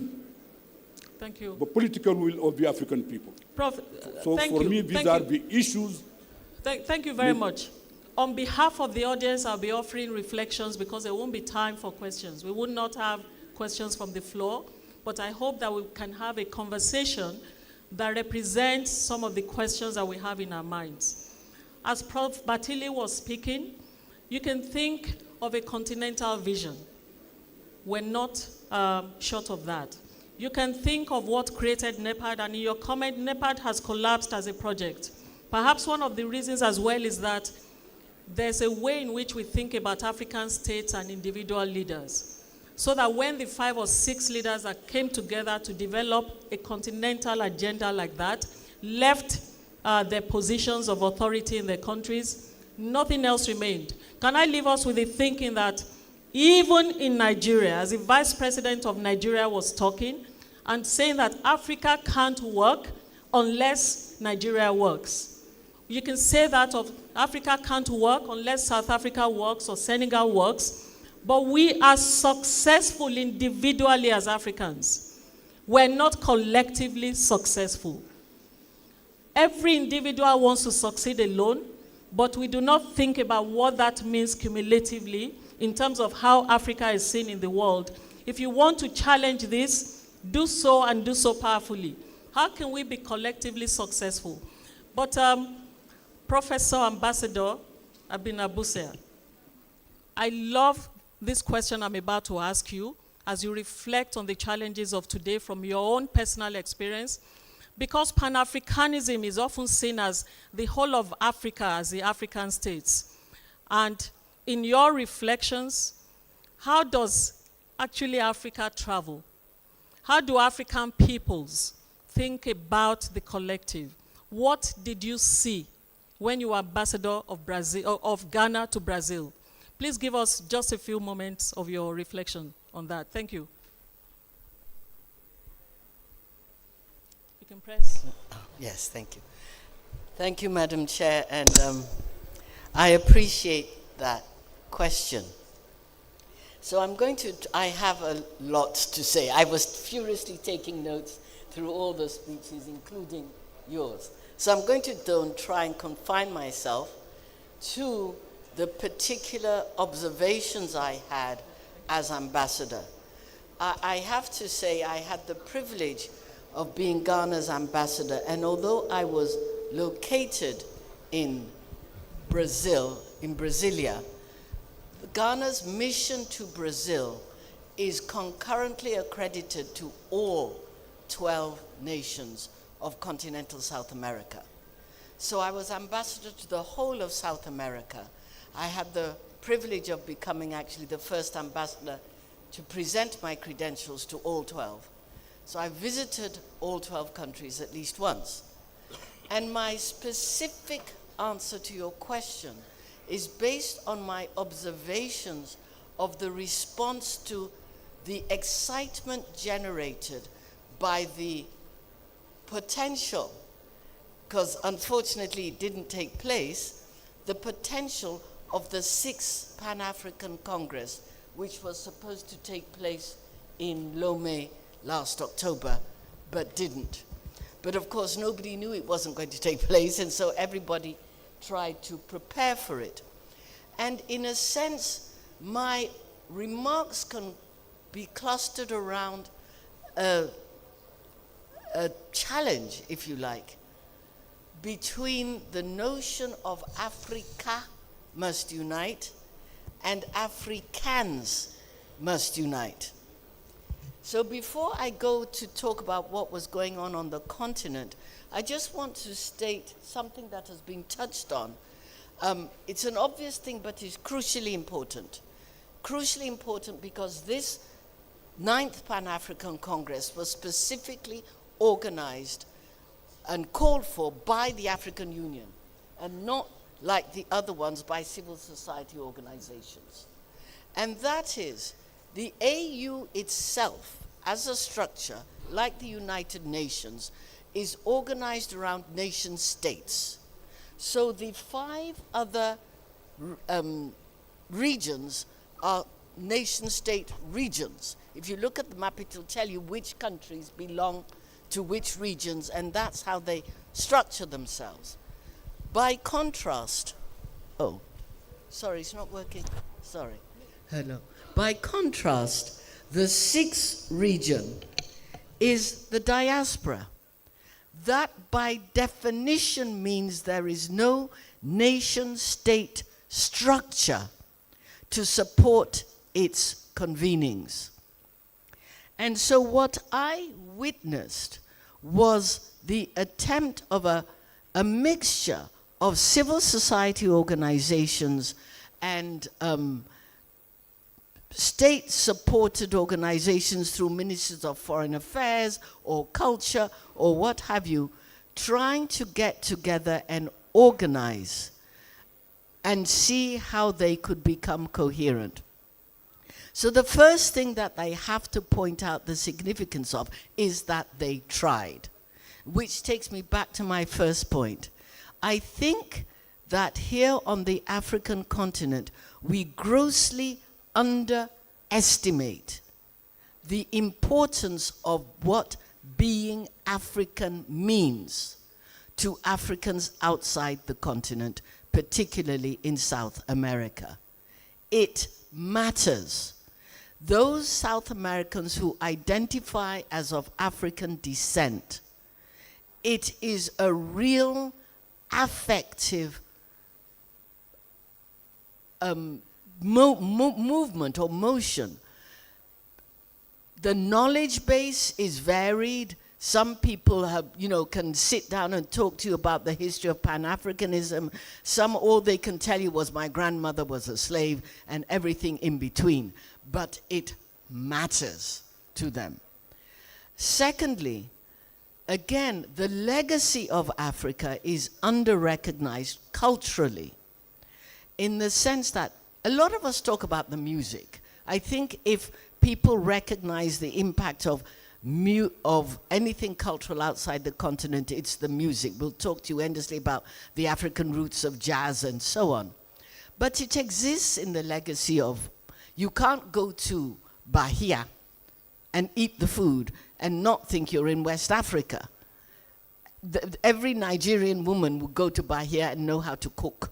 S16: Thank you.
S17: the political will of the African people.
S16: Prof,
S17: So
S16: thank
S17: for
S16: you.
S17: me, these
S16: Thank
S17: are
S16: you.
S17: the issues.
S16: Thank you very much. On behalf of the audience, I'll be offering reflections because there won't be time for questions. We would not have questions from the floor, but I hope that we can have a conversation that represents some of the questions that we have in our minds. As Prof. Batili was speaking, you can think of a continental vision. We're not short of that. You can think of what created NEPAD, and in your comment, NEPAD has collapsed as a project. Perhaps one of the reasons as well is that there's a way in which we think about African states and individual leaders, so that when the 5 or 6 leaders that came together to develop a continental agenda like that, left their positions of authority in their countries, nothing else remained. Can I leave us with the thinking that even in Nigeria, as the Vice President of Nigeria was talking and saying that Africa can't work unless Nigeria works. You can say that of Africa can't work unless South Africa works or Senegal works, but we are successful individually as Africans. We're not collectively successful. Every individual wants to succeed alone, but we do not think about what that means cumulatively in terms of how Africa is seen in the world. If you want to challenge this, do so and do so powerfully. How can we be collectively successful? But Professor Ambassador Abinabusea, I love this question I'm about to ask you as you reflect on the challenges of today from your own personal experience, because Pan-Africanism is often seen as the whole of Africa as the African states. And in your reflections, how does actually Africa travel? How do African peoples think about the collective? What did you see when you were ambassador of Brazil, of Ghana to Brazil? Please give us just a few moments of your reflection on that. Thank you. You can press.
S18: Yes, thank you. Thank you, Madam Chair, and I appreciate that question. So I have a lot to say. I was furiously taking notes through all the speeches, including yours. So I'm going to try and confine myself to the particular observations I had as ambassador. I have to say I had the privilege of being Ghana's ambassador, and although I was located in Brazil, in Brasilia, Ghana's mission to Brazil is concurrently accredited to all 12 nations of continental South America. So I was ambassador to the whole of South America. I had the privilege of becoming actually the first ambassador to present my credentials to all 12. So I visited all 12 countries at least once. And my specific answer to your question is based on my observations of the response to the excitement generated by the potential, because unfortunately it didn't take place, the potential of the 6th Pan-African Congress, which was supposed to take place in Lomé last October, but didn't. But of course, nobody knew it wasn't going to take place, and so everybody tried to prepare for it. And in a sense, my remarks can be clustered around a challenge, if you like, between the notion of Africa must unite and Africans must unite. So before I go to talk about what was going on the continent, I just want to state something that has been touched on. It's an obvious thing, but it's crucially important. Crucially important because this 9th Pan-African Congress was specifically organized and called for by the African Union, and not like the other ones by civil society organizations. And that is, the AU itself, as a structure, like the United Nations, is organized around nation states. So the 5 other regions are nation-state regions. If you look at the map, it will tell you which countries belong to which regions, and that's how they structure themselves. By contrast, oh, sorry, it's not working. Sorry. Hello. By contrast, the sixth region is the diaspora. That by definition means there is no nation-state structure to support its convenings. And so what I witnessed was the attempt of a mixture of civil society organizations and state-supported organizations through ministries of foreign affairs or culture or what have you, trying to get together and organize and see how they could become coherent. So the first thing that I have to point out the significance of is that they tried, which takes me back to my first point. I think that here on the African continent, we grossly underestimate the importance of what being African means to Africans outside the continent, particularly in South America. It matters. Those South Americans who identify as of African descent, it is a real affective movement or motion. The knowledge base is varied. Some people have, can sit down and talk to you about the history of Pan-Africanism. Some, all they can tell you was my grandmother was a slave and everything in between. But it matters to them. Secondly, again, the legacy of Africa is under-recognized culturally in the sense that a lot of us talk about the music. I think if people recognize the impact of anything cultural outside the continent, it's the music. We'll talk to you endlessly about the African roots of jazz and so on. But it exists in the legacy of, you can't go to Bahia and eat the food and not think you're in West Africa. Every Nigerian woman would go to Bahia and know how to cook.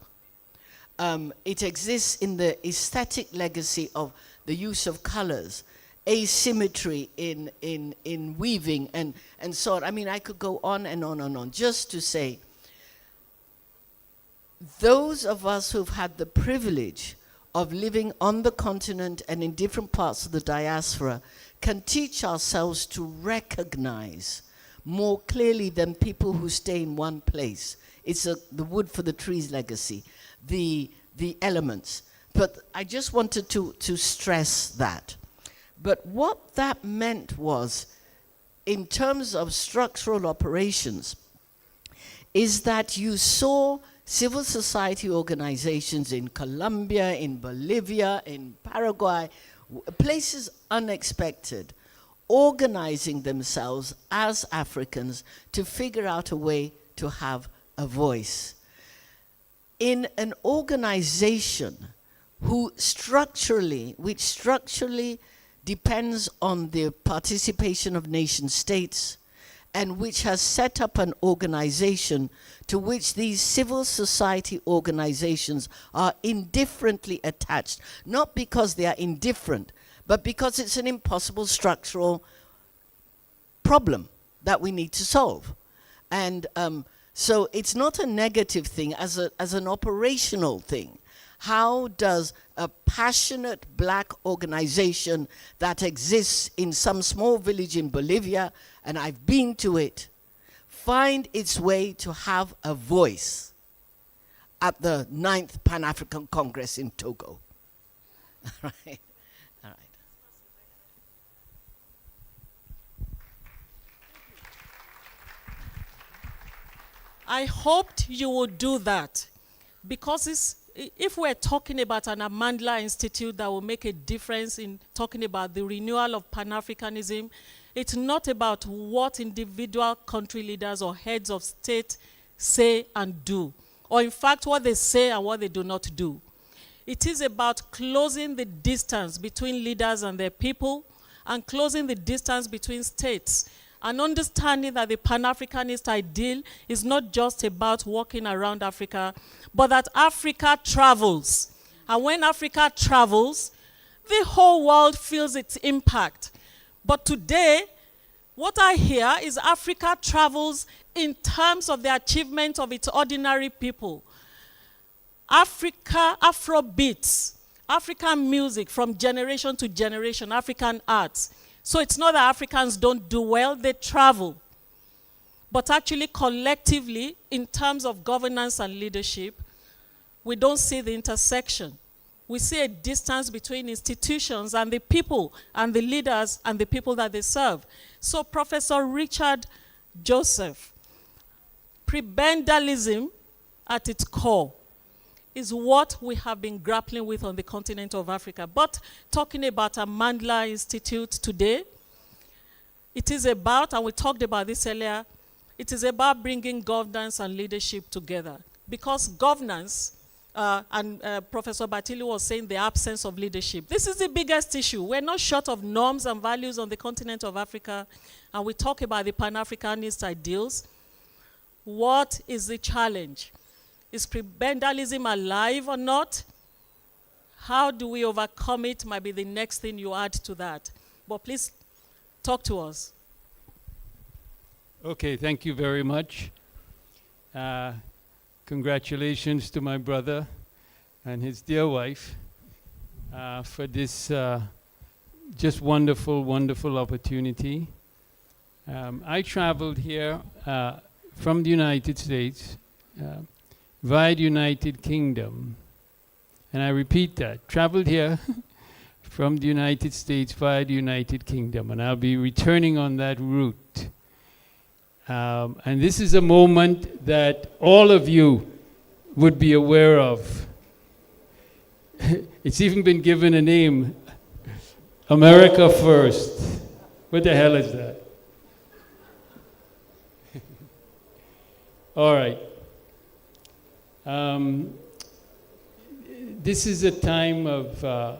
S18: It exists in the aesthetic legacy of the use of colors, asymmetry in weaving and so on. I mean, I could go on and on and on, just to say, those of us who've had the privilege of living on the continent and in different parts of the diaspora can teach ourselves to recognize more clearly than people who stay in one place. It's the wood for the trees legacy, the elements. But I just wanted to stress that. But what that meant was, in terms of structural operations, is that you saw civil society organizations in Colombia, in Bolivia, in Paraguay, places unexpected, organizing themselves as Africans to figure out a way to have a voice. In an organization which structurally depends on the participation of nation states, and which has set up an organization to which these civil society organizations are indifferently attached, not because they are indifferent, but because it's an impossible structural problem that we need to solve. And so it's not a negative thing as an operational thing. How does a passionate black organization that exists in some small village in Bolivia, and I've been to it, find its way to have a voice at the 9th Pan-African Congress in Togo? All right. All right.
S16: I hoped you would do that, because if we're talking about an Amandla Institute that will make a difference in talking about the renewal of Pan-Africanism, it's not about what individual country leaders or heads of state say and do, or in fact what they say and what they do not do. It is about closing the distance between leaders and their people, and closing the distance between states, and understanding that the Pan-Africanist ideal is not just about walking around Africa, but that Africa travels. And when Africa travels, the whole world feels its impact. But today, what I hear is Africa travels in terms of the achievement of its ordinary people. Africa, Afrobeats, African music from generation to generation, African arts. So it's not that Africans don't do well, they travel. But actually, collectively, in terms of governance and leadership, we don't see the intersection. We see a distance between institutions and the people, and the leaders and the people that they serve. So Professor Richard Joseph, prebendalism at its core is what we have been grappling with on the continent of Africa. But talking about a Mandela Institute today, it is about, and we talked about this earlier, it is about bringing governance and leadership together. Because governance, Professor Batili was saying the absence of leadership. This is the biggest issue. We're not short of norms and values on the continent of Africa, and we talk about the Pan-Africanist ideals. What is the challenge? Is prebendalism alive or not? How do we overcome it might be the next thing you add to that. But please talk to us.
S19: Okay, thank you very much. Congratulations to my brother and his dear wife for this just wonderful, wonderful opportunity. I traveled here from the United States via the United Kingdom. And I repeat that, traveled here from the United States via the United Kingdom. And I'll be returning on that route. And this is a moment that all of you would be aware of. It's even been given a name, America First. What the hell is that? All right. This is a time of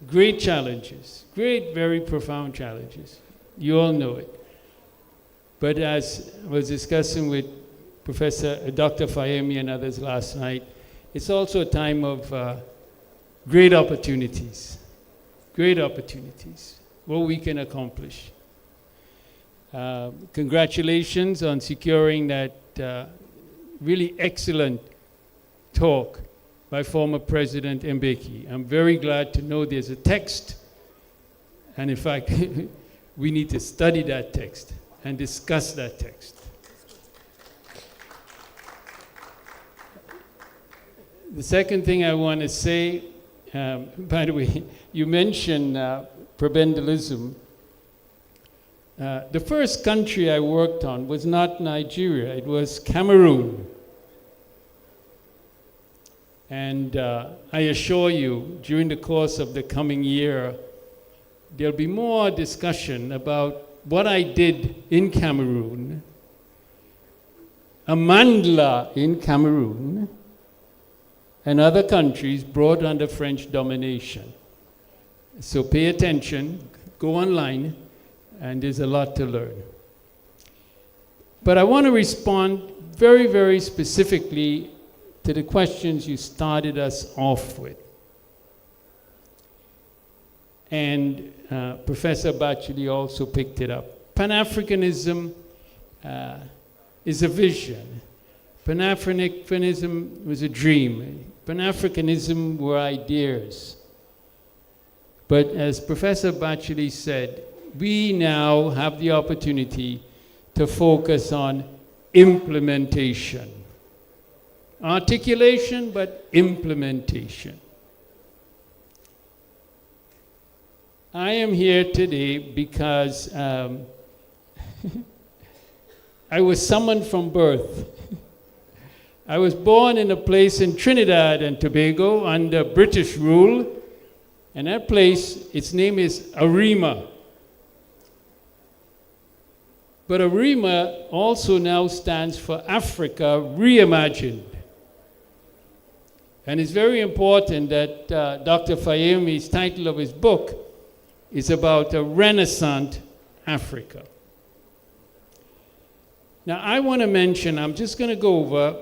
S19: great challenges, great, very profound challenges. You all know it. But as I was discussing with Dr. Fayemi and others last night, it's also a time of great opportunities, what we can accomplish. Congratulations on securing that really excellent talk by former President Mbeki. I'm very glad to know there's a text, and in fact, we need to study that text and discuss that text. The second thing I want to say, by the way, you mentioned prebendalism. The first country I worked on was not Nigeria, it was Cameroon. And I assure you, during the course of the coming year, there'll be more discussion about what I did in Cameroon, a Mandela in Cameroon, and other countries brought under French domination. So pay attention, go online, and there's a lot to learn. But I want to respond very, very specifically to the questions you started us off with. And Professor Bacheli also picked it up. Pan-Africanism is a vision. Pan-Africanism was a dream. Pan-Africanism were ideas. But as Professor Bacheli said, we now have the opportunity to focus on implementation. Articulation, but implementation. I am here today because I was summoned from birth. I was born in a place in Trinidad and Tobago under British rule, and that place, its name is Arima. But Arima also now stands for Africa Reimagined. And it's very important that Dr. Fayemi's title of his book is about a Renaissance Africa. Now, I want to mention, I'm just going to go over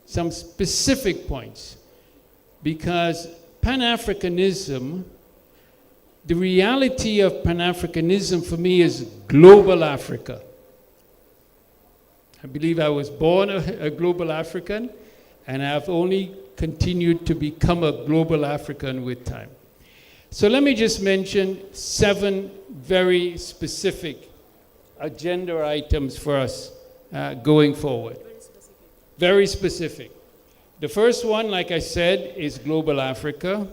S19: some specific points, because Pan-Africanism, the reality of Pan-Africanism for me is global Africa. I believe I was born a global African, and I've only continued to become a global African with time. So let me just mention 7 very specific agenda items for us going forward. Very specific. The first one, like I said, is global Africa.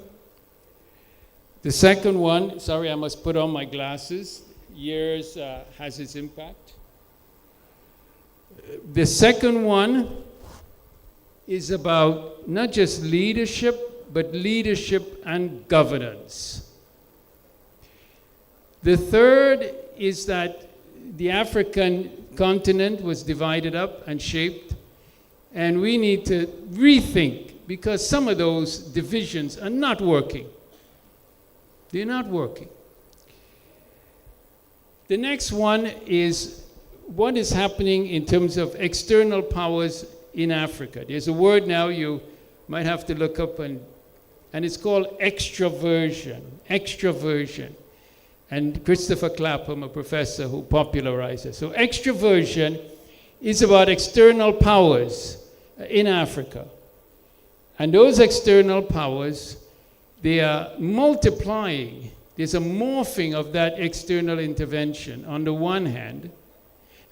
S19: The second one, sorry, I must put on my glasses. Years has its impact. The second one is about not just leadership, but leadership and governance. The third is that the African continent was divided up and shaped, and we need to rethink, because some of those divisions are not working. They're not working. The next one is what is happening in terms of external powers in Africa. There's a word now you might have to look up, and it's called extraversion. Extraversion. And Christopher Clapham, a professor who popularized it. So extraversion is about external powers in Africa. And those external powers, they are multiplying. There's a morphing of that external intervention on the one hand,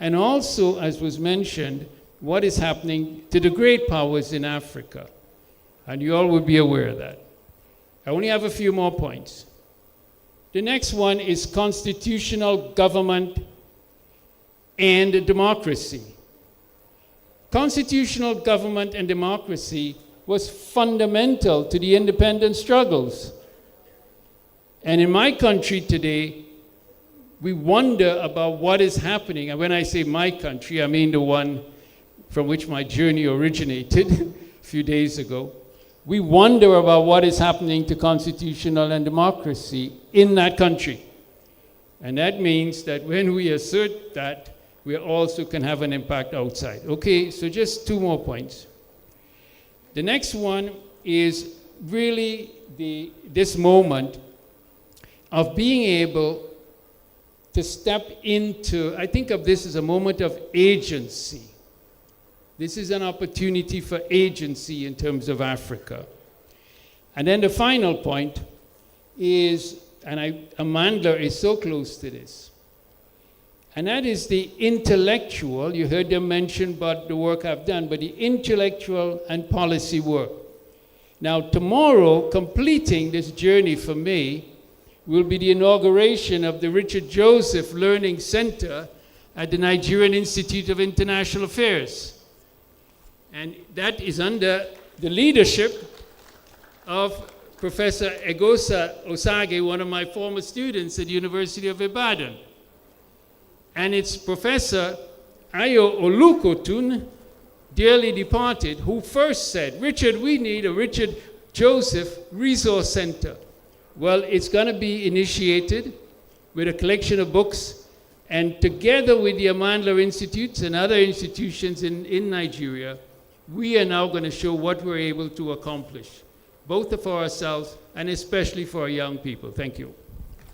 S19: and also, as was mentioned, what is happening to the great powers in Africa. And you all will be aware of that. I only have a few more points. The next one is constitutional government and democracy. Constitutional government and democracy was fundamental to the independence struggles. And in my country today, we wonder about what is happening. And when I say my country, I mean the one from which my journey originated a few days ago. We wonder about what is happening to constitutional and democracy in that country. And that means that when we assert that, we also can have an impact outside. Okay, so just 2 more points. The next one is really this moment of being able to step into, I think of this as a moment of agency. This is an opportunity for agency in terms of Africa. And then the final point is, and Amanda is so close to this, and that is the intellectual, you heard them mention about the work I've done, but the intellectual and policy work. Now tomorrow, completing this journey for me, will be the inauguration of the Richard Joseph Learning Center at the Nigerian Institute of International Affairs. And that is under the leadership of Professor Egosa Osage, one of my former students at the University of Ibadan. And it's Professor Ayo Olukotun, dearly departed, who first said, Richard, we need a Richard Joseph Resource Center. Well, it's going to be initiated with a collection of books, and together with the Amandla Institutes and other institutions in Nigeria, we are now going to show what we're able to accomplish, both for ourselves and especially for our young people. Thank you.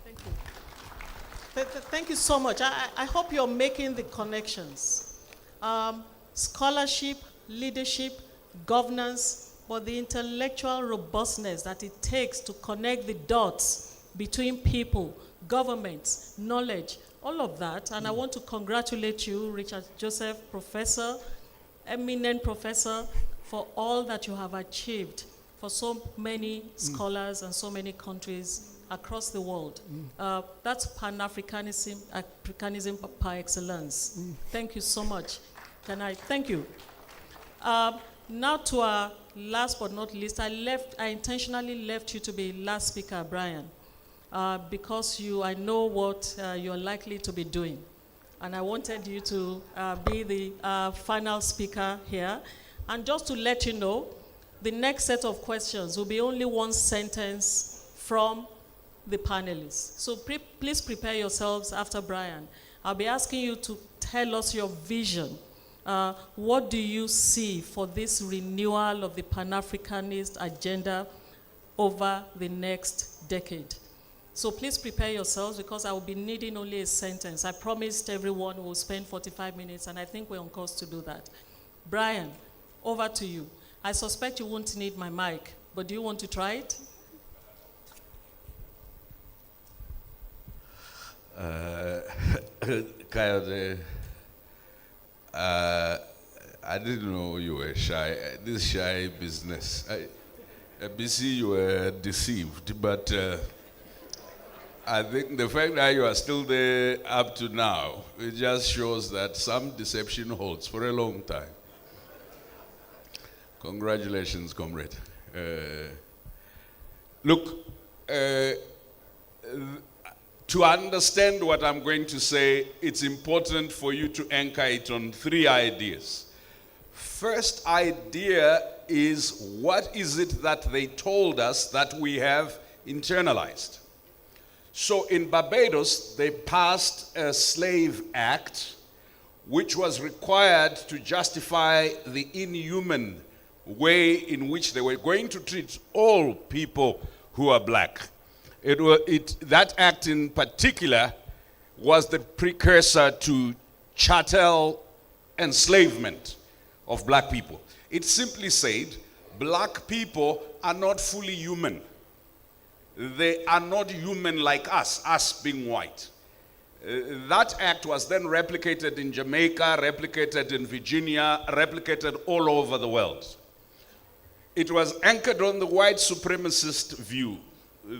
S16: Thank you. Thank you so much. I hope you're making the connections. Scholarship, leadership, governance, but the intellectual robustness that it takes to connect the dots between people, governments, knowledge, all of that. And I want to congratulate you, Richard Joseph, professor, eminent professor, for all that you have achieved for so many scholars and so many countries across the world. That's Pan-Africanism, Africanism par excellence. Thank you so much. Thank you. Now to our last but not least, I intentionally left you to be last speaker, Brian, because I know what you're likely to be doing. And I wanted you to be the final speaker here. And just to let you know, the next set of questions will be only one sentence from the panelists. So please prepare yourselves after Brian. I'll be asking you to tell us your vision. What do you see for this renewal of the Pan-Africanist agenda over the next decade? So please prepare yourselves, because I will be needing only a sentence. I promised everyone we'll spend 45 minutes, and I think we're on course to do that. Brian, over to you. I suspect you won't need my mic, but do you want to try it?
S20: Kayode, I didn't know you were shy. This shy business. BC, you were deceived, but I think the fact that you are still there up to now, it just shows that some deception holds for a long time. Congratulations, comrade. Look, to understand what I'm going to say, it's important for you to anchor it on 3 ideas. First idea is, what is it that they told us that we have internalized? So in Barbados, they passed a Slave Act, which was required to justify the inhuman way in which they were going to treat all people who are black. That act in particular was the precursor to chattel enslavement of black people. It simply said, black people are not fully human. They are not human like us being white. That act was then replicated in Jamaica, replicated in Virginia, replicated all over the world. It was anchored on the white supremacist view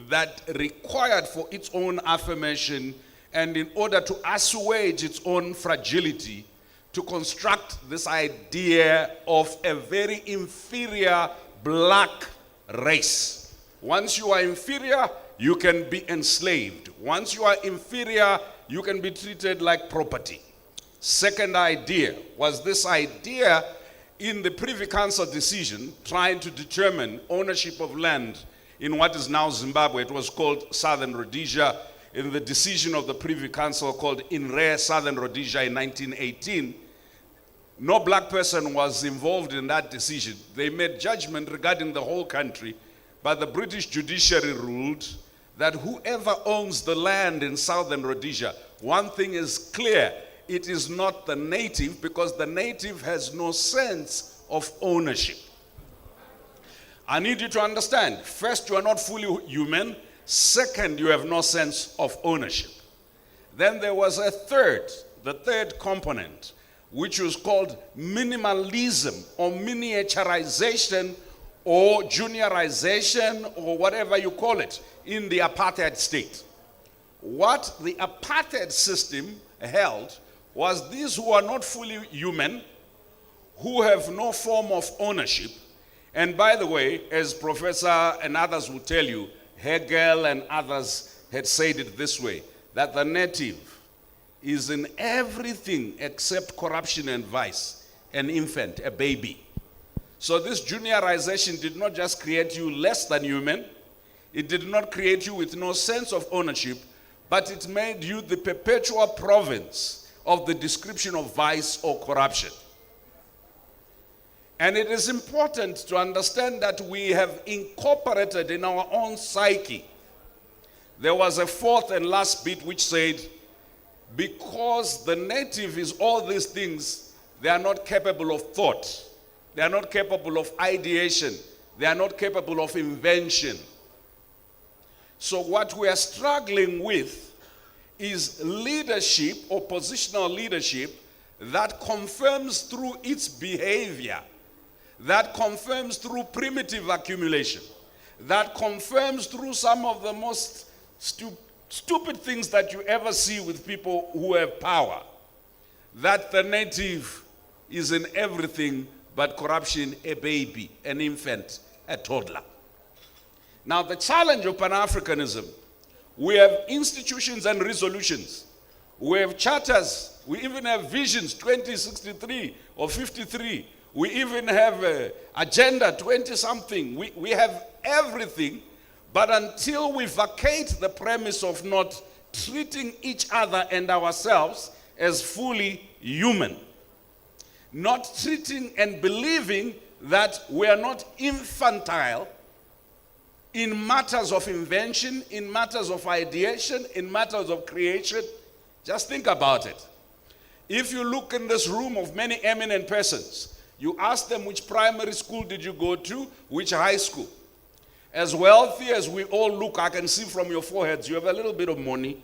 S20: that required for its own affirmation, and in order to assuage its own fragility, to construct this idea of a very inferior black race. Once you are inferior, you can be enslaved. Once you are inferior, you can be treated like property. Second idea was this idea in the Privy Council decision trying to determine ownership of land in what is now Zimbabwe. It was called Southern Rhodesia. In the decision of the Privy Council called In Re Southern Rhodesia in 1918, no black person was involved in that decision. They made judgment regarding the whole country, but the British judiciary ruled that whoever owns the land in Southern Rhodesia, one thing is clear, it is not the native, because the native has no sense of ownership. I need you to understand, first, you are not fully human. Second, you have no sense of ownership. Then there was a third, the third component, which was called minimalism or miniaturization or juniorization or whatever you call it in the apartheid state. What the apartheid system held was these who are not fully human, who have no form of ownership. And by the way, as Professor and others will tell you, Hegel and others had said it this way, that the native is in everything except corruption and vice, an infant, a baby. So this juniorization did not just create you less than human, it did not create you with no sense of ownership, but it made you the perpetual province of the description of vice or corruption. And it is important to understand that we have incorporated in our own psyche. There was a fourth and last bit which said, because the native is all these things, they are not capable of thought. They are not capable of ideation. They are not capable of invention. So what we are struggling with is leadership or positional leadership that confirms through its behavior, that confirms through primitive accumulation, that confirms through some of the most stupid things that you ever see with people who have power, that the native is in everything but corruption, a baby, an infant, a toddler. Now the challenge of Pan-Africanism, we have institutions and resolutions, we have charters, we even have visions 2063 or 53, We even have Agenda 20-something. We have everything. But until we vacate the premise of not treating each other and ourselves as fully human, not treating and believing that we are not infantile in matters of invention, in matters of ideation, in matters of creation, just think about it. If you look in this room of many eminent persons, you ask them which primary school did you go to, which high school. As wealthy as we all look, I can see from your foreheads, you have a little bit of money.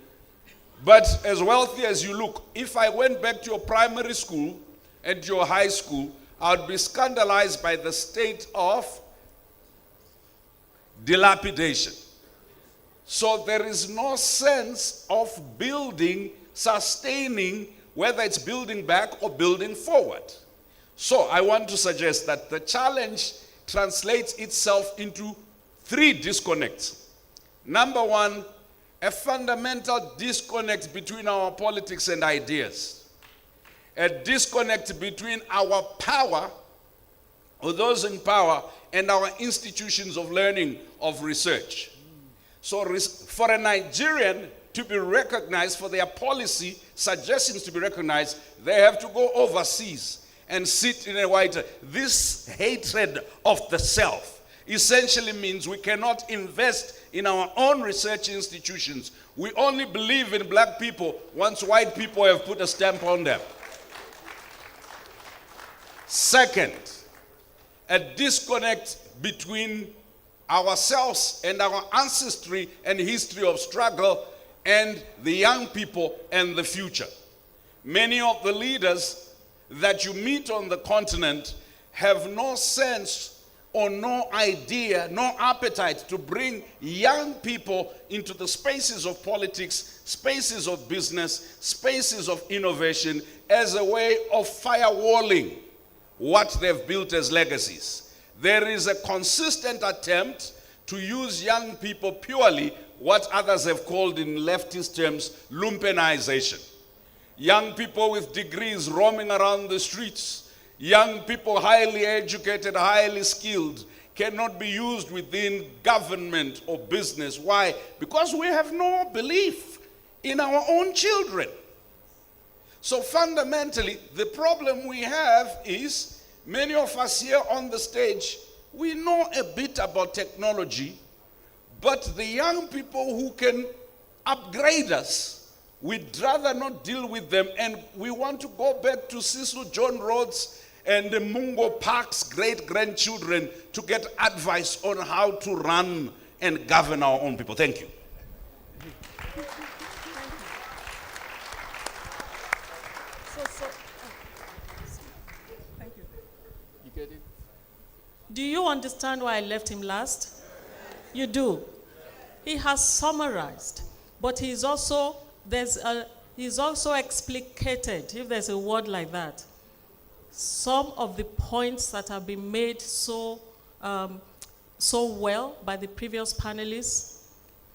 S20: But as wealthy as you look, if I went back to your primary school and your high school, I would be scandalized by the state of dilapidation. So there is no sense of building, sustaining, whether it's building back or building forward. So I want to suggest that the challenge translates itself into 3 disconnects. Number 1, a fundamental disconnect between our politics and ideas. A disconnect between our power, or those in power, and our institutions of learning, of research. So for a Nigerian to be recognized, for their policy suggestions to be recognized, they have to go overseas and sit in a white. This hatred of the self essentially means we cannot invest in our own research institutions. We only believe in black people once white people have put a stamp on them. Second, a disconnect between ourselves and our ancestry and history of struggle and the young people and the future. Many of the leaders that you meet on the continent have no sense or no idea, no appetite to bring young people into the spaces of politics, spaces of business, spaces of innovation as a way of firewalling what they've built as legacies. There is a consistent attempt to use young people purely what others have called in leftist terms lumpenization. Young people with degrees roaming around the streets, young people highly educated, highly skilled, cannot be used within government or business. Why? Because we have no belief in our own children. So fundamentally, the problem we have is many of us here on the stage, we know a bit about technology, but the young people who can upgrade us, we'd rather not deal with them, and we want to go back to Cecil John Rhodes and the Mungo Park's great-grandchildren to get advice on how to run and govern our own people. Thank you.
S16: Thank you. You get it? Do you understand why I left him last? You do. He has summarized, but he's also explicated, if there's a word like that, some of the points that have been made so well by the previous panelists.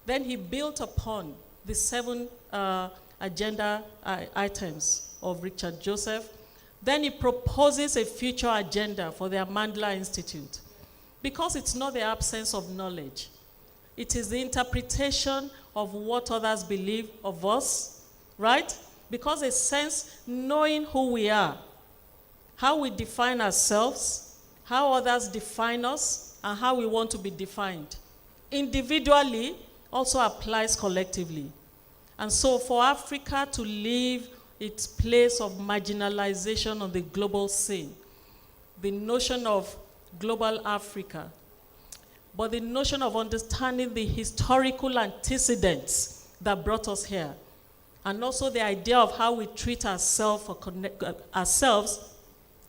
S16: Then he built upon the 7 agenda items of Richard Joseph. Then he proposes a future agenda for the Amandla Institute. Because it's not the absence of knowledge. It is the interpretation of what others believe of us, right? Because a sense knowing who we are, how we define ourselves, how others define us, and how we want to be defined. Individually also applies collectively. And so for Africa to leave its place of marginalization on the global scene, the notion of global Africa, but the notion of understanding the historical antecedents that brought us here, and also the idea of how we treat ourselves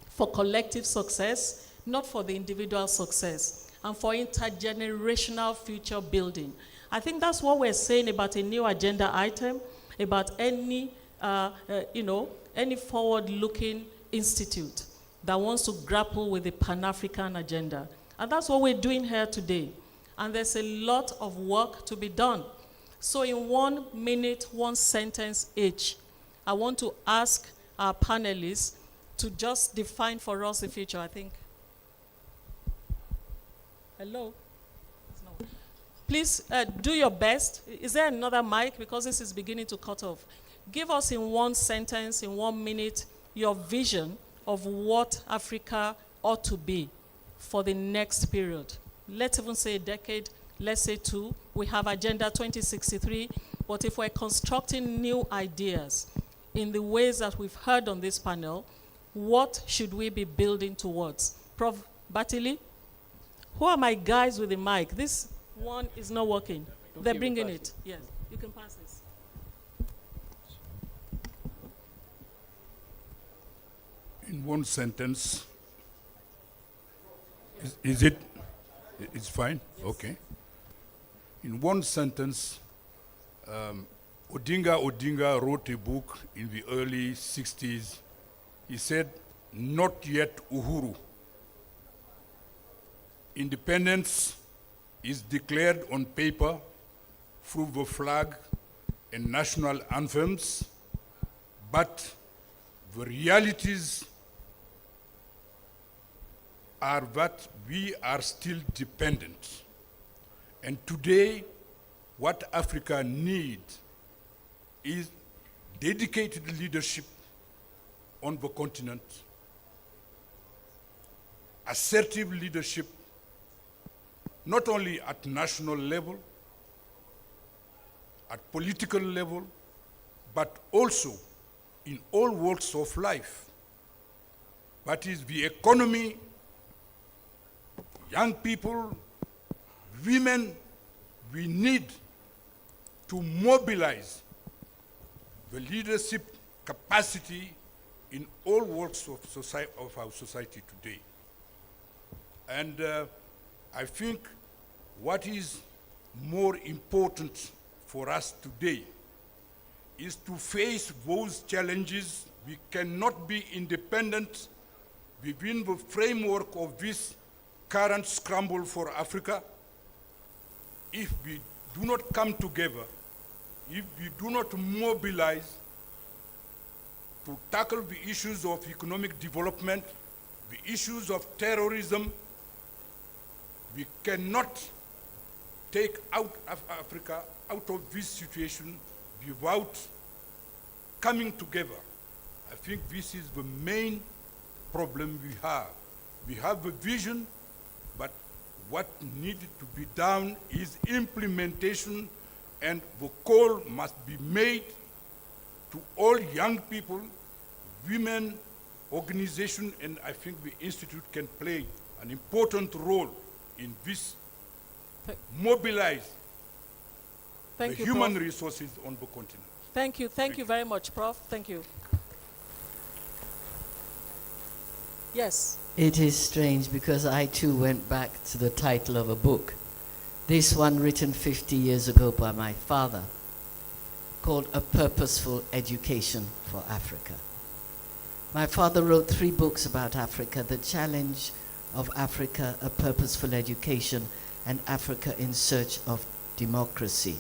S16: for collective success, not for the individual success, and for intergenerational future building. I think that's what we're saying about a new agenda item, about any forward-looking institute that wants to grapple with the Pan-African agenda. And that's what we're doing here today. And there's a lot of work to be done. So in 1 minute, 1 sentence each, I want to ask our panelists to just define for us the future, I think. Hello? No. Please do your best. Is there another mic? Because this is beginning to cut off. Give us in one sentence, in 1 minute, your vision of what Africa ought to be for the next period. Let's even say a decade, let's say 2. We have Agenda 2063, but if we're constructing new ideas in the ways that we've heard on this panel, what should we be building towards? Prof. Batili? Who are my guys with the mic? This one is not working. They're bringing it. Yes, you can pass this.
S17: In one sentence, is it? It's fine? Yes. Okay. In one sentence, Odinga wrote a book in the early 60s. He said, "Not yet Uhuru. Independence is declared on paper through the flag and national anthems, but the realities are that we are still dependent. And today, what Africa needs is dedicated leadership on the continent, assertive leadership, not only at national level, at political level, but also in all walks of life. That is the economy, young people, women. We need to mobilize the leadership capacity in all walks of society, of our society today. And I think what is more important for us today is to face those challenges. We cannot be independent within the framework of this current scramble for Africa if we do not come together, if we do not mobilize to tackle the issues of economic development, the issues of terrorism. We cannot take out Africa out of this situation without coming together. I think this is the main problem we have. We have a vision, but what needed to be done is implementation, and the call must be made to all young people, women, organizations, and I think the Institute can play an important role in this, mobilize the human
S16: Prof.
S17: resources on the continent.
S16: Thank you. Thank you very much, Prof. Thank you. Yes.
S18: It is strange because I too went back to the title of a book. This one written 50 years ago by my father, called A Purposeful Education for Africa. My father wrote 3 books about Africa: The Challenge of Africa, A Purposeful Education, and Africa in Search of Democracy.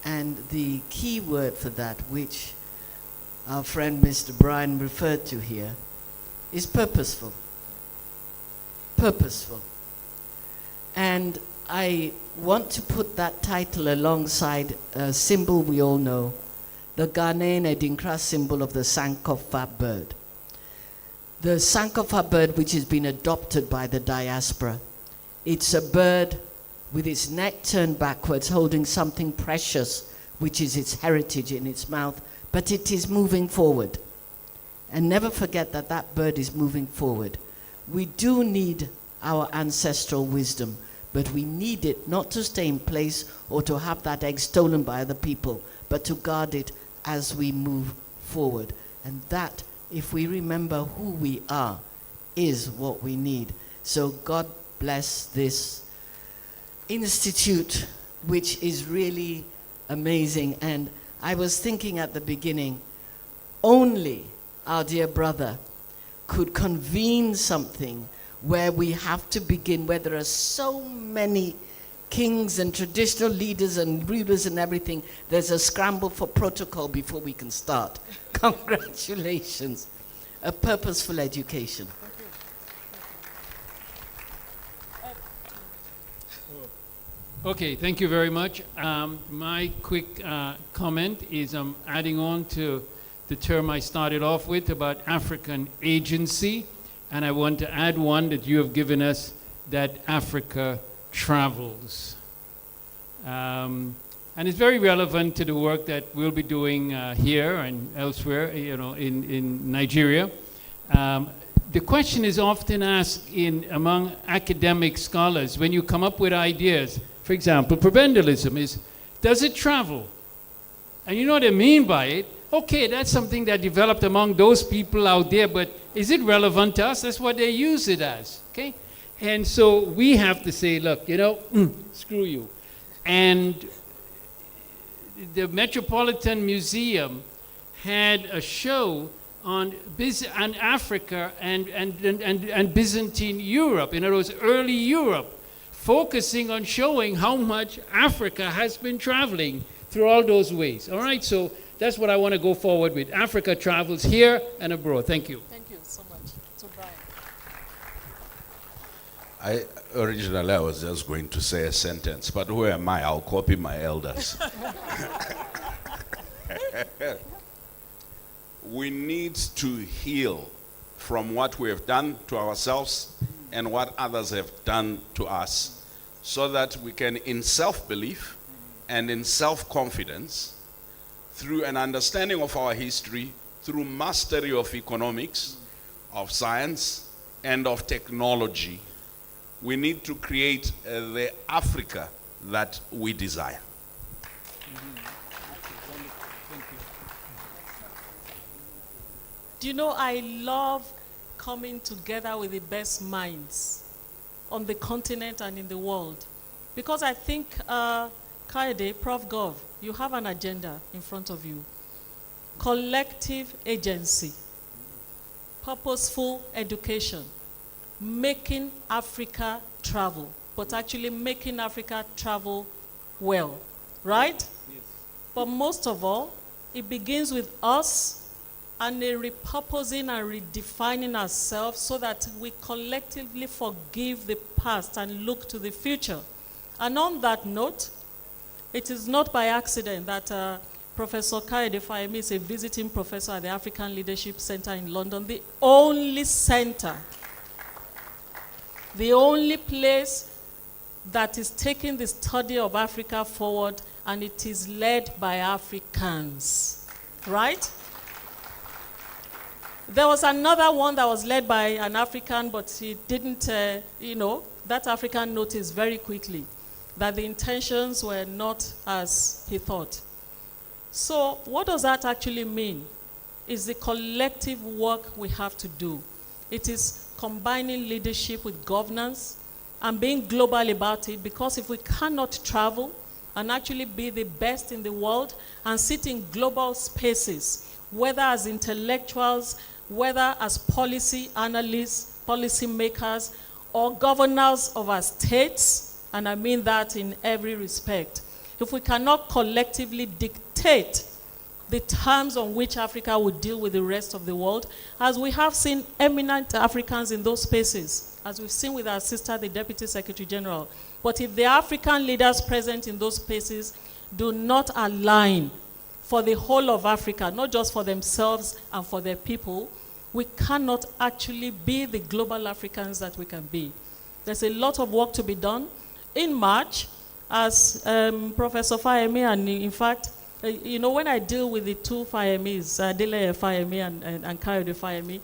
S18: And the key word for that, which our friend Mr. Brian referred to here, is purposeful. Purposeful. And I want to put that title alongside a symbol we all know, the Ghanaian Edinkra symbol of the Sankofa bird. The Sankofa bird, which has been adopted by the diaspora. It's a bird with its neck turned backwards, holding something precious, which is its heritage in its mouth, but it is moving forward. And never forget that that bird is moving forward. We do need our ancestral wisdom, but we need it not to stay in place or to have that egg stolen by other people, but to guard it as we move forward. And that, if we remember who we are, is what we need. So God bless this institute, which is really amazing. And I was thinking at the beginning, only our dear brother could convene something where we have to begin, where there are so many kings and traditional leaders and rulers and everything. There's a scramble for protocol before we can start. Congratulations. a purposeful education.
S19: Okay, thank you very much. My quick comment is I'm adding on to the term I started off with about African agency, and I want to add one that you have given us, that Africa travels. And it's very relevant to the work that we'll be doing here and elsewhere, in Nigeria. The question is often asked among academic scholars when you come up with ideas. For example, prebendalism is, does it travel? And you know what I mean by it? Okay, that's something that developed among those people out there, but is it relevant to us? That's what they use it as, okay? And so we have to say, look, screw you. And the Metropolitan Museum had a show on Africa and Byzantine Europe, in other words, early Europe, focusing on showing how much Africa has been traveling through all those ways. All right, so that's what I want to go forward with. Africa travels here and abroad. Thank you.
S16: Thank you so much. So Brian.
S20: Originally, I was just going to say a sentence, but who am I? I'll copy my elders. We need to heal from what we have done to ourselves and what others have done to us, so that we can, in self-belief and in self-confidence, through an understanding of our history, through mastery of economics, of science, and of technology, we need to create the Africa that we desire.
S16: Do you know, I love coming together with the best minds on the continent and in the world. Because I think, Kayode, Prof. Gov, you have an agenda in front of you. Collective agency, purposeful education, making Africa travel, but actually making Africa travel well, right? Yes. But most of all, it begins with us and a repurposing and redefining ourselves so that we collectively forgive the past and look to the future. And on that note, it is not by accident that Professor Kayode Fayemi is a visiting professor at the African Leadership Center in London, the only center, the only place that is taking the study of Africa forward, and it is led by Africans, right? There was another one that was led by an African, but he didn't, that African noticed very quickly that the intentions were not as he thought. So what does that actually mean? It's the collective work we have to do. It is combining leadership with governance and being global about it, because if we cannot travel and actually be the best in the world and sit in global spaces, whether as intellectuals, whether as policy analysts, policy makers, or governors of our states, and I mean that in every respect, if we cannot collectively dictate the terms on which Africa would deal with the rest of the world, as we have seen eminent Africans in those spaces, as we've seen with our sister, the Deputy Secretary General. But if the African leaders present in those spaces do not align for the whole of Africa, not just for themselves and for their people, we cannot actually be the global Africans that we can be. There's a lot of work to be done. In March, as Professor Fayemi, and in fact, when I deal with the two Fayemis, Adeleye Fayemi and Kayode Fayemi,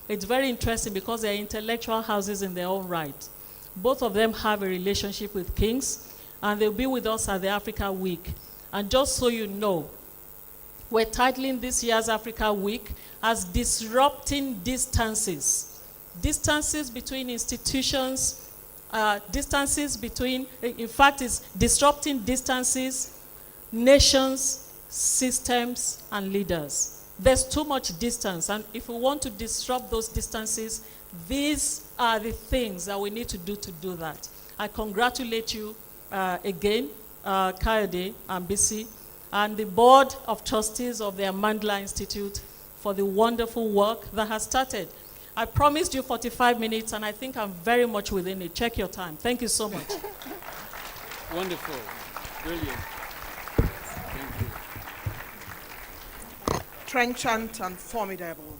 S16: it's very interesting because they're intellectual houses in their own right. Both of them have a relationship with kings, and they'll be with us at the Africa Week. And just so you know, we're titling this year's Africa Week as Disrupting Distances. Distances between institutions, distances between, in fact, it's disrupting distances, nations, systems, and leaders. There's too much distance, and if we want to disrupt those distances, these are the things that we need to do that. I congratulate you again, Kayode and BC, and the Board of Trustees of the Amandla Institute for the wonderful work that has started. I promised you 45 minutes, and I think I'm very much within it. Check your time. Thank you so much.
S19: Wonderful. Brilliant. Thank you.
S1: Trenchant and formidable.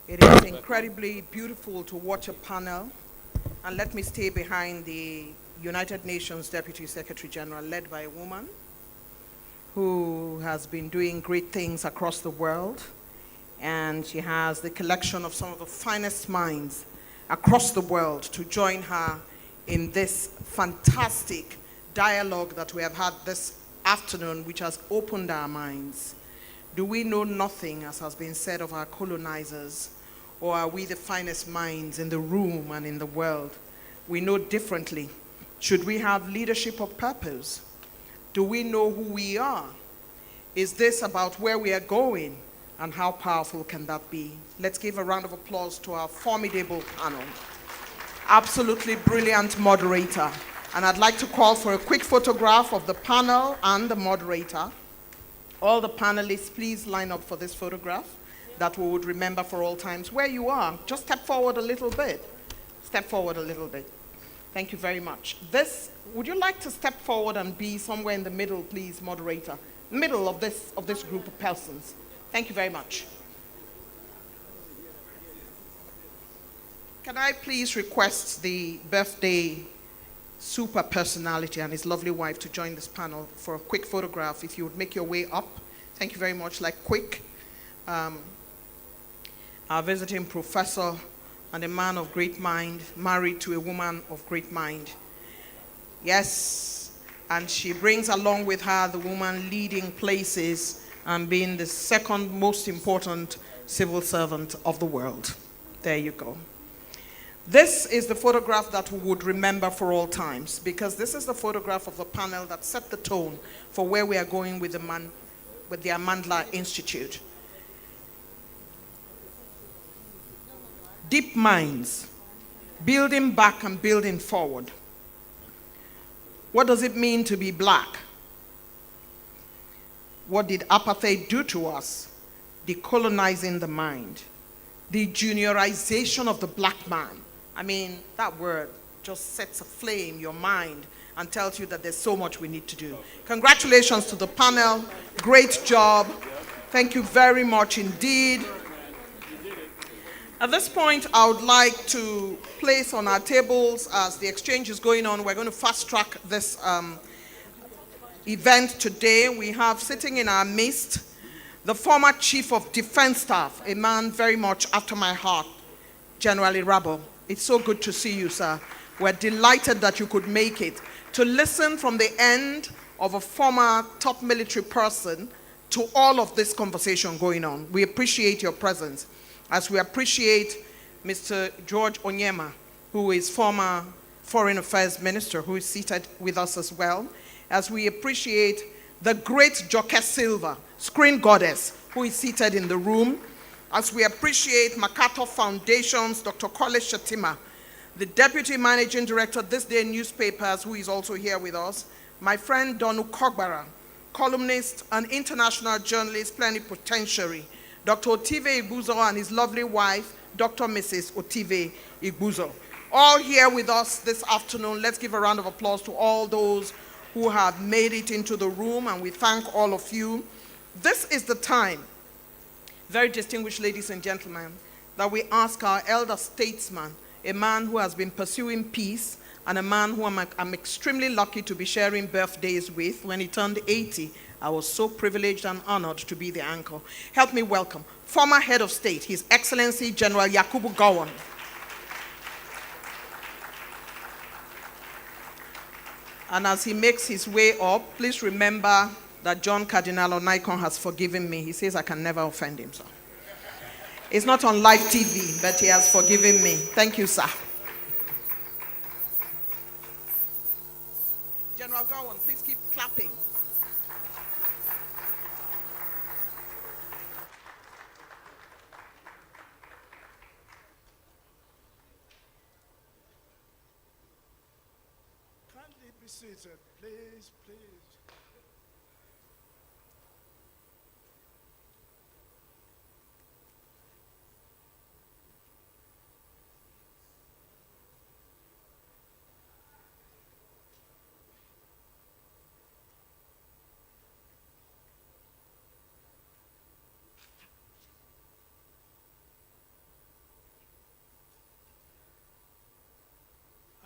S1: It is incredibly beautiful to watch a panel, and let me stay behind the United Nations Deputy Secretary General, led by a woman who has been doing great things across the world, and she has the collection of some of the finest minds across the world to join her in this fantastic dialogue that we have had this afternoon, which has opened our minds. Do we know nothing, as has been said, of our colonizers, or are we the finest minds in the room and in the world? We know differently. Should we have leadership of purpose? Do we know who we are? Is this about where we are going? And how powerful can that be? Let's give a round of applause to our formidable panel. Absolutely brilliant moderator. And I'd like to call for a quick photograph of the panel and the moderator. All the panelists, please line up for this photograph that we would remember for all times. Where you are, just step forward a little bit. Step forward a little bit. Thank you very much. Would you like to step forward and be somewhere in the middle, please, moderator? Middle of this group of persons. Thank you very much. Can I please request the birthday super personality and his lovely wife to join this panel for a quick photograph, if you would make your way up. Thank you very much. Like quick. Our visiting professor and a man of great mind, married to a woman of great mind. Yes, and she brings along with her the woman leading places and being the second most important civil servant of the world. There you go. This is the photograph that we would remember for all times, because this is the photograph of the panel that set the tone for where we are going with the Amandla Institute. Deep minds, building back and building forward. What does it mean to be black? What did apartheid do to us? Decolonizing the mind. The juniorization of the black man. I mean, that word just sets aflame your mind and tells you that there's so much we need to do. Congratulations to the panel. Great job. Thank you very much indeed. At this point, I would like to place on our tables, as the exchange is going on, we're going to fast track this event today. We have sitting in our midst the former Chief of Defense Staff, a man very much after my heart, General Irabo. It's so good to see you, sir. We're delighted that you could make it to listen from the end of a former top military person to all of this conversation going on. We appreciate your presence, as we appreciate Mr. George Onyema, who is former Foreign Affairs Minister, who is seated with us as well, as we appreciate the great Joke Silva, screen goddess, who is seated in the room, as we appreciate MacArthur Foundation's Dr. Kole Shetima, the Deputy Managing Director of This Day Newspapers, who is also here with us, my friend Donu Kogbara, columnist and international journalist plenipotentiary, Dr. Otive Igbuzo and his lovely wife, Dr. Mrs. Otive Igbuzo. All here with us this afternoon. Let's give a round of applause to all those who have made it into the room, and we thank all of you. This is the time, very distinguished ladies and gentlemen, that we ask our elder statesman, a man who has been pursuing peace, and a man who I'm extremely lucky to be sharing birthdays with. When he turned 80, I was so privileged and honored to be the anchor. Help me welcome former Head of State, His Excellency General Yakubu Gowon. And as he makes his way up, please remember that John Cardinal Onaikon has forgiven me. He says I can never offend him, sir. It's not on live TV, but he has forgiven me. Thank you, sir. General Gowon, please keep clapping.
S15: Kindly be seated, please, please.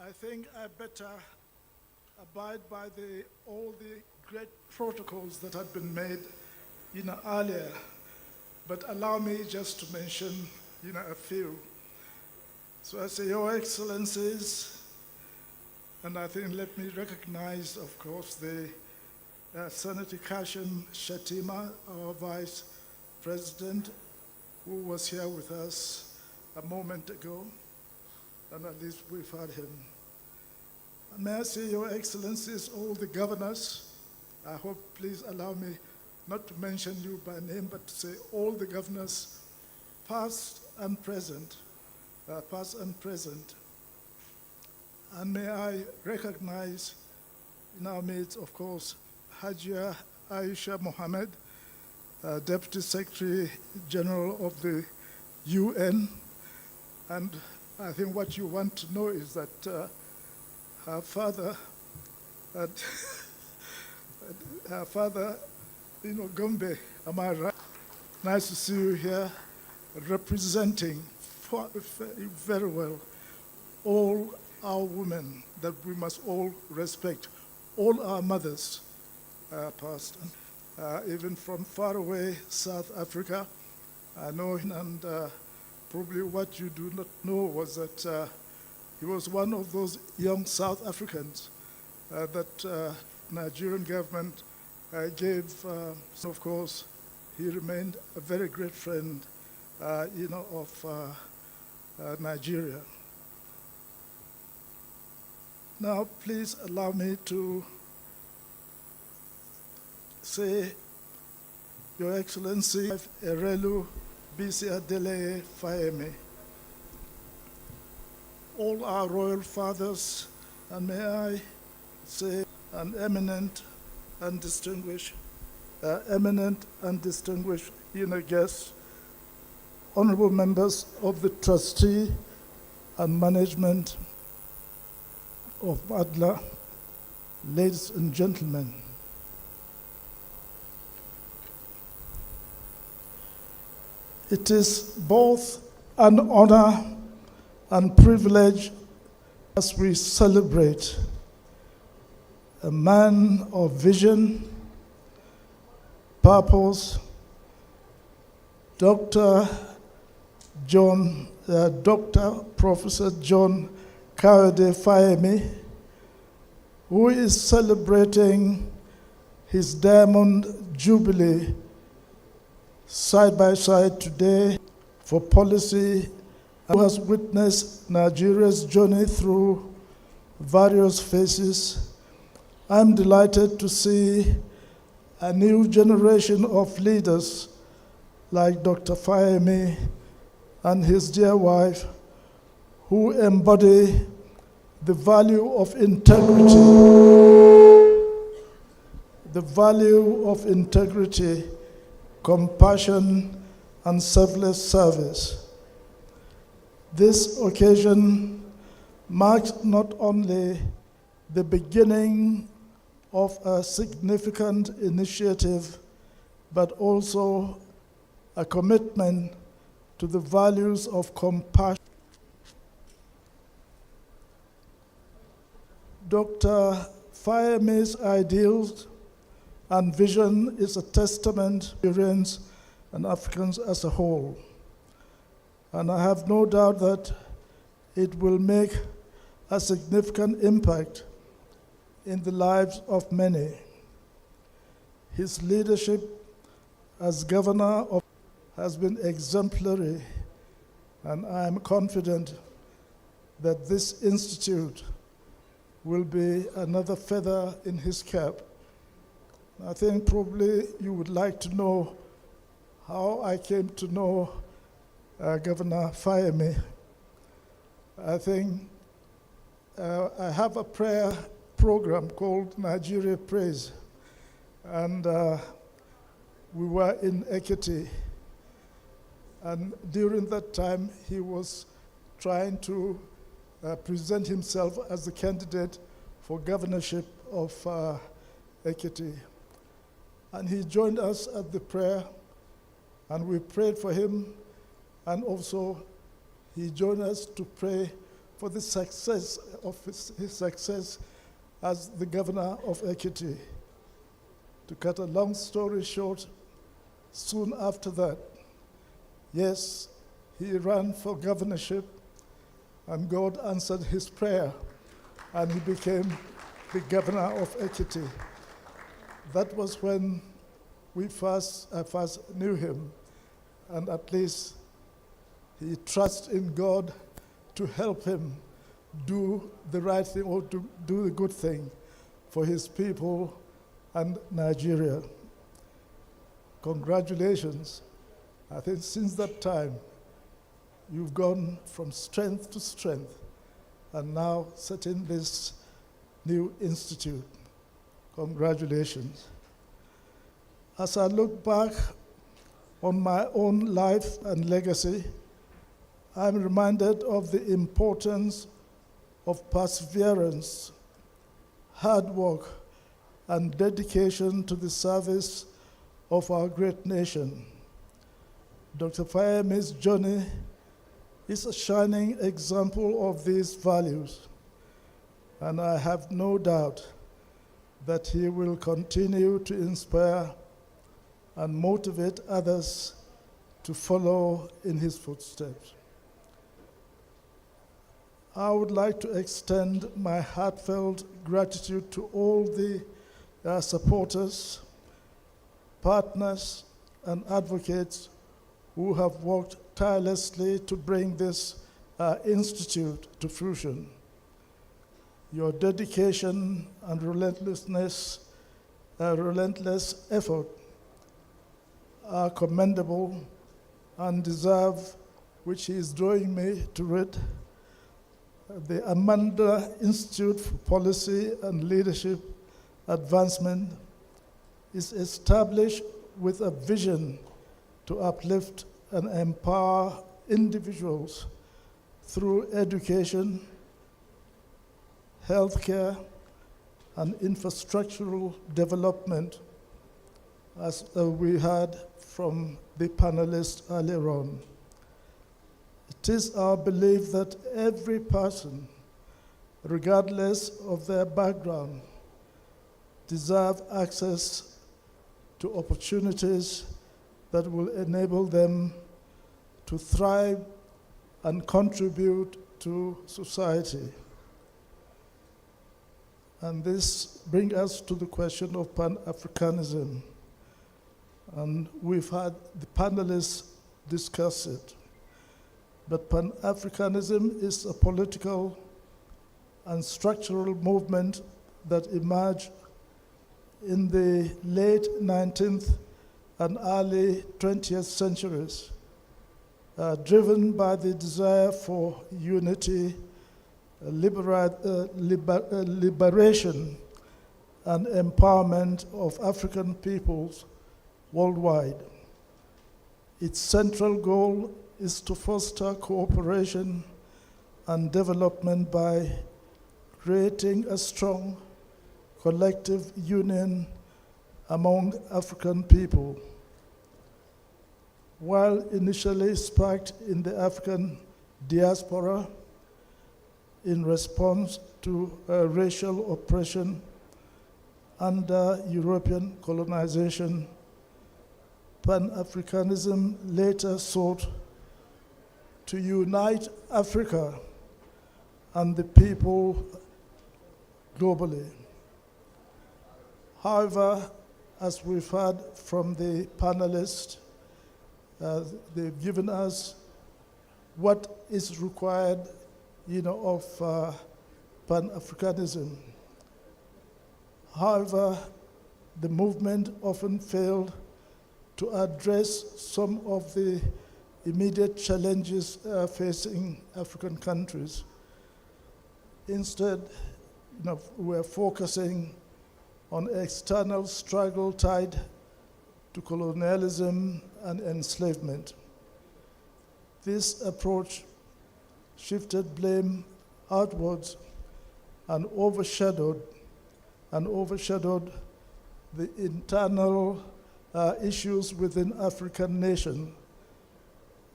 S21: I think I better abide by all the great protocols that had been made, earlier. But allow me just to mention, a few. So I say, Your Excellencies, and I think let me recognize, of course, the Senator Kashim Shettima, our Vice President, who was here with us a moment ago, and at least we've had him. And may I say, Your Excellencies, all the governors, I hope, please allow me not to mention you by name, but to say all the governors, past and present, And may I recognize in our midst, of course, Hajia Aisha Mohammed, Deputy Secretary General of the UN. And I think what you want to know is that her father, Gombe, am I right? Nice to see you here, representing very well all our women that we must all respect, all our mothers, past, even from far away South Africa. I know, and probably what you do not know was that he was one of those young South Africans that Nigerian government gave. So of course, he remained a very great friend, of Nigeria. Now, please allow me to say, Your Excellency, Erelu Bisi Adeleye Fayemi, all our royal fathers, and may I say, an eminent and distinguished guests, honorable members of the trustee and management of Adla, ladies and gentlemen. It is both an honor and privilege as we celebrate a man of vision, purpose, Dr. Professor John Kayode Fayemi, who is celebrating his Diamond Jubilee side by side today for policy, who has witnessed Nigeria's journey through various phases. I'm delighted to see a new generation of leaders like Dr. Fayemi and his dear wife, who embody the value of integrity, compassion, and selfless service. This occasion marks not only the beginning of a significant initiative, but also a commitment to the values of compassion. Dr. Fayemi's ideals and vision is a testament to Nigerians and Africans as a whole. And I have no doubt that it will make a significant impact in the lives of many. His leadership as governor has been exemplary, and I am confident that this institute will be another feather in his cap. I think probably you would like to know how I came to know Governor Fayemi. I think I have a prayer program called Nigeria Praise, and we were in Ekiti, and during that time he was trying to present himself as the candidate for governorship of Ekiti. And he joined us at the prayer, and we prayed for him, and also he joined us to pray for the success of his success as the governor of Ekiti. To cut a long story short, soon after that, yes, he ran for governorship, and God answered his prayer, and he became the governor of Ekiti. That was when I first knew him, and at least he trusted in God to help him do the right thing, or to do the good thing for his people and Nigeria. Congratulations. I think since that time, you've gone from strength to strength, and now setting this new institute. Congratulations. As I look back on my own life and legacy, I'm reminded of the importance of perseverance, hard work, and dedication to the service of our great nation. Dr. Fayemi's journey is a shining example of these values, and I have no doubt that he will continue to inspire and motivate others to follow in his footsteps. I would like to extend my heartfelt gratitude to all the supporters, partners, and advocates who have worked tirelessly to bring this institute to fruition. Your dedication and relentless effort are commendable and deserve, which is drawing me to read. The Amanda Institute for Policy and Leadership Advancement is established with a vision to uplift and empower individuals through education, healthcare, and infrastructural development, as we heard from the panelists earlier on. It is our belief that every person, regardless of their background, deserves access to opportunities that will enable them to thrive and contribute to society. And this brings us to the question of Pan-Africanism. And we've had the panelists discuss it. But Pan-Africanism is a political and structural movement that emerged in the late 19th and early 20th centuries, driven by the desire for unity, liberation, and empowerment of African peoples worldwide. Its central goal is to foster cooperation and development by creating a strong collective union among African people. While initially sparked in the African diaspora in response to racial oppression under European colonization, Pan-Africanism later sought to unite Africa and the people globally. However, as we've heard from the panelists, they've given us what is required, of Pan-Africanism. However, the movement often failed to address some of the immediate challenges facing African countries. Instead, we're focusing on external struggle tied to colonialism and enslavement. This approach shifted blame outwards and overshadowed the internal issues within African nations,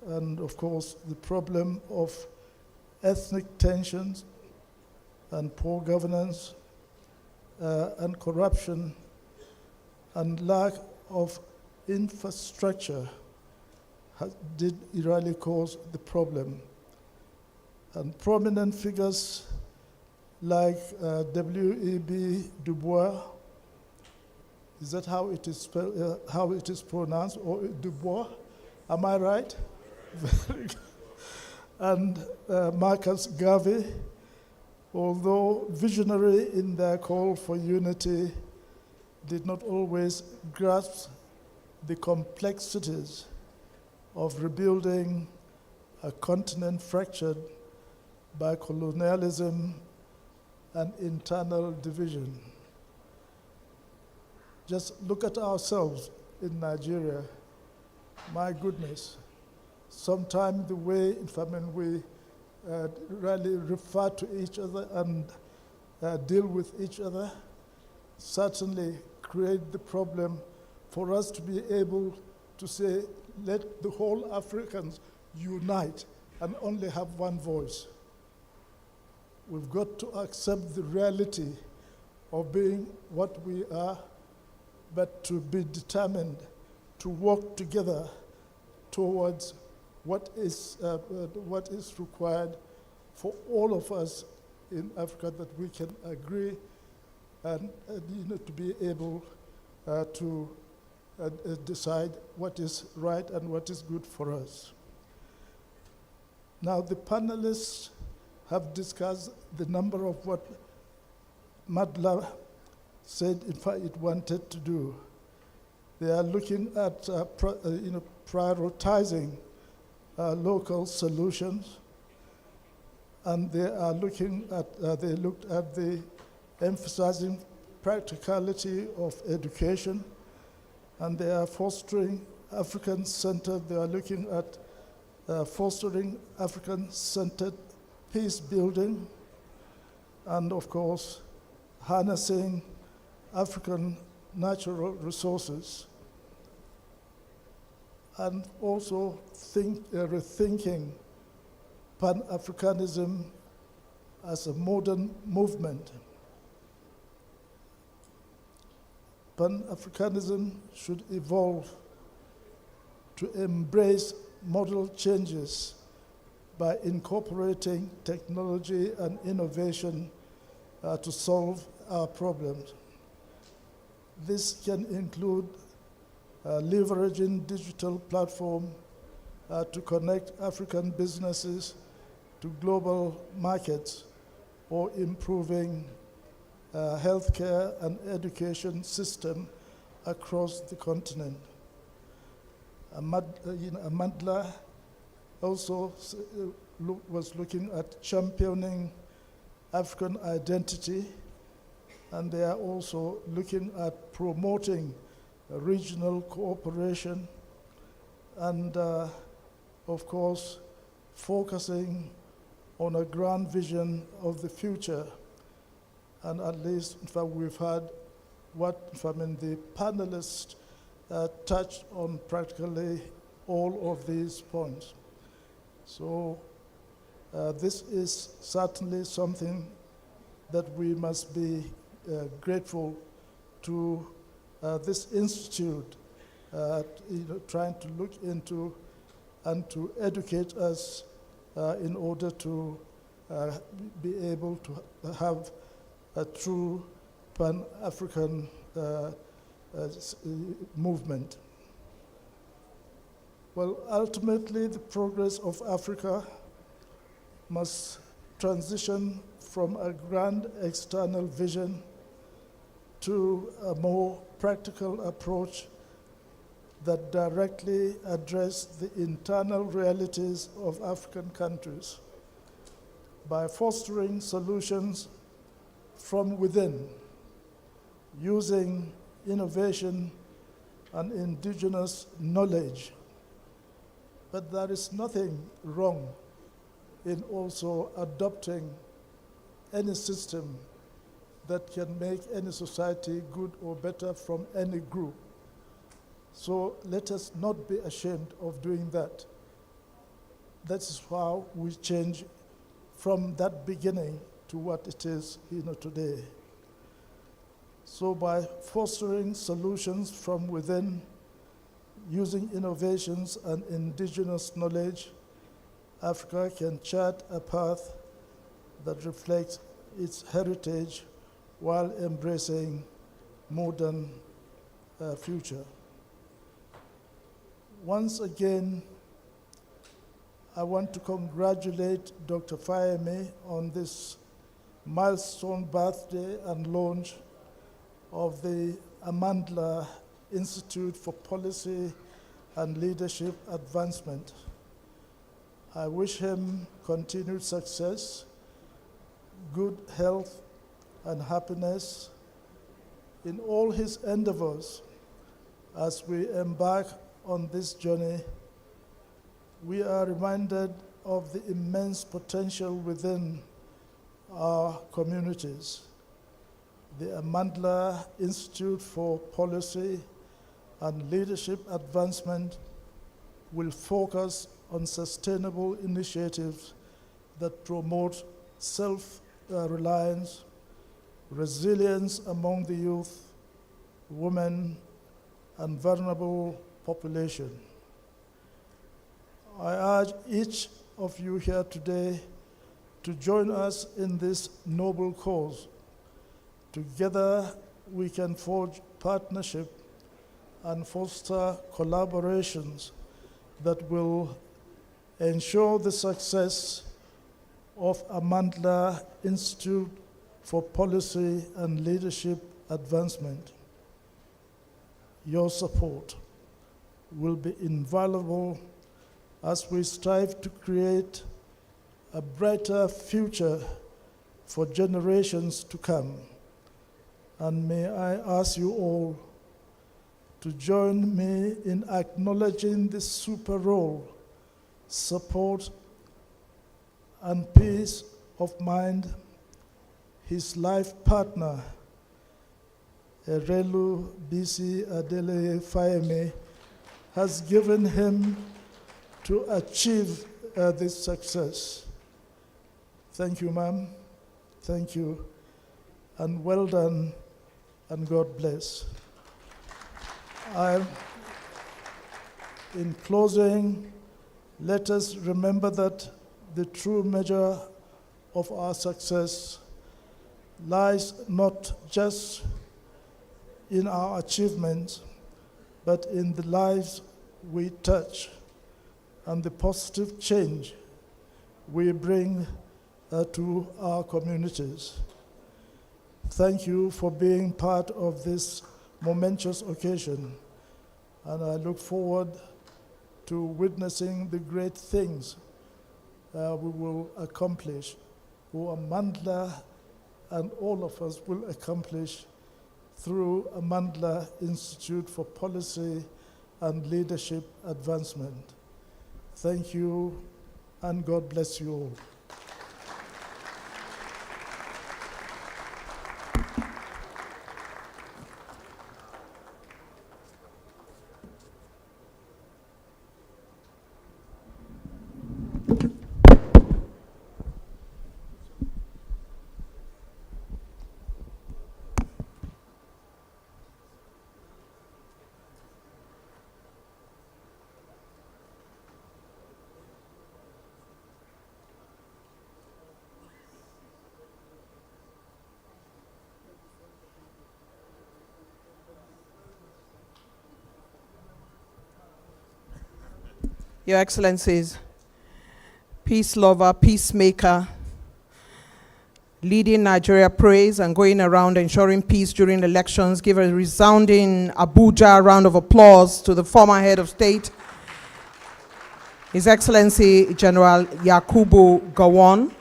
S21: and of course the problem of ethnic tensions and poor governance and corruption and lack of infrastructure did really cause the problem. And prominent figures like W.E.B. Du Bois, is that how it is spelled, how it is pronounced, or Du Bois? Am I right? Very good. And Marcus Garvey, although visionary in their call for unity, did not always grasp the complexities of rebuilding a continent fractured by colonialism and internal division. Just look at ourselves in Nigeria. My goodness, sometimes the way, we really refer to each other and deal with each other certainly create the problem for us to be able to say, let the whole Africans unite and only have one voice. We've got to accept the reality of being what we are, but to be determined to work together towards what is required for all of us in Africa, that we can agree and to be able to decide what is right and what is good for us. Now, the panelists have discussed the number of what Madla said, in fact, it wanted to do. They are looking at prioritizing local solutions, and they are looking at they looked at the emphasizing practicality of education, and they are fostering African-centered. They are looking at fostering African-centered peace building, and of course, harnessing African natural resources, and also rethinking Pan-Africanism as a modern movement. Pan-Africanism should evolve to embrace model changes by incorporating technology and innovation to solve our problems. This can include leveraging digital platforms to connect African businesses to global markets, or improving healthcare and education system across the continent. Amandla also was looking at championing African identity, and they are also looking at promoting regional cooperation and, of course, focusing on a grand vision of the future. And at least, in fact, we've had what, the panelists touched on practically all of these points. So this is certainly something that we must be grateful to this institute trying to look into and to educate us in order to be able to have a true Pan-African movement. Well, ultimately, the progress of Africa must transition from a grand external vision to a more practical approach that directly address the internal realities of African countries by fostering solutions from within, using innovation and indigenous knowledge. But there is nothing wrong in also adopting any system that can make any society good or better from any group. So let us not be ashamed of doing that. That's how we change from that beginning to what it is today. So by fostering solutions from within, using innovations and indigenous knowledge, Africa can chart a path that reflects its heritage while embracing modern future. Once again, I want to congratulate Dr. Fayemi on this milestone birthday and launch of the Amandla Institute for Policy and Leadership Advancement. I wish him continued success, good health, and happiness in all his endeavors as we embark on this journey. We are reminded of the immense potential within our communities. The Amandla Institute for Policy and Leadership Advancement will focus on sustainable initiatives that promote self-reliance, resilience among the youth, women, and vulnerable population. I urge each of you here today to join us in this noble cause. Together, we can forge partnership and foster collaborations that will ensure the success of Amandla Institute for Policy and Leadership Advancement. Your support will be invaluable as we strive to create a brighter future for generations to come. And may I ask you all to join me in acknowledging this super role, support, and peace of mind his life partner, Erelu Bisi Adele Fayemi, has given him to achieve this success. Thank you, ma'am. Thank you. And well done, and God bless. In closing, let us remember that the true measure of our success lies not just in our achievements, but in the lives we touch and the positive change we bring to our communities. Thank you for being part of this momentous occasion, and I look forward to witnessing the great things we will accomplish, who Amandla and all of us will accomplish through Amandla Institute for Policy and Leadership Advancement. Thank you, and God bless you all.
S1: Your Excellencies, peace lover, peacemaker, leading Nigeria praise and going around ensuring peace during elections. Give a resounding Abuja round of applause to the former head of state, His Excellency General Yakubu Gowon.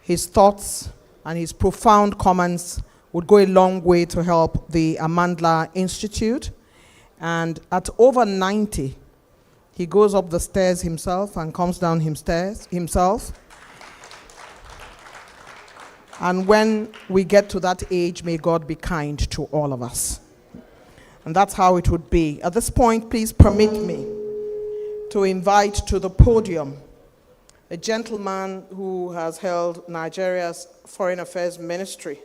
S1: His thoughts and his profound comments would go a long way to help the Amandla Institute. And at over 90, he goes up the stairs himself and comes down himself. And when we get to that age, may God be kind to all of us. And that's how it would be. At this point, please permit me to invite to the podium a gentleman who has held Nigeria's Foreign Affairs Ministry,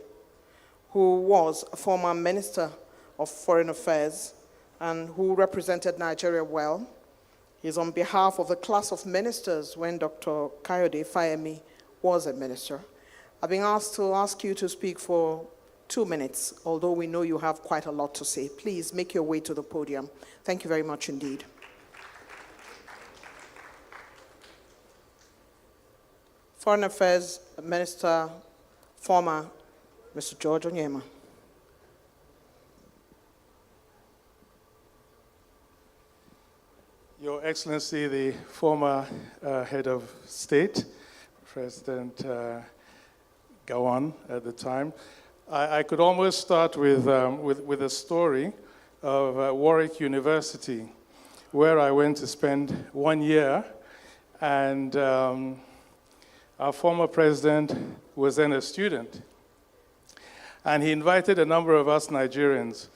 S1: who was a former Minister of Foreign Affairs and who represented Nigeria well. He's on behalf of the class of ministers when Dr. Kayode Fayemi was a minister. I've been asked to ask you to speak for 2 minutes, although we know you have quite a lot to say. Please make your way to the podium. Thank you very much indeed. Foreign Affairs Minister, former Mr. George Onyema.
S7: Your Excellency, the former head of state, President Gowon at the time, I could almost start with a story of Warwick University, where I went to spend 1 year, and our former president was then a student. And he invited a number of us Nigerians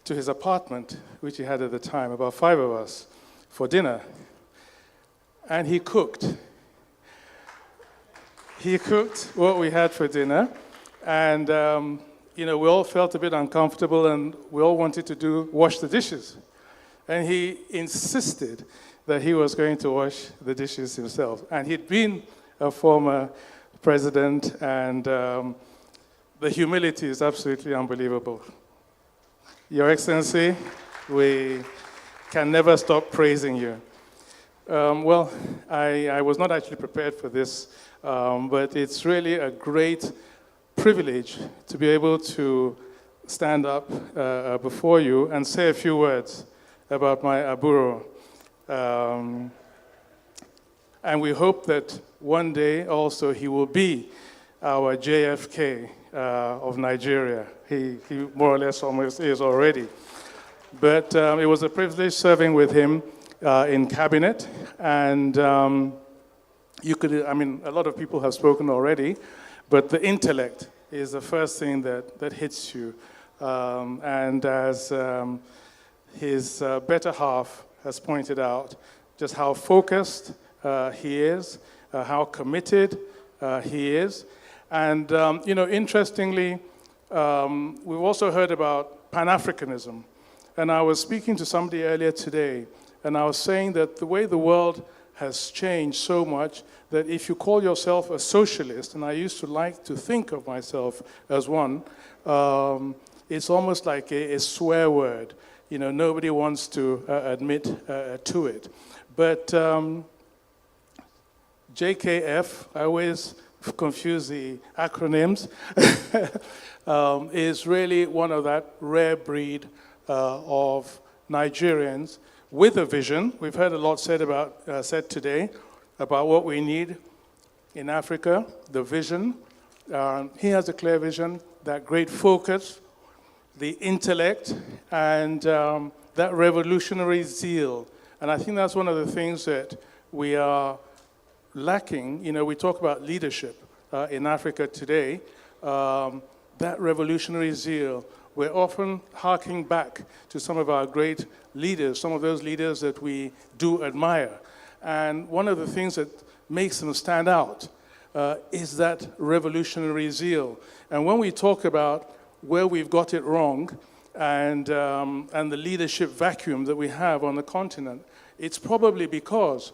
S7: to his apartment, which he had at the time, about 5 of us, for dinner. And he cooked. He cooked what we had for dinner. And, we all felt a bit uncomfortable and we all wanted to wash the dishes. And he insisted that he was going to wash the dishes himself. And he'd been a former president, and the humility is absolutely unbelievable. Your Excellency, we can never stop praising you. I was not actually prepared for this, but it's really a great privilege to be able to stand up before you and say a few words about my Aburo. And we hope that one day also he will be our JFK of Nigeria. He more or less almost is already. But it was a privilege serving with him in cabinet. And a lot of people have spoken already, but the intellect is the first thing that hits you. And as his better half has pointed out, just how focused he is, how committed he is. And, interestingly, we've also heard about Pan-Africanism. And I was speaking to somebody earlier today, and I was saying that the way the world has changed so much that if you call yourself a socialist, and I used to like to think of myself as one, it's almost like a swear word. Nobody wants to admit to it. But JKF, I always confuse the acronyms, is really one of that rare breed of Nigerians with a vision. We've heard a lot said today about what we need in Africa, the vision. He has a clear vision, that great focus, the intellect, and that revolutionary zeal. And I think that's one of the things that we are lacking. We talk about leadership in Africa today, that revolutionary zeal. We're often harking back to some of our great leaders, some of those leaders that we do admire. And one of the things that makes them stand out is that revolutionary zeal. And when we talk about where we've got it wrong and the leadership vacuum that we have on the continent, it's probably because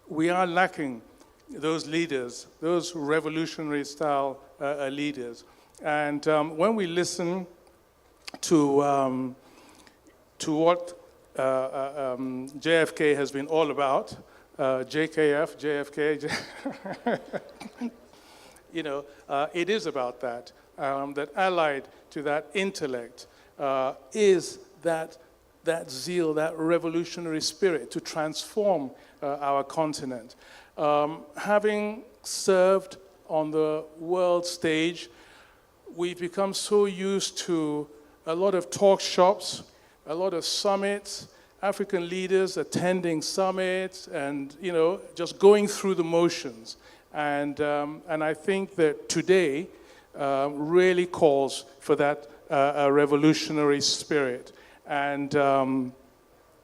S7: we are lacking those leaders, those revolutionary style leaders. And when we listen to what JFK has been all about, JKF, JFK, it is about that. That allied to that intellect is that zeal, that revolutionary spirit to transform our continent. Having served on the world stage, we've become so used to a lot of talk shops, a lot of summits, African leaders attending summits, and just going through the motions. And I think that today really calls for that revolutionary spirit. And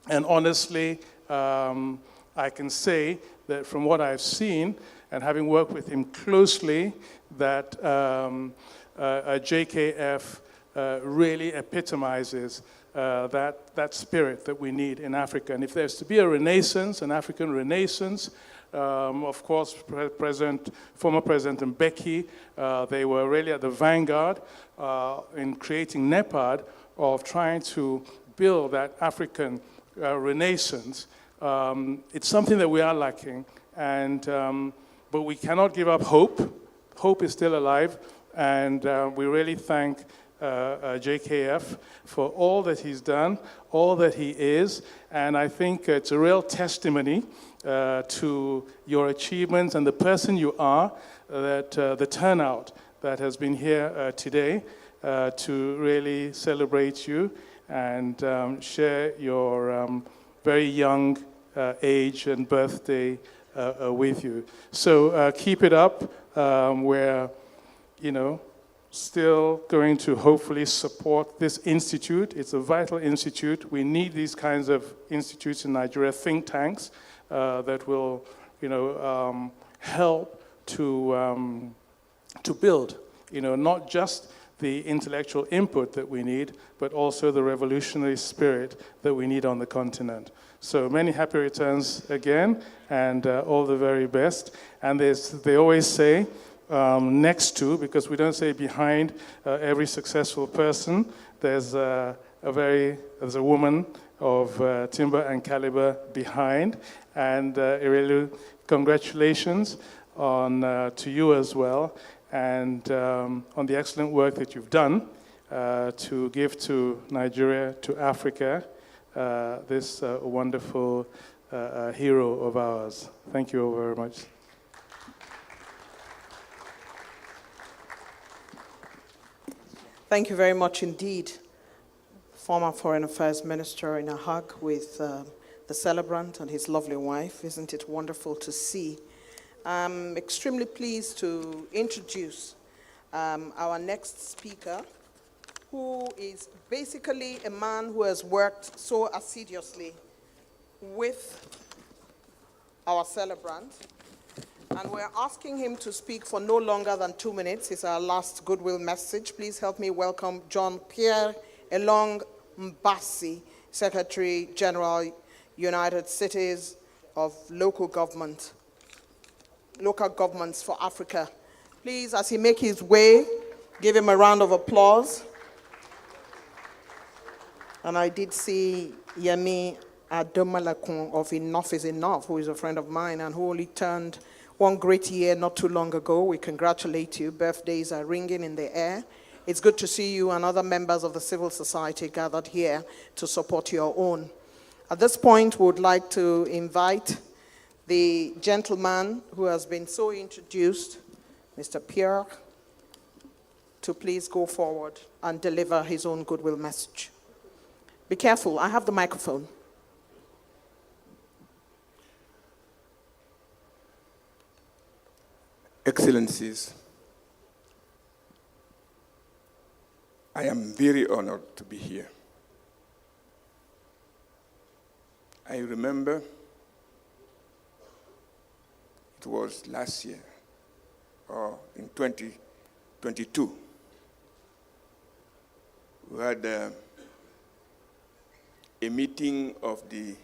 S7: honestly, I can say that from what I've seen, and having worked with him closely, that JKF really epitomizes that spirit that we need in Africa. And if there's to be a renaissance, an African renaissance, of course, former President Mbeki, they were really at the vanguard in creating NEPAD of trying to build that African renaissance. It's something that we are lacking, but we cannot give up hope. Hope is still alive, and we really thank JKF for all that he's done, all that he is, and I think it's a real testimony to your achievements and the person you are, that the turnout that has been here today to really celebrate you and share your very young age and birthday with you. So keep it up. We're, still going to hopefully support this institute. It's a vital institute. We need these kinds of institutes in Nigeria, think tanks, that will, help to build, not just the intellectual input that we need, but also the revolutionary spirit that we need on the continent. So many happy returns again, and all the very best. And they always say, next to, because we don't say behind every successful person, there's a woman of timber and caliber behind. And Irelu, congratulations to you as well, and on the excellent work that you've done to give to Nigeria, to Africa, this wonderful hero of ours. Thank you all very much.
S1: Thank you very much indeed, former Foreign Affairs Minister, in a hug with the celebrant and his lovely wife. Isn't it wonderful to see? I'm extremely pleased to introduce our next speaker, who is basically a man who has worked so assiduously with our celebrant. And we're asking him to speak for no longer than 2 minutes. It's our last goodwill message. Please help me welcome John Pierre Elong Mbasi, Secretary General, United Cities of Local Governments for Africa. Please, as he makes his way, give him a round of applause. And I did see Yemi Adomalakun of Enough is Enough, who is a friend of mine and who only turned one great year not too long ago. We congratulate you. Birthdays are ringing in the air. It's good to see you and other members of the civil society gathered here to support your own. At this point, we would like to invite the gentleman who has been so introduced, Mr. Pierre, to please go forward and deliver his own goodwill message. Be careful, I have the microphone.
S4: Excellencies, I am very honored to be here. I remember it was last year, or in 2022, we had a meeting of the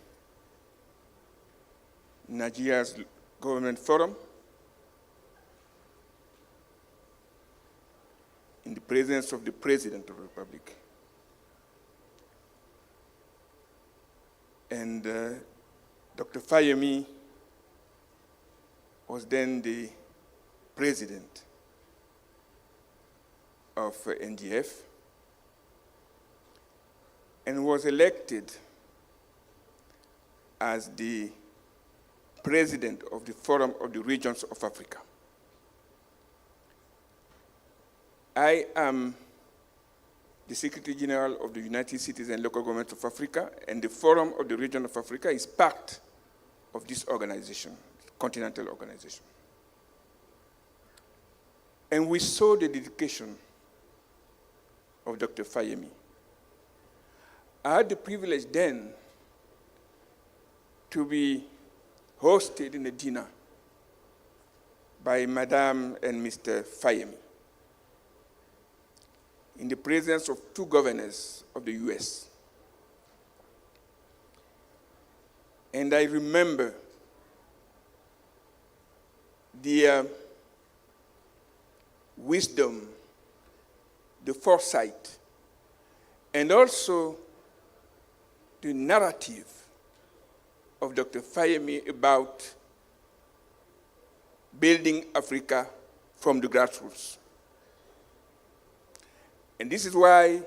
S4: Nigeria's Government Forum in the presence of the President of the Republic. And Dr. Fayemi was then the president of NGF and was elected as the president of the Forum of the Regions of Africa. I am the Secretary General of the United Cities and Local Governments of Africa, and the Forum of the Region of Africa is part of this organization, continental organization. And we saw the dedication of Dr. Fayemi. I had the privilege then to be hosted in a dinner by Madame and Mr. Fayemi in the presence of two governors of the US. And I remember the wisdom, the foresight, and also the narrative of Dr. Fayemi about building Africa from the grassroots. And this is why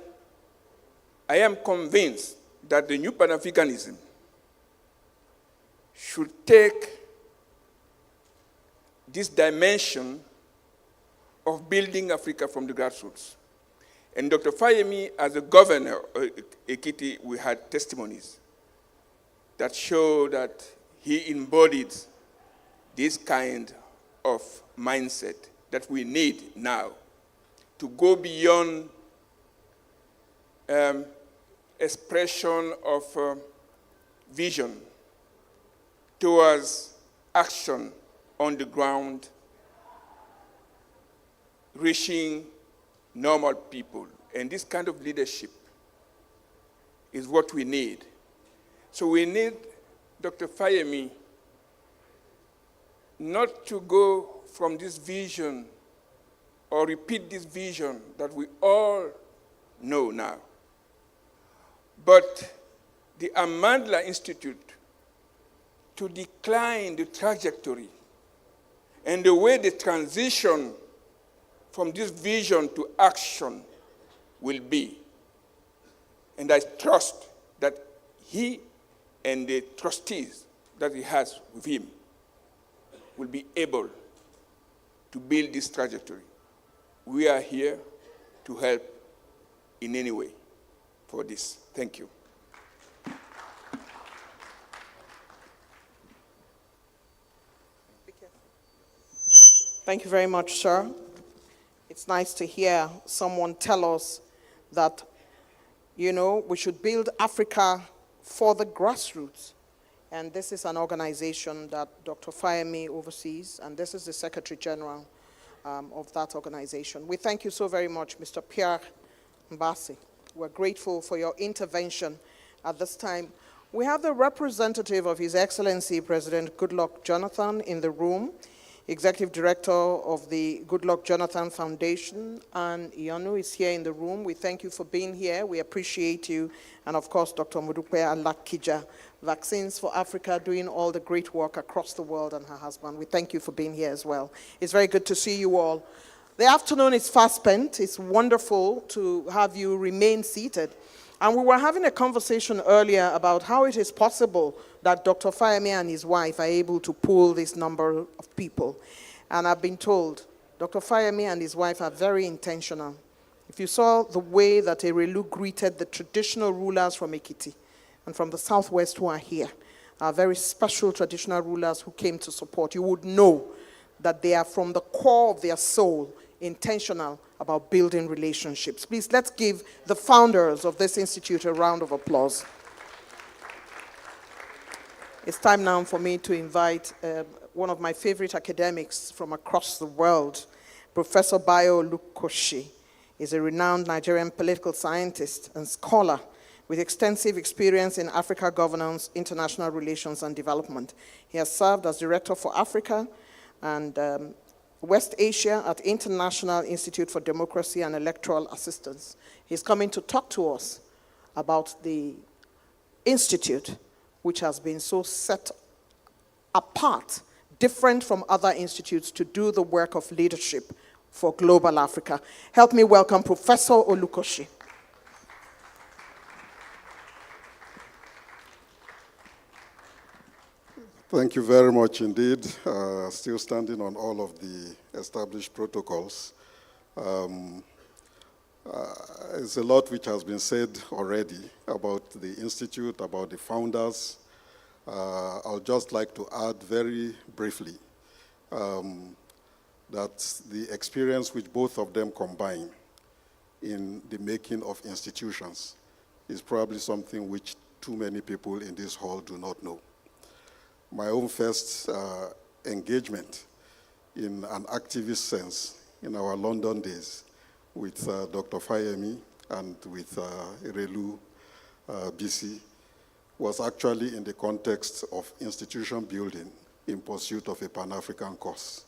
S4: I am convinced that the new Pan-Africanism should take this dimension of building Africa from the grassroots. And Dr. Fayemi, as a governor of Ekiti, we had testimonies that show that he embodied this kind of mindset that we need now to go beyond expression of vision towards action on the ground, reaching normal people. And this kind of leadership is what we need. So we need Dr. Fayemi not to go from this vision or repeat this vision that we all know now, but the Amandla Institute to decline the trajectory and the way the transition from this vision to action will be. And I trust that he and the trustees that he has with him will be able to build this trajectory. We are here to help in any way for this. Thank you.
S1: Thank you very much, sir. It's nice to hear someone tell us that, you know, we should build Africa for the grassroots. And this is an organization that Dr. Fayemi oversees, and this is the Secretary General of that organization. We thank you so very much, Mr. Pierre Mbasi. We're grateful for your intervention at this time. We have the representative of His Excellency President Goodluck Jonathan in the room, Executive Director of the Goodluck Jonathan Foundation, and Iyanu is here in the room. We thank you for being here. We appreciate you. And of course, Dr. Modupe Alakija, Vaccines for Africa, doing all the great work across the world, and her husband. We thank you for being here as well. It's very good to see you all. The afternoon is fast spent. It's wonderful to have you remain seated. And we were having a conversation earlier about how it is possible that Dr. Fayemi and his wife are able to pull this number of people. And I've been told Dr. Fayemi and his wife are very intentional. If you saw the way that Erelu greeted the traditional rulers from Ekiti and from the southwest who are here, our very special traditional rulers who came to support, you would know that they are from the core of their soul intentional about building relationships. Please, let's give the founders of this institute a round of applause. It's time now for me to invite one of my favorite academics from across the world, Professor Bayo Olukoshi. He's a renowned Nigerian political scientist and scholar with extensive experience in Africa governance, international relations, and development. He has served as Director for Africa and West Asia at International Institute for Democracy and Electoral Assistance. He's coming to talk to us about the institute, which has been so set apart, different from other institutes, to do the work of leadership for global Africa. Help me welcome Professor Olukoshi.
S5: Thank you very much indeed. Still standing on all of the established protocols. There's a lot which has been said already about the Institute, about the founders. I'll just like to add very briefly that the experience which both of them combine in the making of institutions is probably something which too many people in this hall do not know. my own first engagement in an activist sense in our London days with Dr. Fayemi and with Erelu BC was actually in the context of institution building in pursuit of a Pan-African cause.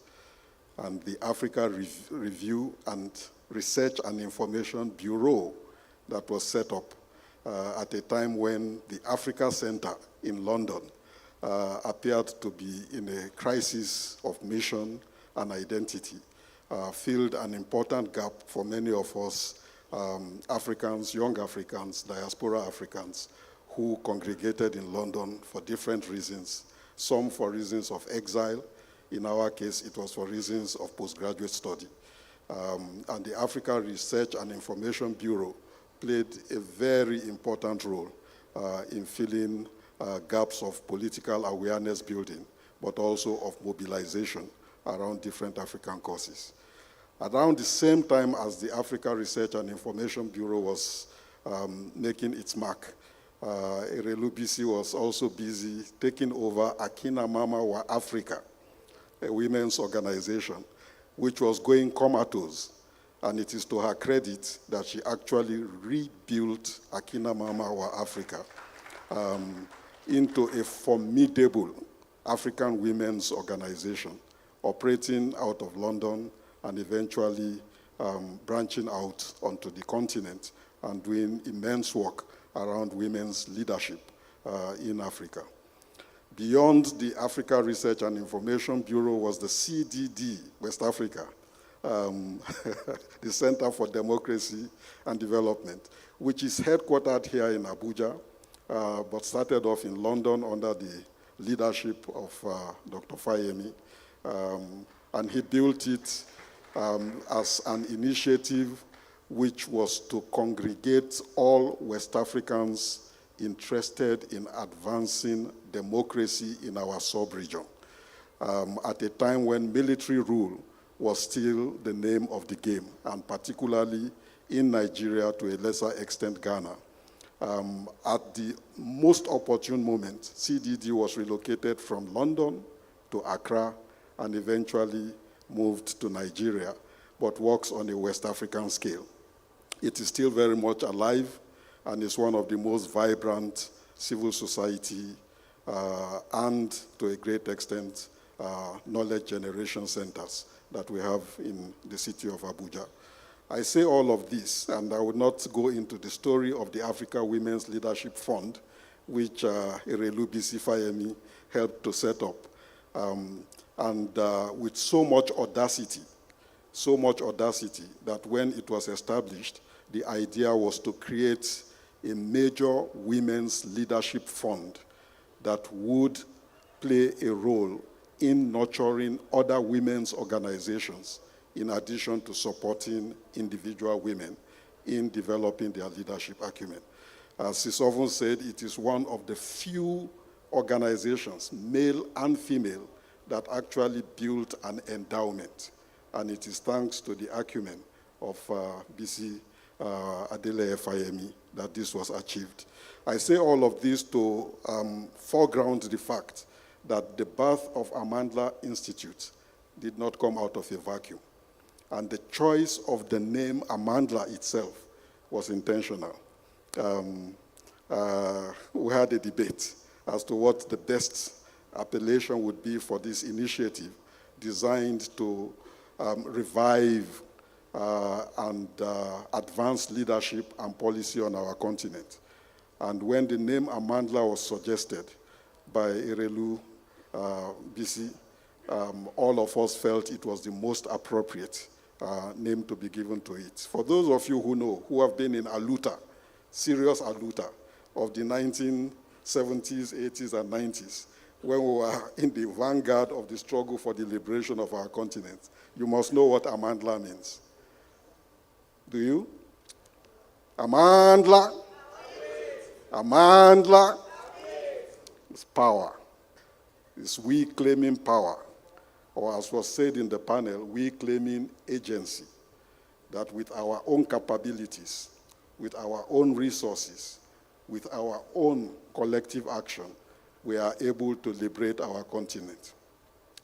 S5: And the Africa Review and Research and Information Bureau that was set up at a time when the Africa Center in London appeared to be in a crisis of mission and identity, filled an important gap for many of us Africans, young Africans, diaspora Africans, who congregated in London for different reasons, some for reasons of exile. In our case, it was for reasons of postgraduate study. And the Africa Research and Information Bureau played a very important role in filling gaps of political awareness building, but also of mobilization around different African causes. Around the same time as the Africa Research and Information Bureau was making its mark, Erelu BC was also busy taking over Akina Mama Wa Africa, a women's organization, which was going comatose. And it is to her credit that she actually rebuilt Akina Mama Wa Africa into a formidable African women's organization operating out of London and eventually branching out onto the continent and doing immense work around women's leadership in Africa. Beyond the Africa Research and Information Bureau was the CDD, West Africa, the Center for Democracy and Development, which is headquartered here in Abuja, but started off in London under the leadership of Dr. Fayemi. And he built it as an initiative which was to congregate all West Africans interested in advancing democracy in our sub-region, at a time when military rule was still the name of the game, and particularly in Nigeria, to a lesser extent Ghana. At the most opportune moment, CDD was relocated from London to Accra and eventually moved to Nigeria, but works on a West African scale. It is still very much alive and is one of the most vibrant civil society and, to a great extent, knowledge generation centers that we have in the city of Abuja. I say all of this, and I will not go into the story of the Africa Women's Leadership Fund, which Erelu BC Fayemi helped to set up. With so much audacity that when it was established, the idea was to create a major women's leadership fund that would play a role in nurturing other women's organizations, in addition to supporting individual women in developing their leadership acumen. As is often said, it is one of the few organizations, male and female, that actually built an endowment. And it is thanks to the acumen of BC Adele Fayemi that this was achieved. I say all of this to foreground the fact that the birth of Amandla Institute did not come out of a vacuum. And the choice of the name Amandla itself was intentional. We had a debate as to what the best appellation would be for this initiative designed to revive and advance leadership and policy on our continent. And when the name Amandla was suggested by Erelu BC, all of us felt it was the most appropriate name to be given to it. For those of you who know, who have been in Aluta, serious Aluta of the 1970s, 80s, and 90s, when we were in the vanguard of the struggle for the liberation of our continent, you must know what Amandla means. Do you? Amandla. Amandla. It's power. It's we claiming power. Or as was said in the panel, we claiming agency. That with our own capabilities, with our own resources, with our own collective action, we are able to liberate our continent.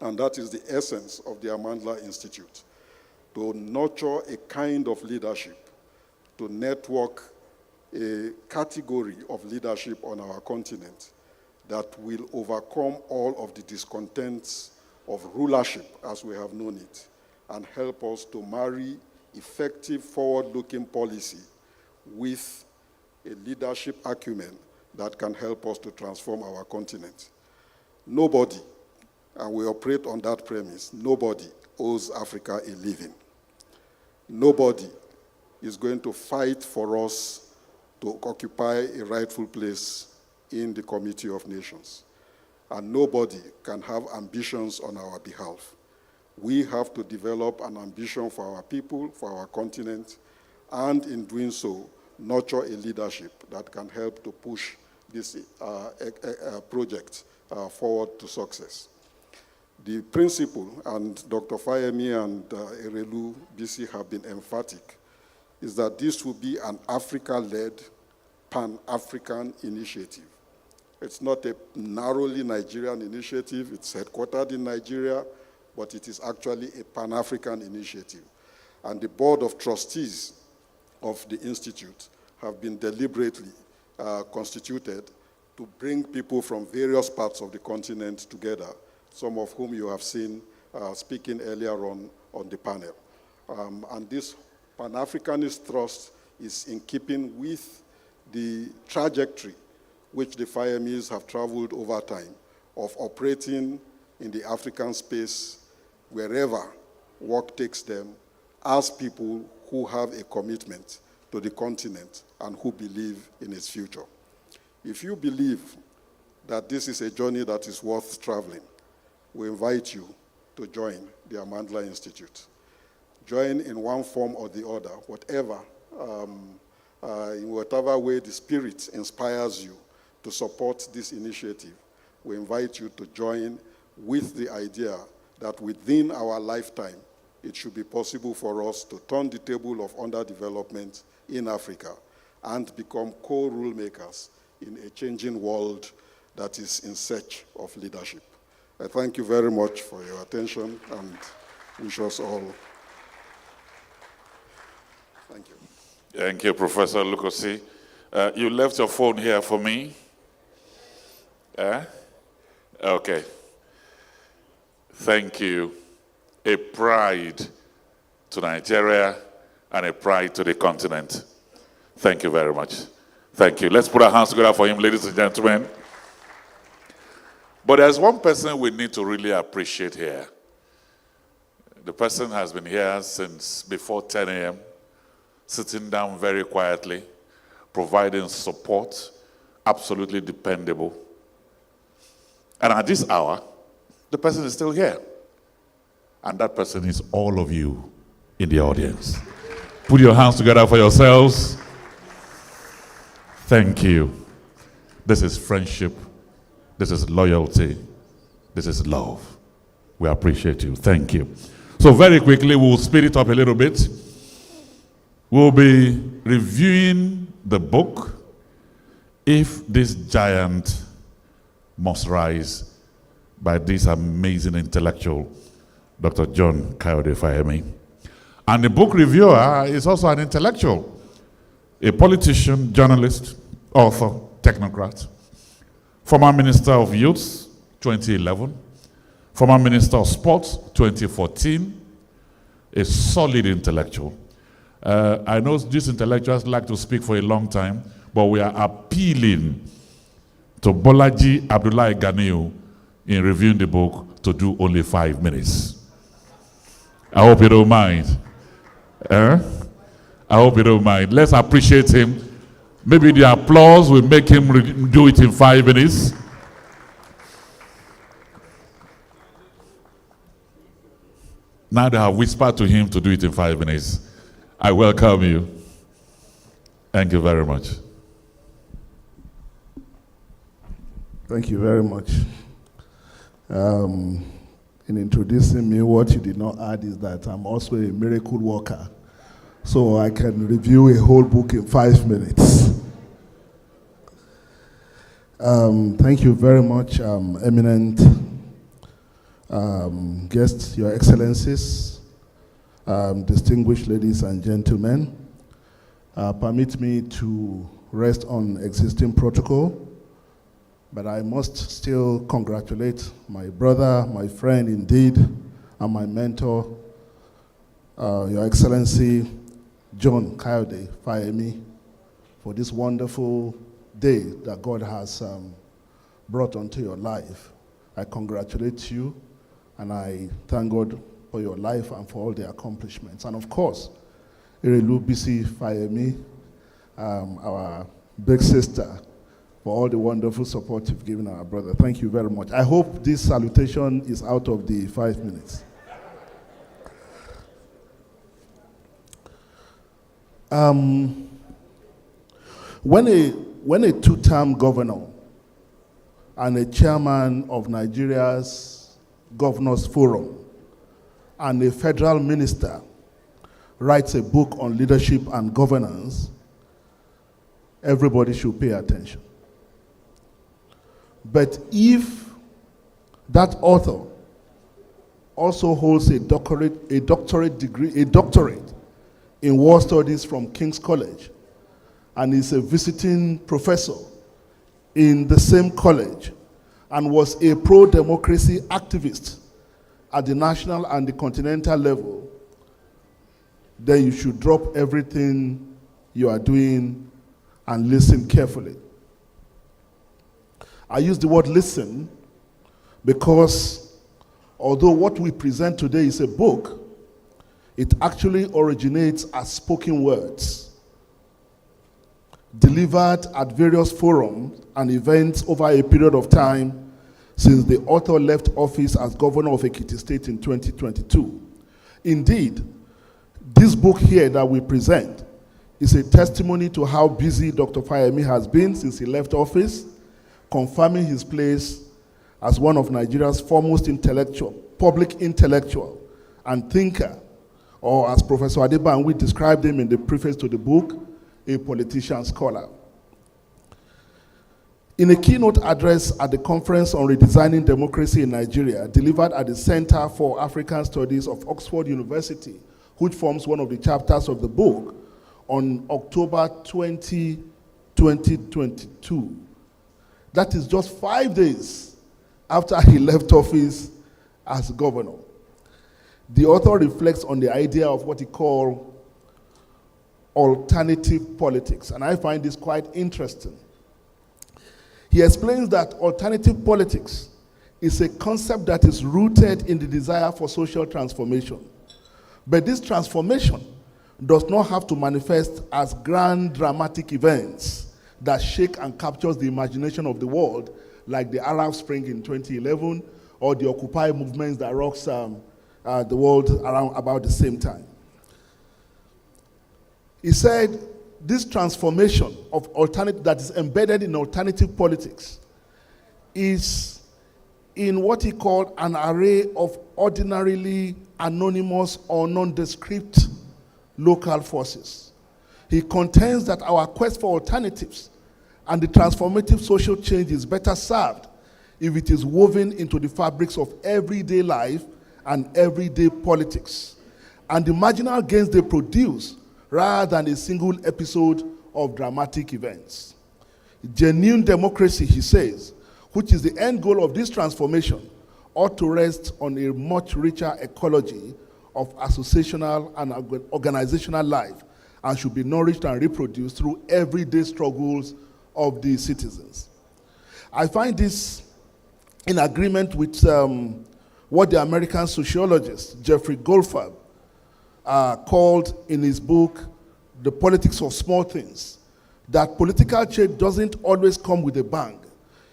S5: And that is the essence of the Amandla Institute, to nurture a kind of leadership, to network a category of leadership on our continent that will overcome all of the discontents of rulership as we have known it, and help us to marry effective forward-looking policy with a leadership acumen that can help us to transform our continent. Nobody, and we operate on that premise, nobody owes Africa a living. Nobody is going to fight for us to occupy a rightful place in the Committee of Nations. And nobody can have ambitions on our behalf. We have to develop an ambition for our people, for our continent, and in doing so, nurture a leadership that can help to push this project forward to success. The principle, and Dr. Fayemi and Erelu BC have been emphatic, is that this will be an Africa-led, Pan-African initiative. It's not a narrowly Nigerian initiative. It's headquartered in Nigeria, but it is actually a Pan-African initiative. And the Board of Trustees of the Institute have been deliberately constituted to bring people from various parts of the continent together, some of whom you have seen speaking earlier on the panel. And this Pan-Africanist thrust is in keeping with the trajectory which the Fayemis have traveled over time of operating in the African space wherever work takes them as people who have a commitment to the continent and who believe in its future. If you believe that this is a journey that is worth traveling, we invite you to join the Amandla Institute. Join in one form or the other, whatever, in whatever way the spirit inspires you to support this initiative. We invite you to join with the idea that within our lifetime, it should be possible for us to turn the table of underdevelopment in Africa and become co-rule makers in a changing world that is in search of leadership. I thank you very much for your attention and wish us all. Thank you.
S2: Thank you, Professor Lukosi. You left your phone here for me? Okay. Thank you. A pride to Nigeria and a pride to the continent. Thank you very much. Thank you. Let's put our hands together for him, ladies and gentlemen. But there's one person we need to really appreciate here. The person has been here since before 10 a.m., sitting down very quietly, providing support, absolutely dependable. And at this hour, the person is still here. And that person is all of you in the audience. Put your hands together for yourselves. Thank you. This is friendship. This is loyalty. This is love. We appreciate you. Thank you. So very quickly, we'll speed it up a little bit. We'll be reviewing the book, If This Giant Must Rise, by this amazing intellectual, Dr. John Kayode Fayemi. And the book reviewer is also an intellectual, a politician, journalist, author, technocrat, former Minister of Youth, 2011, former Minister of Sports, 2014, a solid intellectual. I know these intellectuals like to speak for a long time, but we are appealing to Bolaji Abdullahi Ganiu in reviewing the book to do only 5 minutes. I hope you don't mind. I hope you don't mind. Let's appreciate him. Maybe the applause will make him do it in 5 minutes. Now they have whispered to him to do it in 5 minutes. I welcome you. Thank you very much.
S8: Thank you very much. In introducing me, what you did not add is that I'm also a miracle worker. So I can review a whole book in 5 minutes. Thank you very much, eminent guests, Your Excellencies, distinguished ladies and gentlemen. Permit me to rest on existing protocol, but I must still congratulate my brother, my friend indeed, and my mentor, Your Excellency John Kayode Fayemi, for this wonderful day that God has brought onto your life. I congratulate you, and I thank God for your life and for all the accomplishments. And of course, Erelu Bisi Fayemi, our big sister, for all the wonderful support you've given our brother. Thank you very much. I hope this salutation is out of the 5 minutes. When a two-term governor and a chairman of Nigeria's Governors Forum and a federal minister writes a book on leadership and governance, everybody should pay attention. But if that author also holds a doctorate in war studies from King's College and is a visiting professor in the same college and was a pro-democracy activist at the national and the continental level, then you should drop everything you are doing and listen carefully. I use the word listen because although what we present today is a book, it actually originates as spoken words delivered at various forums and events over a period of time since the author left office as Governor of Ekiti State in 2022. Indeed, this book here that we present is a testimony to how busy Dr. Fayemi has been since he left office, confirming his place as one of Nigeria's foremost public intellectual and thinker, or as Professor Adebanwi described him in the preface to the book, a politician scholar. In a keynote address at the Conference on Redesigning Democracy in Nigeria, delivered at the Center for African Studies of Oxford University, which forms one of the chapters of the book, on October 20, 2022. That is just 5 days after he left office as governor. The author reflects on the idea of what he called alternative politics, and I find this quite interesting. He explains that alternative politics is a concept that is rooted in the desire for social transformation. But this transformation does not have to manifest as grand dramatic events that shake and captures the imagination of the world, like the Arab Spring in 2011 or the Occupy movements that rocks the world around about the same time. He said this transformation of alternative that is embedded in alternative politics is in what he called an array of ordinarily anonymous or nondescript local forces. He contends that our quest for alternatives and the transformative social change is better served if it is woven into the fabrics of everyday life and everyday politics, and the marginal gains they produce rather than a single episode of dramatic events. Genuine democracy, he says, which is the end goal of this transformation, ought to rest on a much richer ecology of associational and organizational life and should be nourished and reproduced through everyday struggles of the citizens. I find this in agreement with what the American sociologist Jeffrey Goldfarb called in his book, The Politics of Small Things, that political change doesn't always come with a bang.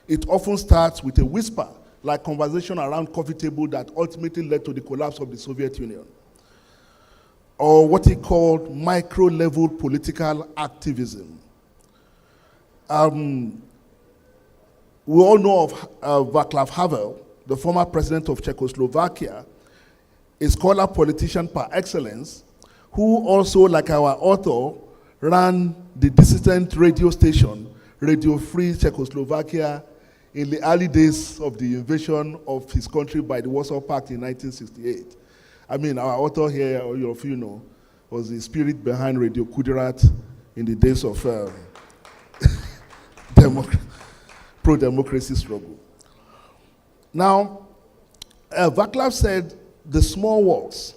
S8: It often starts with a whisper, like conversation around coffee table that ultimately led to the collapse of the Soviet Union. Or what he called micro-level political activism. We all know of Václav Havel, the former president of Czechoslovakia, a scholar politician par excellence, who also, like our author, ran the dissident radio station Radio Free Czechoslovakia in the early days of the invasion of his country by the Warsaw Pact in 1968. I mean, our author here, all of you know, was the spirit behind Radio Kudirat in the days of pro-democracy struggle. Now, Vaclav said the small works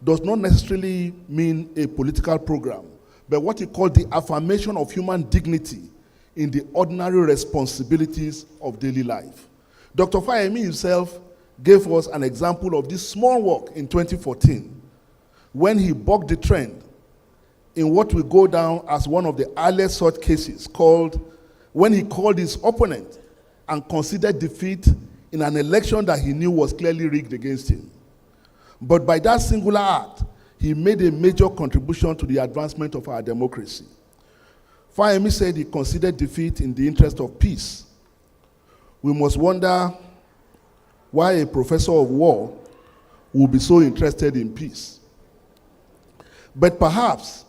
S8: does not necessarily mean a political program, but what he called the affirmation of human dignity in the ordinary responsibilities of daily life. Dr. Fayemi himself gave us an example of this small work in 2014 when he bucked the trend in what will go down as one of the earliest such cases, when he called his opponent and considered defeat in an election that he knew was clearly rigged against him. But by that singular act, he made a major contribution to the advancement of our democracy. Fayemi said he considered defeat in the interest of peace. We must wonder why a professor of war would be so interested in peace. But perhaps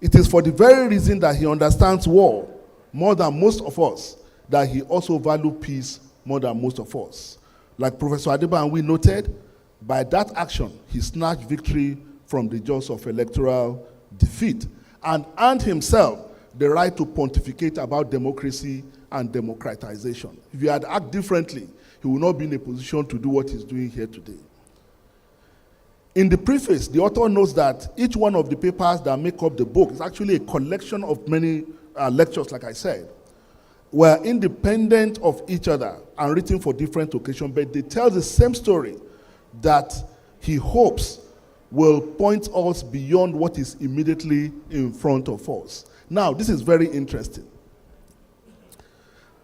S8: it is for the very reason that he understands war more than most of us that he also values peace more than most of us. Like Professor Adebanwi noted, by that action, he snatched victory from the jaws of electoral defeat and earned himself the right to pontificate about democracy and democratization. If he had acted differently, he would not be in a position to do what he's doing here today. In the preface, the author notes that each one of the papers that make up the book is actually a collection of many lectures, like I said, were independent of each other and written for different occasions, but they tell the same story that he hopes will point us beyond what is immediately in front of us. Now, this is very interesting.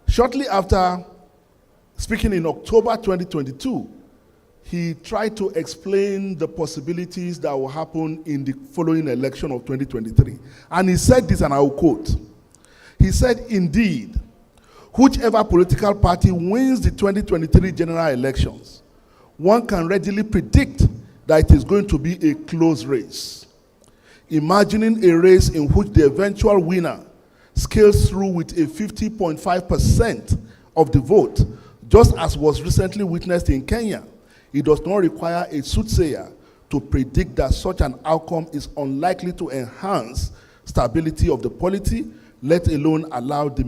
S8: Shortly after speaking in October 2022, he tried to explain the possibilities that will happen in the following election of 2023. And he said this, and I will quote. He said, "Indeed, whichever political party wins the 2023 general elections, one can readily predict that it is going to be a close race. Imagining a race in which the eventual winner scales through with a 50.5% of the vote, just as was recently witnessed in Kenya, it does not require a soothsayer to predict that such an outcome is unlikely to enhance stability of the polity, let alone allow the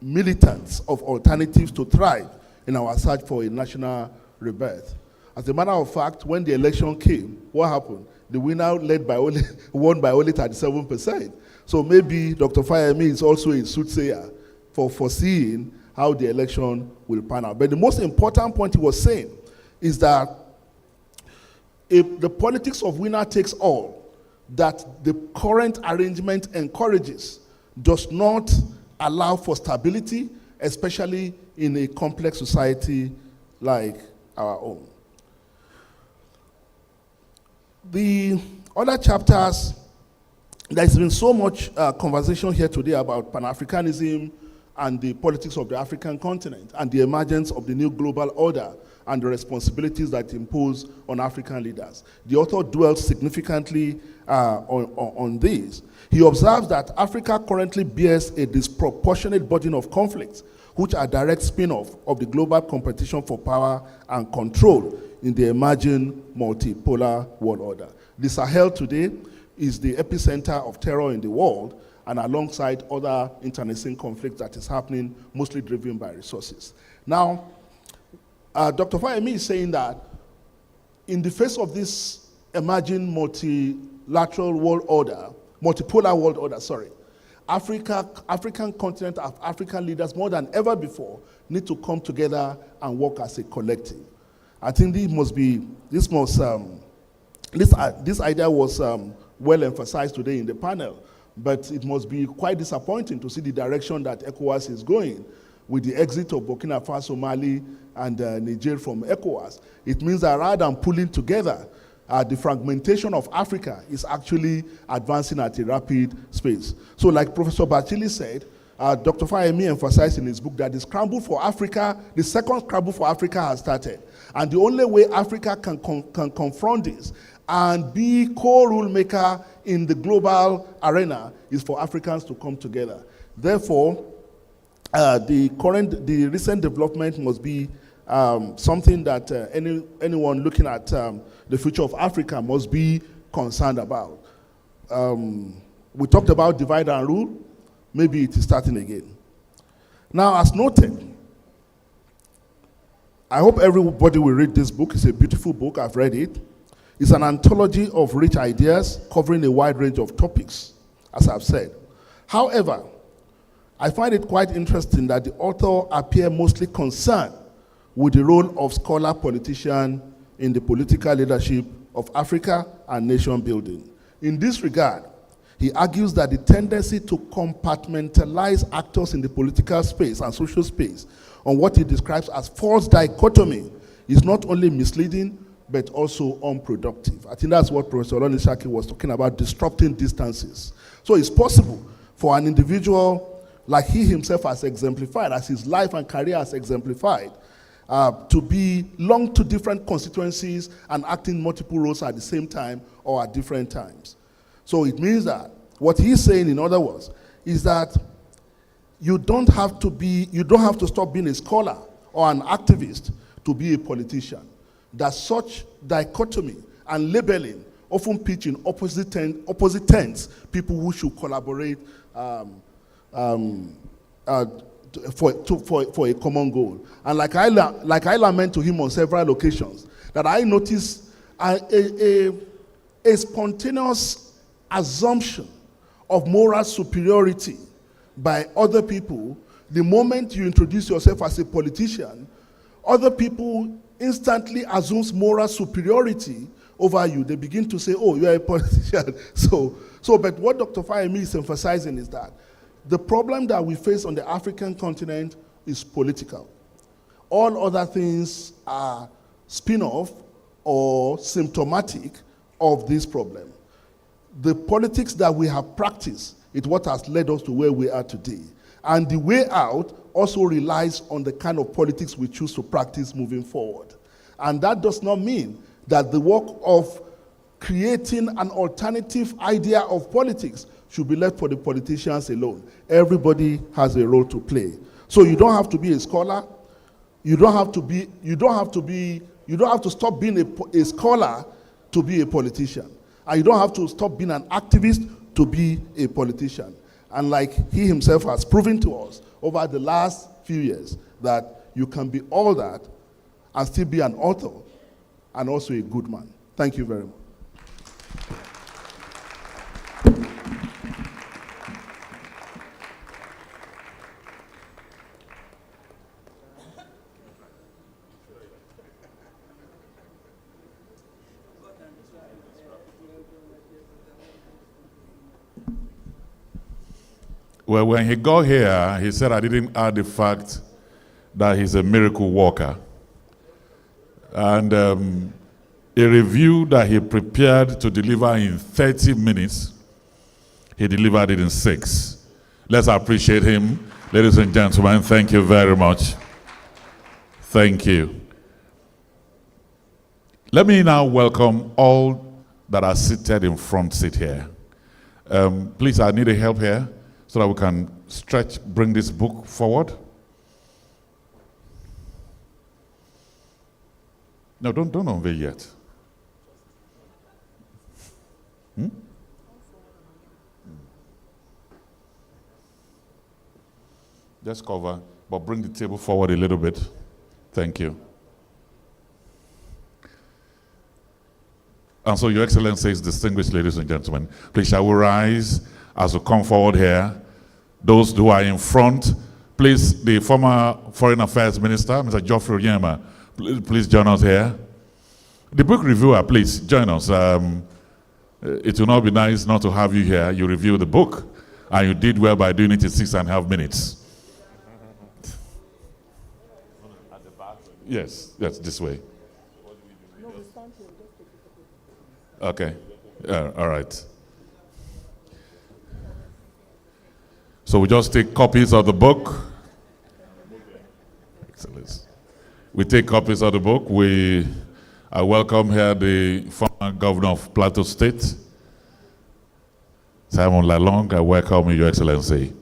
S8: militants of alternatives to thrive in our search for a national rebirth." As a matter of fact, when the election came, what happened? The winner won by only 37%. So maybe Dr. Fayemi is also a soothsayer for foreseeing how the election will pan out. But the most important point he was saying is that if the politics of winner takes all that the current arrangement encourages does not allow for stability, especially in a complex society like our own. The other chapters, there's been so much conversation here today about Pan-Africanism and the politics of the African continent and the emergence of the new global order and the responsibilities that impose on African leaders. The author dwells significantly on this. He observes that Africa currently bears a disproportionate burden of conflicts, which are direct spin-off of the global competition for power and control in the emerging multipolar world order. The Sahel today is the epicenter of terror in the world, and alongside other internecine conflicts that is happening, mostly driven by resources. Now, Dr. Fayemi is saying that in the face of this emerging multilateral world order, multipolar world order, African continent, African leaders more than ever before need to come together and work as a collective. I think this idea was well emphasized today in the panel, but it must be quite disappointing to see the direction that ECOWAS is going with the exit of Burkina Faso, Mali, and Niger from ECOWAS. It means that rather than pulling together, the fragmentation of Africa is actually advancing at a rapid pace. So like Professor Bachili said, Dr. Fayemi emphasized in his book that the scramble for Africa, the second scramble for Africa has started. And the only way Africa can confront this and be co-rule maker in the global arena is for Africans to come together. Therefore, the recent development must be something that anyone looking at the future of Africa must be concerned about. We talked about divide and rule. Maybe it is starting again. Now, as noted, I hope everybody will read this book. It's a beautiful book. I've read it. It's an anthology of rich ideas covering a wide range of topics, as I've said. However, I find it quite interesting that the author appears mostly concerned with the role of scholar-politician in the political leadership of Africa and nation building. In this regard, he argues that the tendency to compartmentalize actors in the political space and social space on what he describes as false dichotomy is not only misleading, but also unproductive. I think that's what Professor Olonisaki was talking about, disrupting distances. So it's possible for an individual like he himself has exemplified, as his life and career has exemplified, to belong to different constituencies and acting multiple roles at the same time or at different times. So it means that what he's saying, in other words, is that you don't have to stop being a scholar or an activist to be a politician. That such dichotomy and labeling often pitch in opposite ends people who should collaborate for a common goal. And like I lament to him on several occasions, that I noticed a spontaneous assumption of moral superiority by other people. The moment you introduce yourself as a politician, other people instantly assume moral superiority over you. They begin to say, oh, you are a politician. But what Dr. Fayemi is emphasizing is that the problem that we face on the African continent is political. All other things are spin-off or symptomatic of this problem. The politics that we have practiced is what has led us to where we are today. And the way out also relies on the kind of politics we choose to practice moving forward. And that does not mean that the work of creating an alternative idea of politics should be left for the politicians alone. Everybody has a role to play. So you don't have to be a scholar. You don't have to stop being a scholar to be a politician. And you don't have to stop being an activist to be a politician. And like he himself has proven to us over the last few years, that you can be all that and still be an author and also a good man. Thank you very much.
S2: Well, when he got here, he said I didn't add the fact that he's a miracle worker. And a review that he prepared to deliver in 30 minutes, he delivered it in 6. Let's appreciate him. Ladies and gentlemen, thank you very much. Thank you. Let me now welcome all that are seated in front seat here. Please, I need a help here, so that we can bring this book forward. No, don't unveil yet. Just cover, but bring the table forward a little bit. Thank you. And so, Your Excellencies, distinguished ladies and gentlemen, please shall we rise as we come forward here. Those who are in front, please, the former Foreign Affairs Minister, Mr. Geoffrey Onyema, please join us here. The book reviewer, please join us. It will not be nice not to have you here. You review the book, and you did well by doing it in 6.5 minutes. Yes, this way. Okay, all right. So we just take copies of the book. Excellent. We take copies of the book. I welcome here the former Governor of Plateau State, Simon Lalong. I welcome you, Your Excellency.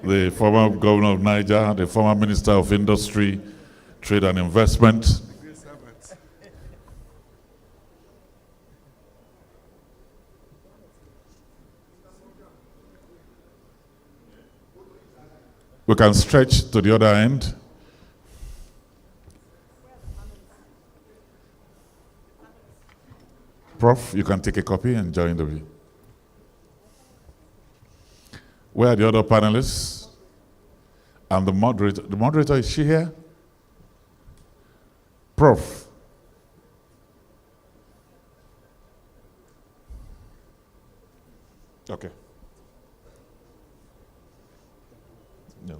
S2: the former governor of Niger, the former Minister of Industry, Trade and Investment. We can stretch to the other end. Prof, you can take a copy and join the view. Where are the other panelists? And the moderator. The moderator, is she here? Prof. Okay. No,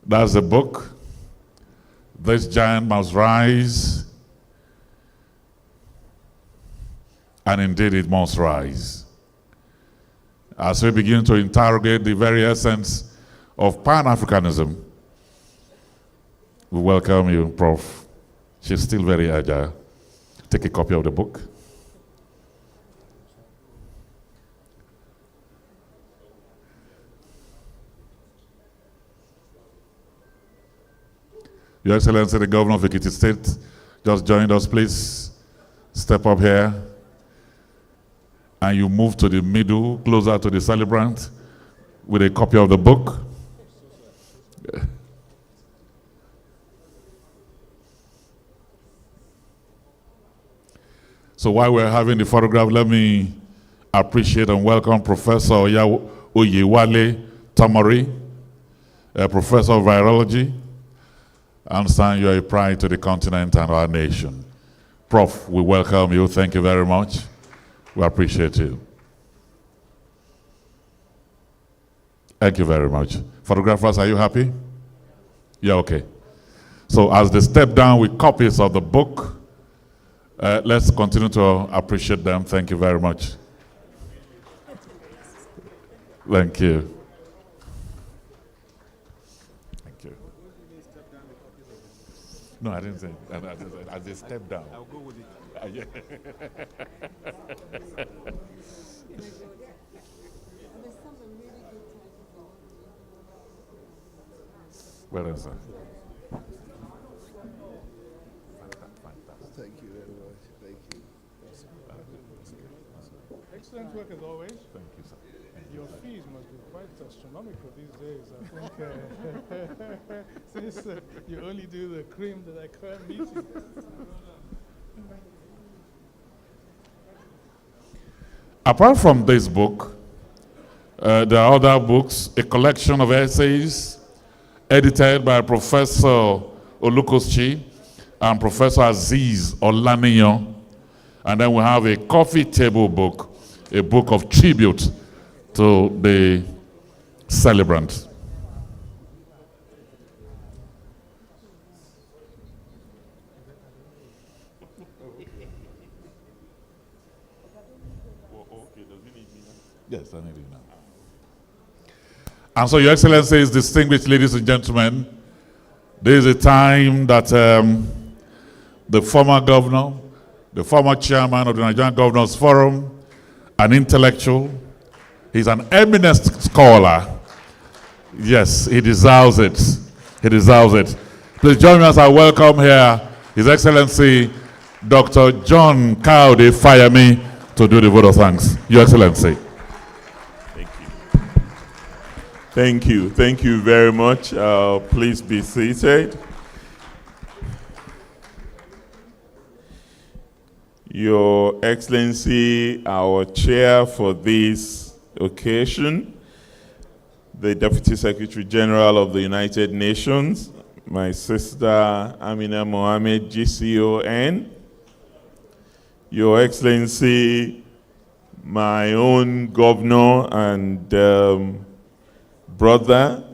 S2: that's the book. This giant must rise. And indeed it must rise. As we begin to interrogate the very essence of Pan-Africanism, we welcome you, Prof. She's still very agile. Take a copy of the book. Your Excellency, the Governor of Ekiti State, just joined us, please. Step up here. And you move to the middle, closer to the celebrant, with a copy of the book. So while we're having the photograph, let me appreciate and welcome Professor Oyewale Tamori, a professor of virology. I understand you are a pride to the continent and our nation. Prof, we welcome you. Thank you very much. We appreciate you. Thank you very much. Photographers, are you happy? Yeah, okay. So as they step down with copies of the book, let's continue to appreciate them. Thank you very much. Thank you. Thank you. No, I didn't say it. As they step down. I'll go with it. Yeah. Well done, sir.
S8: Thank you very much. Thank you.
S7: Excellent work as always.
S2: Thank you, sir.
S7: Your fees must be quite astronomical these days. I think since you only do the cream that I can't meet you.
S2: Apart from this book, there are other books, a collection of essays edited by Professor Olukoschi and Professor Aziz Olaniyan. And then we have a coffee table book, a book of tribute to the celebrant. Yes, I need it now. And so, Your Excellencies, distinguished ladies and gentlemen, there is a time that the former governor, the former chairman of the Nigerian Governors Forum, an intellectual, he's an eminent scholar. Yes, he deserves it. He deserves it. Please join me as I welcome here His Excellency Dr. John Kayode Fayemi to do the vote of thanks. Your Excellency.
S9: Thank you. Thank you very much. Please be seated. Your Excellency, our chair for this occasion, the Deputy Secretary General of the United Nations, my sister Amina Mohammed, GCON, Your Excellency, my own governor and brother,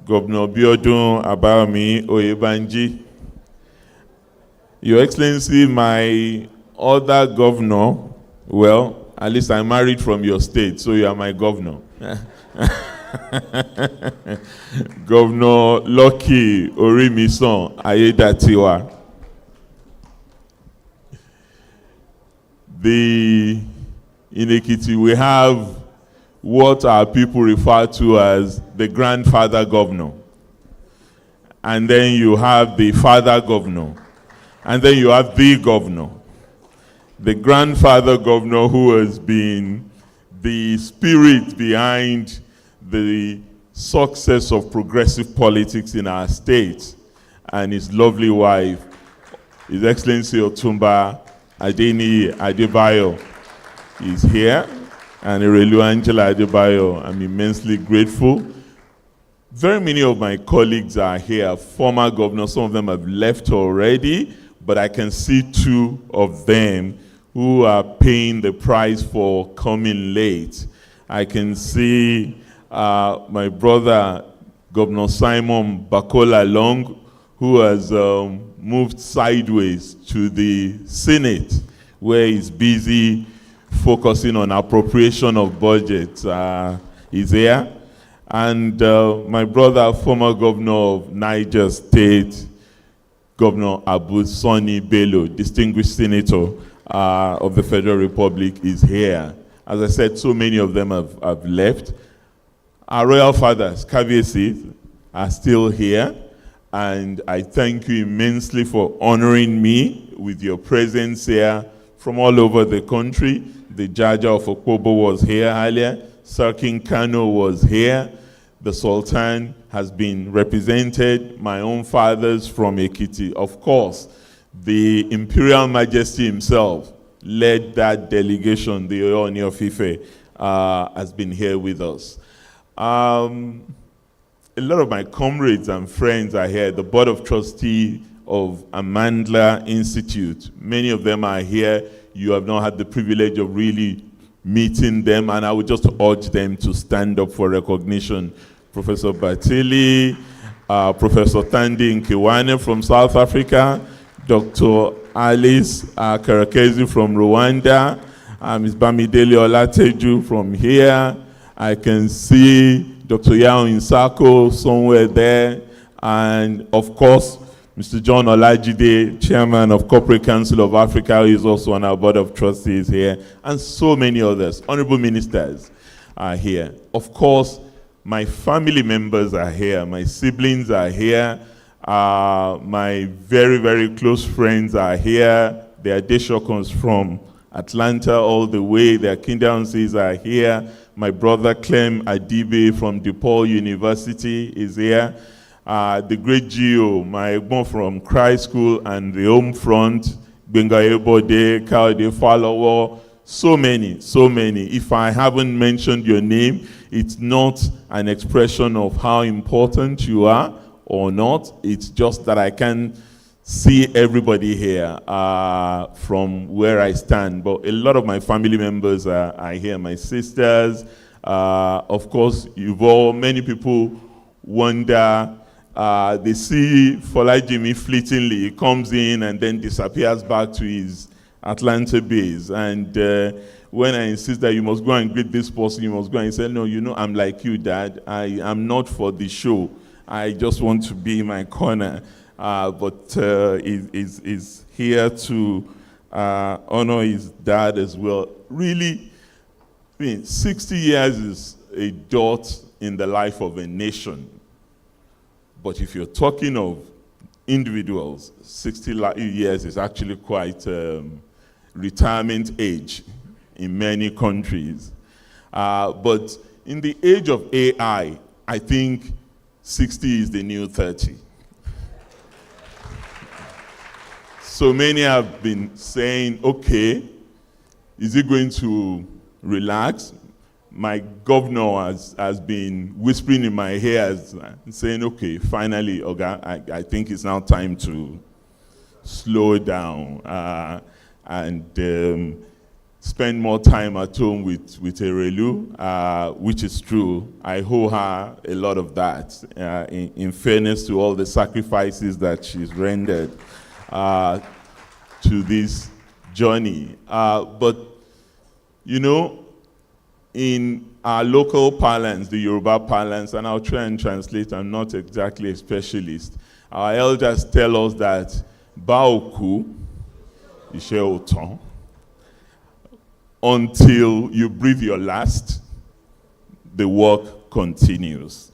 S9: Governor Biodun Abayomi Oyebanji, Your Excellency, my other governor, well, at least I'm married from your state, so you are my governor. Governor Lucky Orimison Ayedatiwa. The in Ekiti, we have what our people refer to as the grandfather governor. And then you have the father governor. And then you have the governor. The grandfather governor, who has been the spirit behind the success of progressive politics in our state, and his lovely wife, His Excellency Otumba Adeni Adebayo, is here, and Erelu Angela Adebayo. I'm immensely grateful. Very many of my colleagues are here, former governors. Some of them have left already, but I can see two of them who are paying the price for coming late. I can see my brother, Governor Simon Bakola Long, who has moved sideways to the Senate, where he's busy focusing on appropriation of budgets. He's here. And my brother, former governor of Niger State, Governor Abu Sani Bello, distinguished senator of the Federal Republic, is here. As I said, so many of them have left. Our royal fathers, Kabiyesi, are still here. And I thank you immensely for honoring me with your presence here from all over the country. The Jaja of Okpobo was here earlier. Sarkin Kano was here. The Sultan has been represented. My own fathers from Ekiti. Of course, the Imperial Majesty himself led that delegation. The Ooni of Ife has been here with us. A lot of my comrades and friends are here. The Board of Trustees of Amandla Institute, many of them are here. You have not had the privilege of really meeting them, and I would just urge them to stand up for recognition. Professor Batili, Professor Thandi Nkiwane from South Africa, Dr. Alice Karakezi from Rwanda, Ms. Bamidele Olateju from here. I can see Dr. Yao Insako somewhere there, and of course, Mr. John Olajide, Chairman of Corporate Council of Africa, who is also on our Board of Trustees here, and so many others. Honorable ministers are here. Of course, my family members are here. My siblings are here. My very, very close friends are here. Their Deshokons from Atlanta all the way. Their Kindansis are here. My brother Clem Adibe from DePaul University is here. The great Gio, my Egbon from Christ School and the Home Front, Benga Ebode, Kayode Fayemi, so many. If I haven't mentioned your name, it's not an expression of how important you are or not. It's just that I can see everybody here from where I stand. But a lot of my family members are here, my sisters. Of course, many people wonder, they see Folajimi fleetingly. He comes in and then disappears back to his Atlanta base. And when I insist that you must go and greet this person, you must go and say, no, I'm like you, Dad. I am not for the show. I just want to be in my corner. But is here to honor his dad as well. Really, 60 years is a dot in the life of a nation. But if you're talking of individuals, 60 years is actually quite retirement age in many countries. But in the age of AI, I think 60 is the new 30. So many have been saying, okay, is he going to relax? My governor has been whispering in my ears, saying, okay, finally, I think it's now time to slow down and spend more time at home with Erelu, which is true. I owe her a lot of that, in fairness to all the sacrifices that she's rendered to this journey. But, in our local parlance, the Yoruba parlance, and I'll try and translate, I'm not exactly a specialist, our elders tell us that Baoku, Ishe Oton, until you breathe your last, the work continues.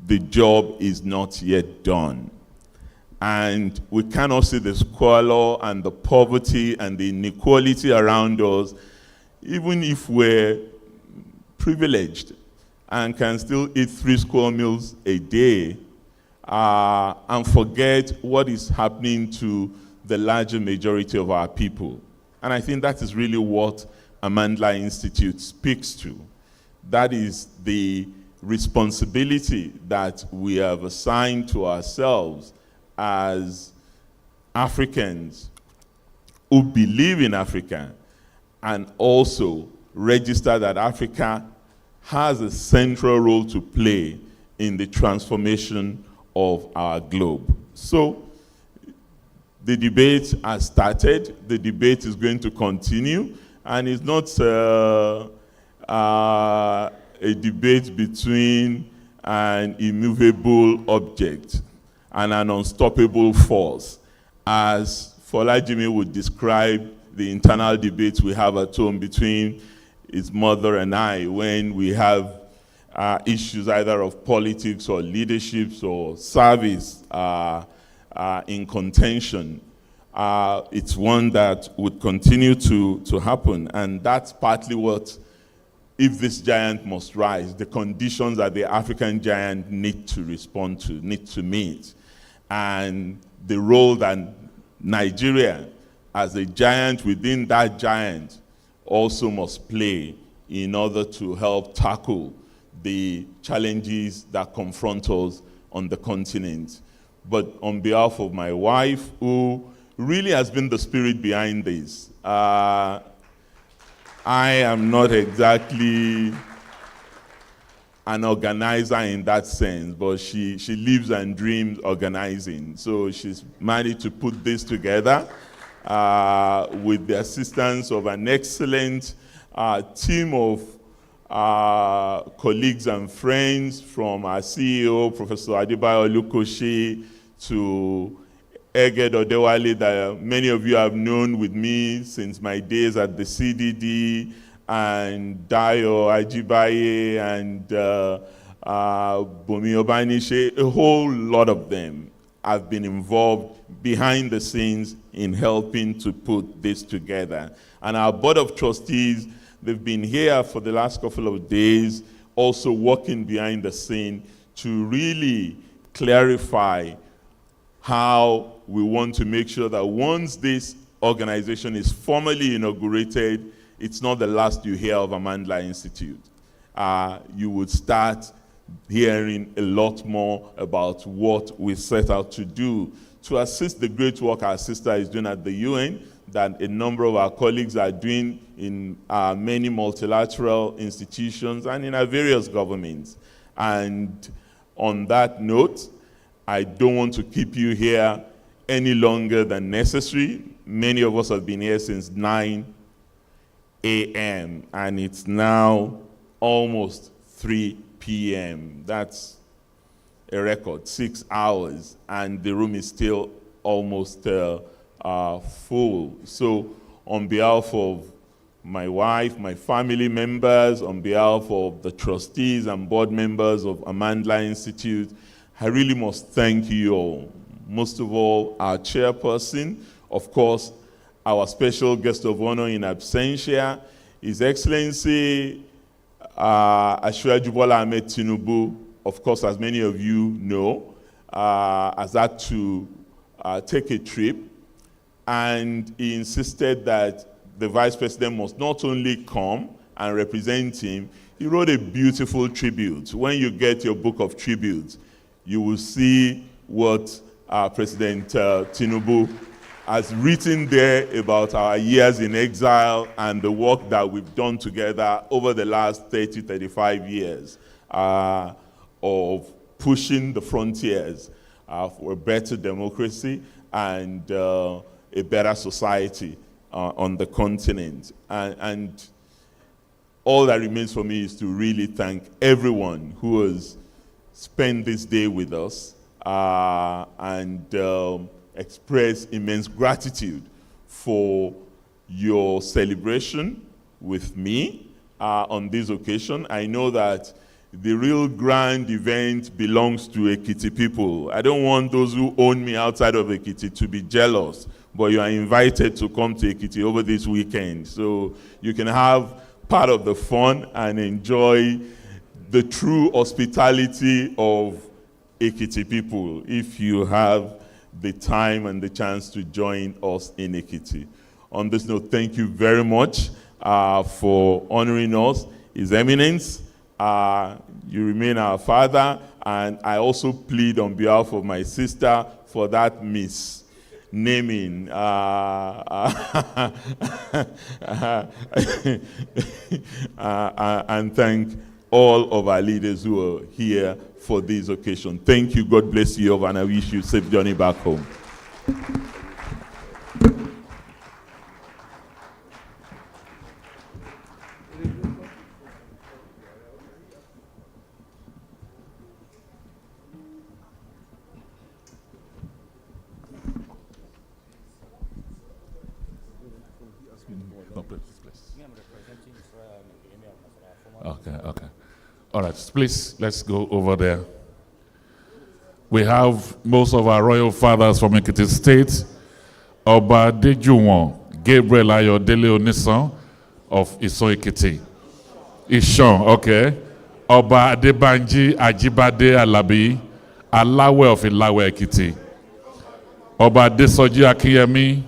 S9: The job is not yet done. And we cannot see the squalor and the poverty and the inequality around us, even if we're privileged and can still eat 3 square meals a day, and forget what is happening to the larger majority of our people. And I think that is really what Amandla Institute speaks to. That is the responsibility that we have assigned to ourselves as Africans who believe in Africa and also register that Africa has a central role to play in the transformation of our globe. So the debate has started, the debate is going to continue, and it's not a debate between an immovable object and an unstoppable force, as Folajimi would describe the internal debate we have at home between his mother and I when we have issues either of politics or leaderships or service in contention. It's one that would continue to happen, and that's partly what, if this giant must rise, the conditions that the African giant need to respond to, need to meet, and the role that Nigeria, as a giant within that giant, also must play in order to help tackle the challenges that confront us on the continent. But on behalf of my wife, who really has been the spirit behind this, I am not exactly an organizer in that sense, but she lives and dreams organizing. So she's managed to put this together with the assistance of an excellent team of colleagues and friends, from our CEO, Professor Adebayo Olukoshi, to Eged Odewale, that many of you have known with me since my days at the CDD, and Dayo Ajibaye, and Bumi Obanishe. A whole lot of them have been involved behind the scenes in helping to put this together. And our board of trustees, they've been here for the last couple of days, also working behind the scene to really clarify how we want to make sure that once this organization is formally inaugurated, it's not the last you hear of Amandla Institute. You would start hearing a lot more about what we set out to do to assist the great work our sister is doing at the UN, that a number of our colleagues are doing in many multilateral institutions and in our various governments. And on that note, I don't want to keep you here any longer than necessary. Many of us have been here since 9 a.m. and it's now almost 3 p.m. That's a record, 6 hours, and the room is still almost full. So on behalf of my wife, my family members, on behalf of the trustees and board members of Amandla Institute, I really must thank you all. Most of all, our chairperson, of course, our special guest of honor in absentia, His Excellency Asiwaju Bola Ahmed Tinubu, of course, as many of you know, has had to take a trip, and he insisted that the Vice President must not only come and represent him, he wrote a beautiful tribute. When you get your book of tributes, you will see what President Tinubu has written there about our years in exile and the work that we've done together over the last 30, 35 years of pushing the frontiers for a better democracy and a better society on the continent. And all that remains for me is to really thank everyone who has spent this day with us and express immense gratitude for your celebration with me on this occasion. I know that the real grand event belongs to Ekiti people. I don't want those who own me outside of Ekiti to be jealous, but you are invited to come to Ekiti over this weekend. So you can have part of the fun and enjoy the true hospitality of Ekiti people if you have the time and the chance to join us in Ekiti. On this note, thank you very much for honoring us. His Eminence, you remain our father, and I also plead on behalf of my sister for that naming. And thank all of our leaders who are here for this occasion. Thank you. God bless you, and I wish you a safe journey back home.
S2: Okay. All right, please, let's go over there. We have most of our royal fathers from Ekiti State. Oba Dejuwon Gabriel Ayodele Onisan of Ison Ekiti. Ishon, okay. Oba Adebanji Ajibade Alabi, Alawe of Ilawe Ekiti. Oba Desoji Akiyemi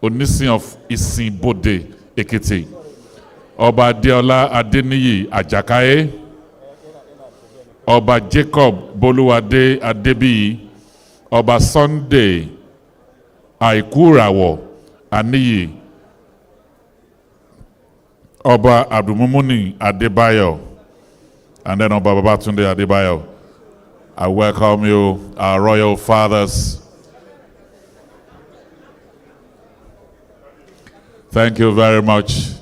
S2: Onisin of Isinbode Ekiti. Oba Deola Adeniyi Ajakaye. Oba Jacob Boluwade Adebiyi. Oba Sunday Aikurawo Aniyi. Oba Abdulmumuni Adebayo. And then Oba Babatunde Adebayo. I welcome you, our royal fathers. Thank you very much.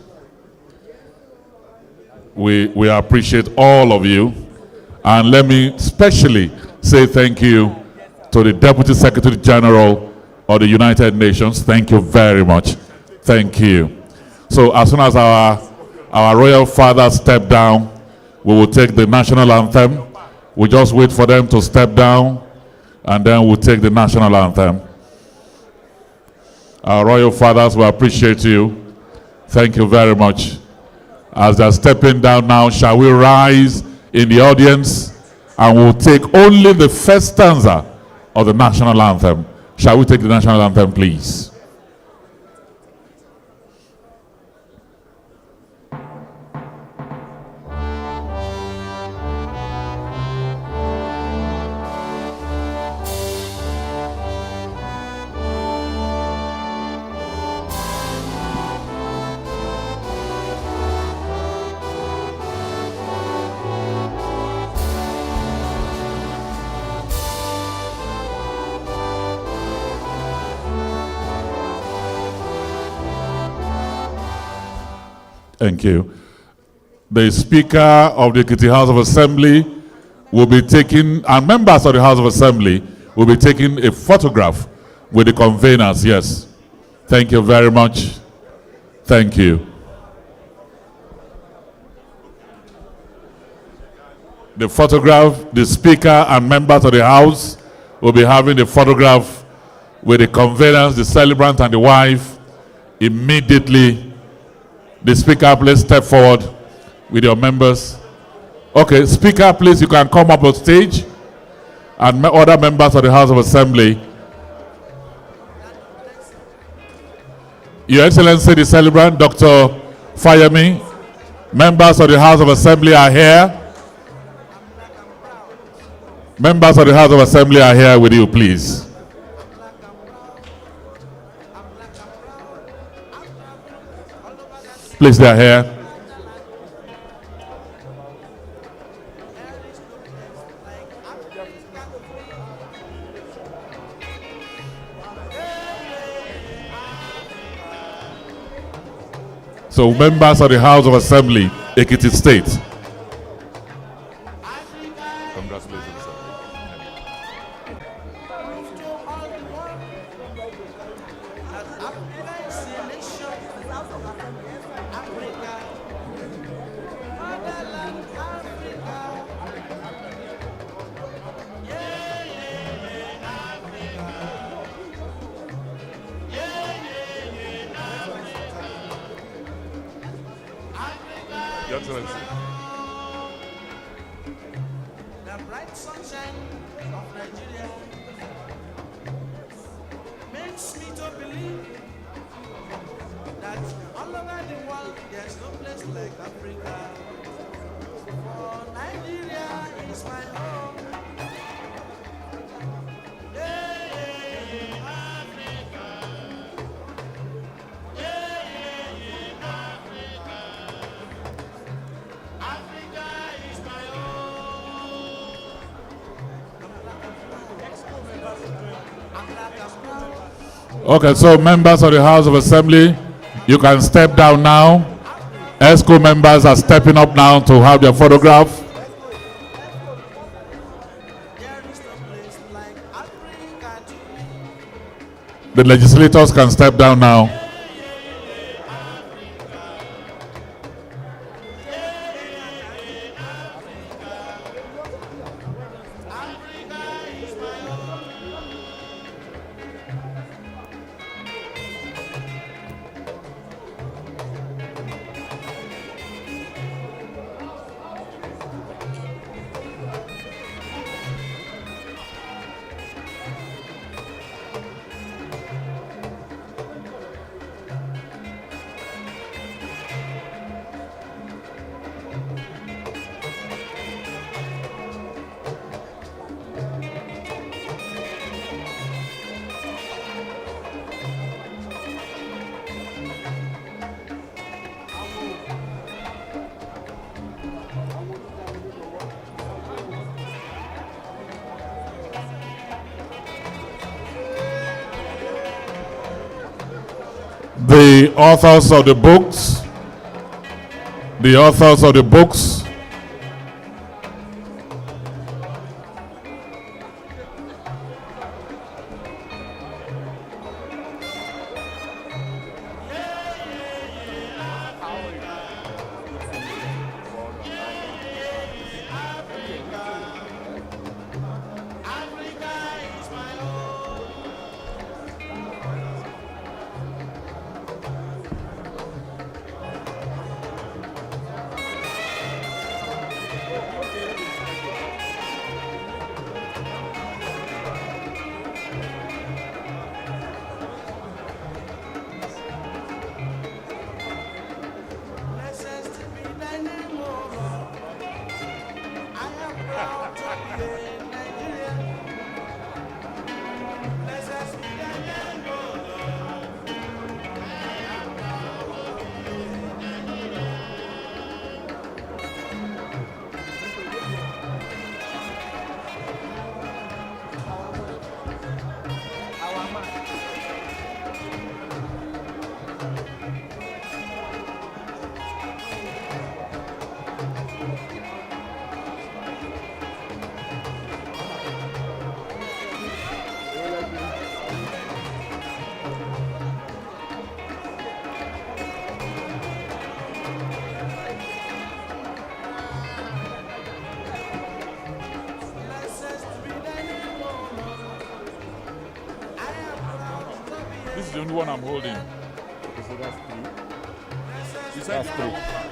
S2: We appreciate all of you. And let me especially say thank you to the Deputy Secretary General of the United Nations. Thank you very much. Thank you. So as soon as our royal fathers step down, we will take the national anthem. We just wait for them to step down, and then we'll take the national anthem. Our royal fathers, we appreciate you. Thank you very much. As they're stepping down now, shall we rise in the audience, and we'll take only the first stanza of the national anthem. Shall we take the national anthem, please? Thank you. The Speaker of the Ekiti House of Assembly will be taking, and members of the House of Assembly will be taking a photograph with the conveners. Yes. Thank you very much. Thank you. The photograph, the Speaker and members of the House will be having the photograph with the conveners, the celebrant and the wife. Immediately, the Speaker, please step forward with your members. Okay, Speaker, please, you can come up on stage, and other members of the House of Assembly. Your Excellency, the celebrant, Dr. Fayemi, members of the House of Assembly are here. Members of the House of Assembly are here with you, please. Please, they are here. So, members of the House of Assembly, Ekiti State. Congratulations, sir.
S1: prove to all the world that Africa is a nation. Africa, motherland Africa. Yeah, yeah, yeah, Africa. Yeah, yeah, yeah, Africa. Africa
S2: Your
S1: is
S2: Excellency.
S1: my home. The bright sunshine of Nigeria makes me to believe that all over the world there's no place like Africa. For Nigeria is my home. Yeah, yeah, yeah, Africa. Yeah, yeah, yeah, Africa. Africa is my home.
S2: Okay, so members of the House of Assembly, you can step down now. ESCO members are stepping up now to have their photograph. The legislators can step down now. The authors of the books, This is the only one I'm holding.
S6: Okay, so that's three.
S2: That's three.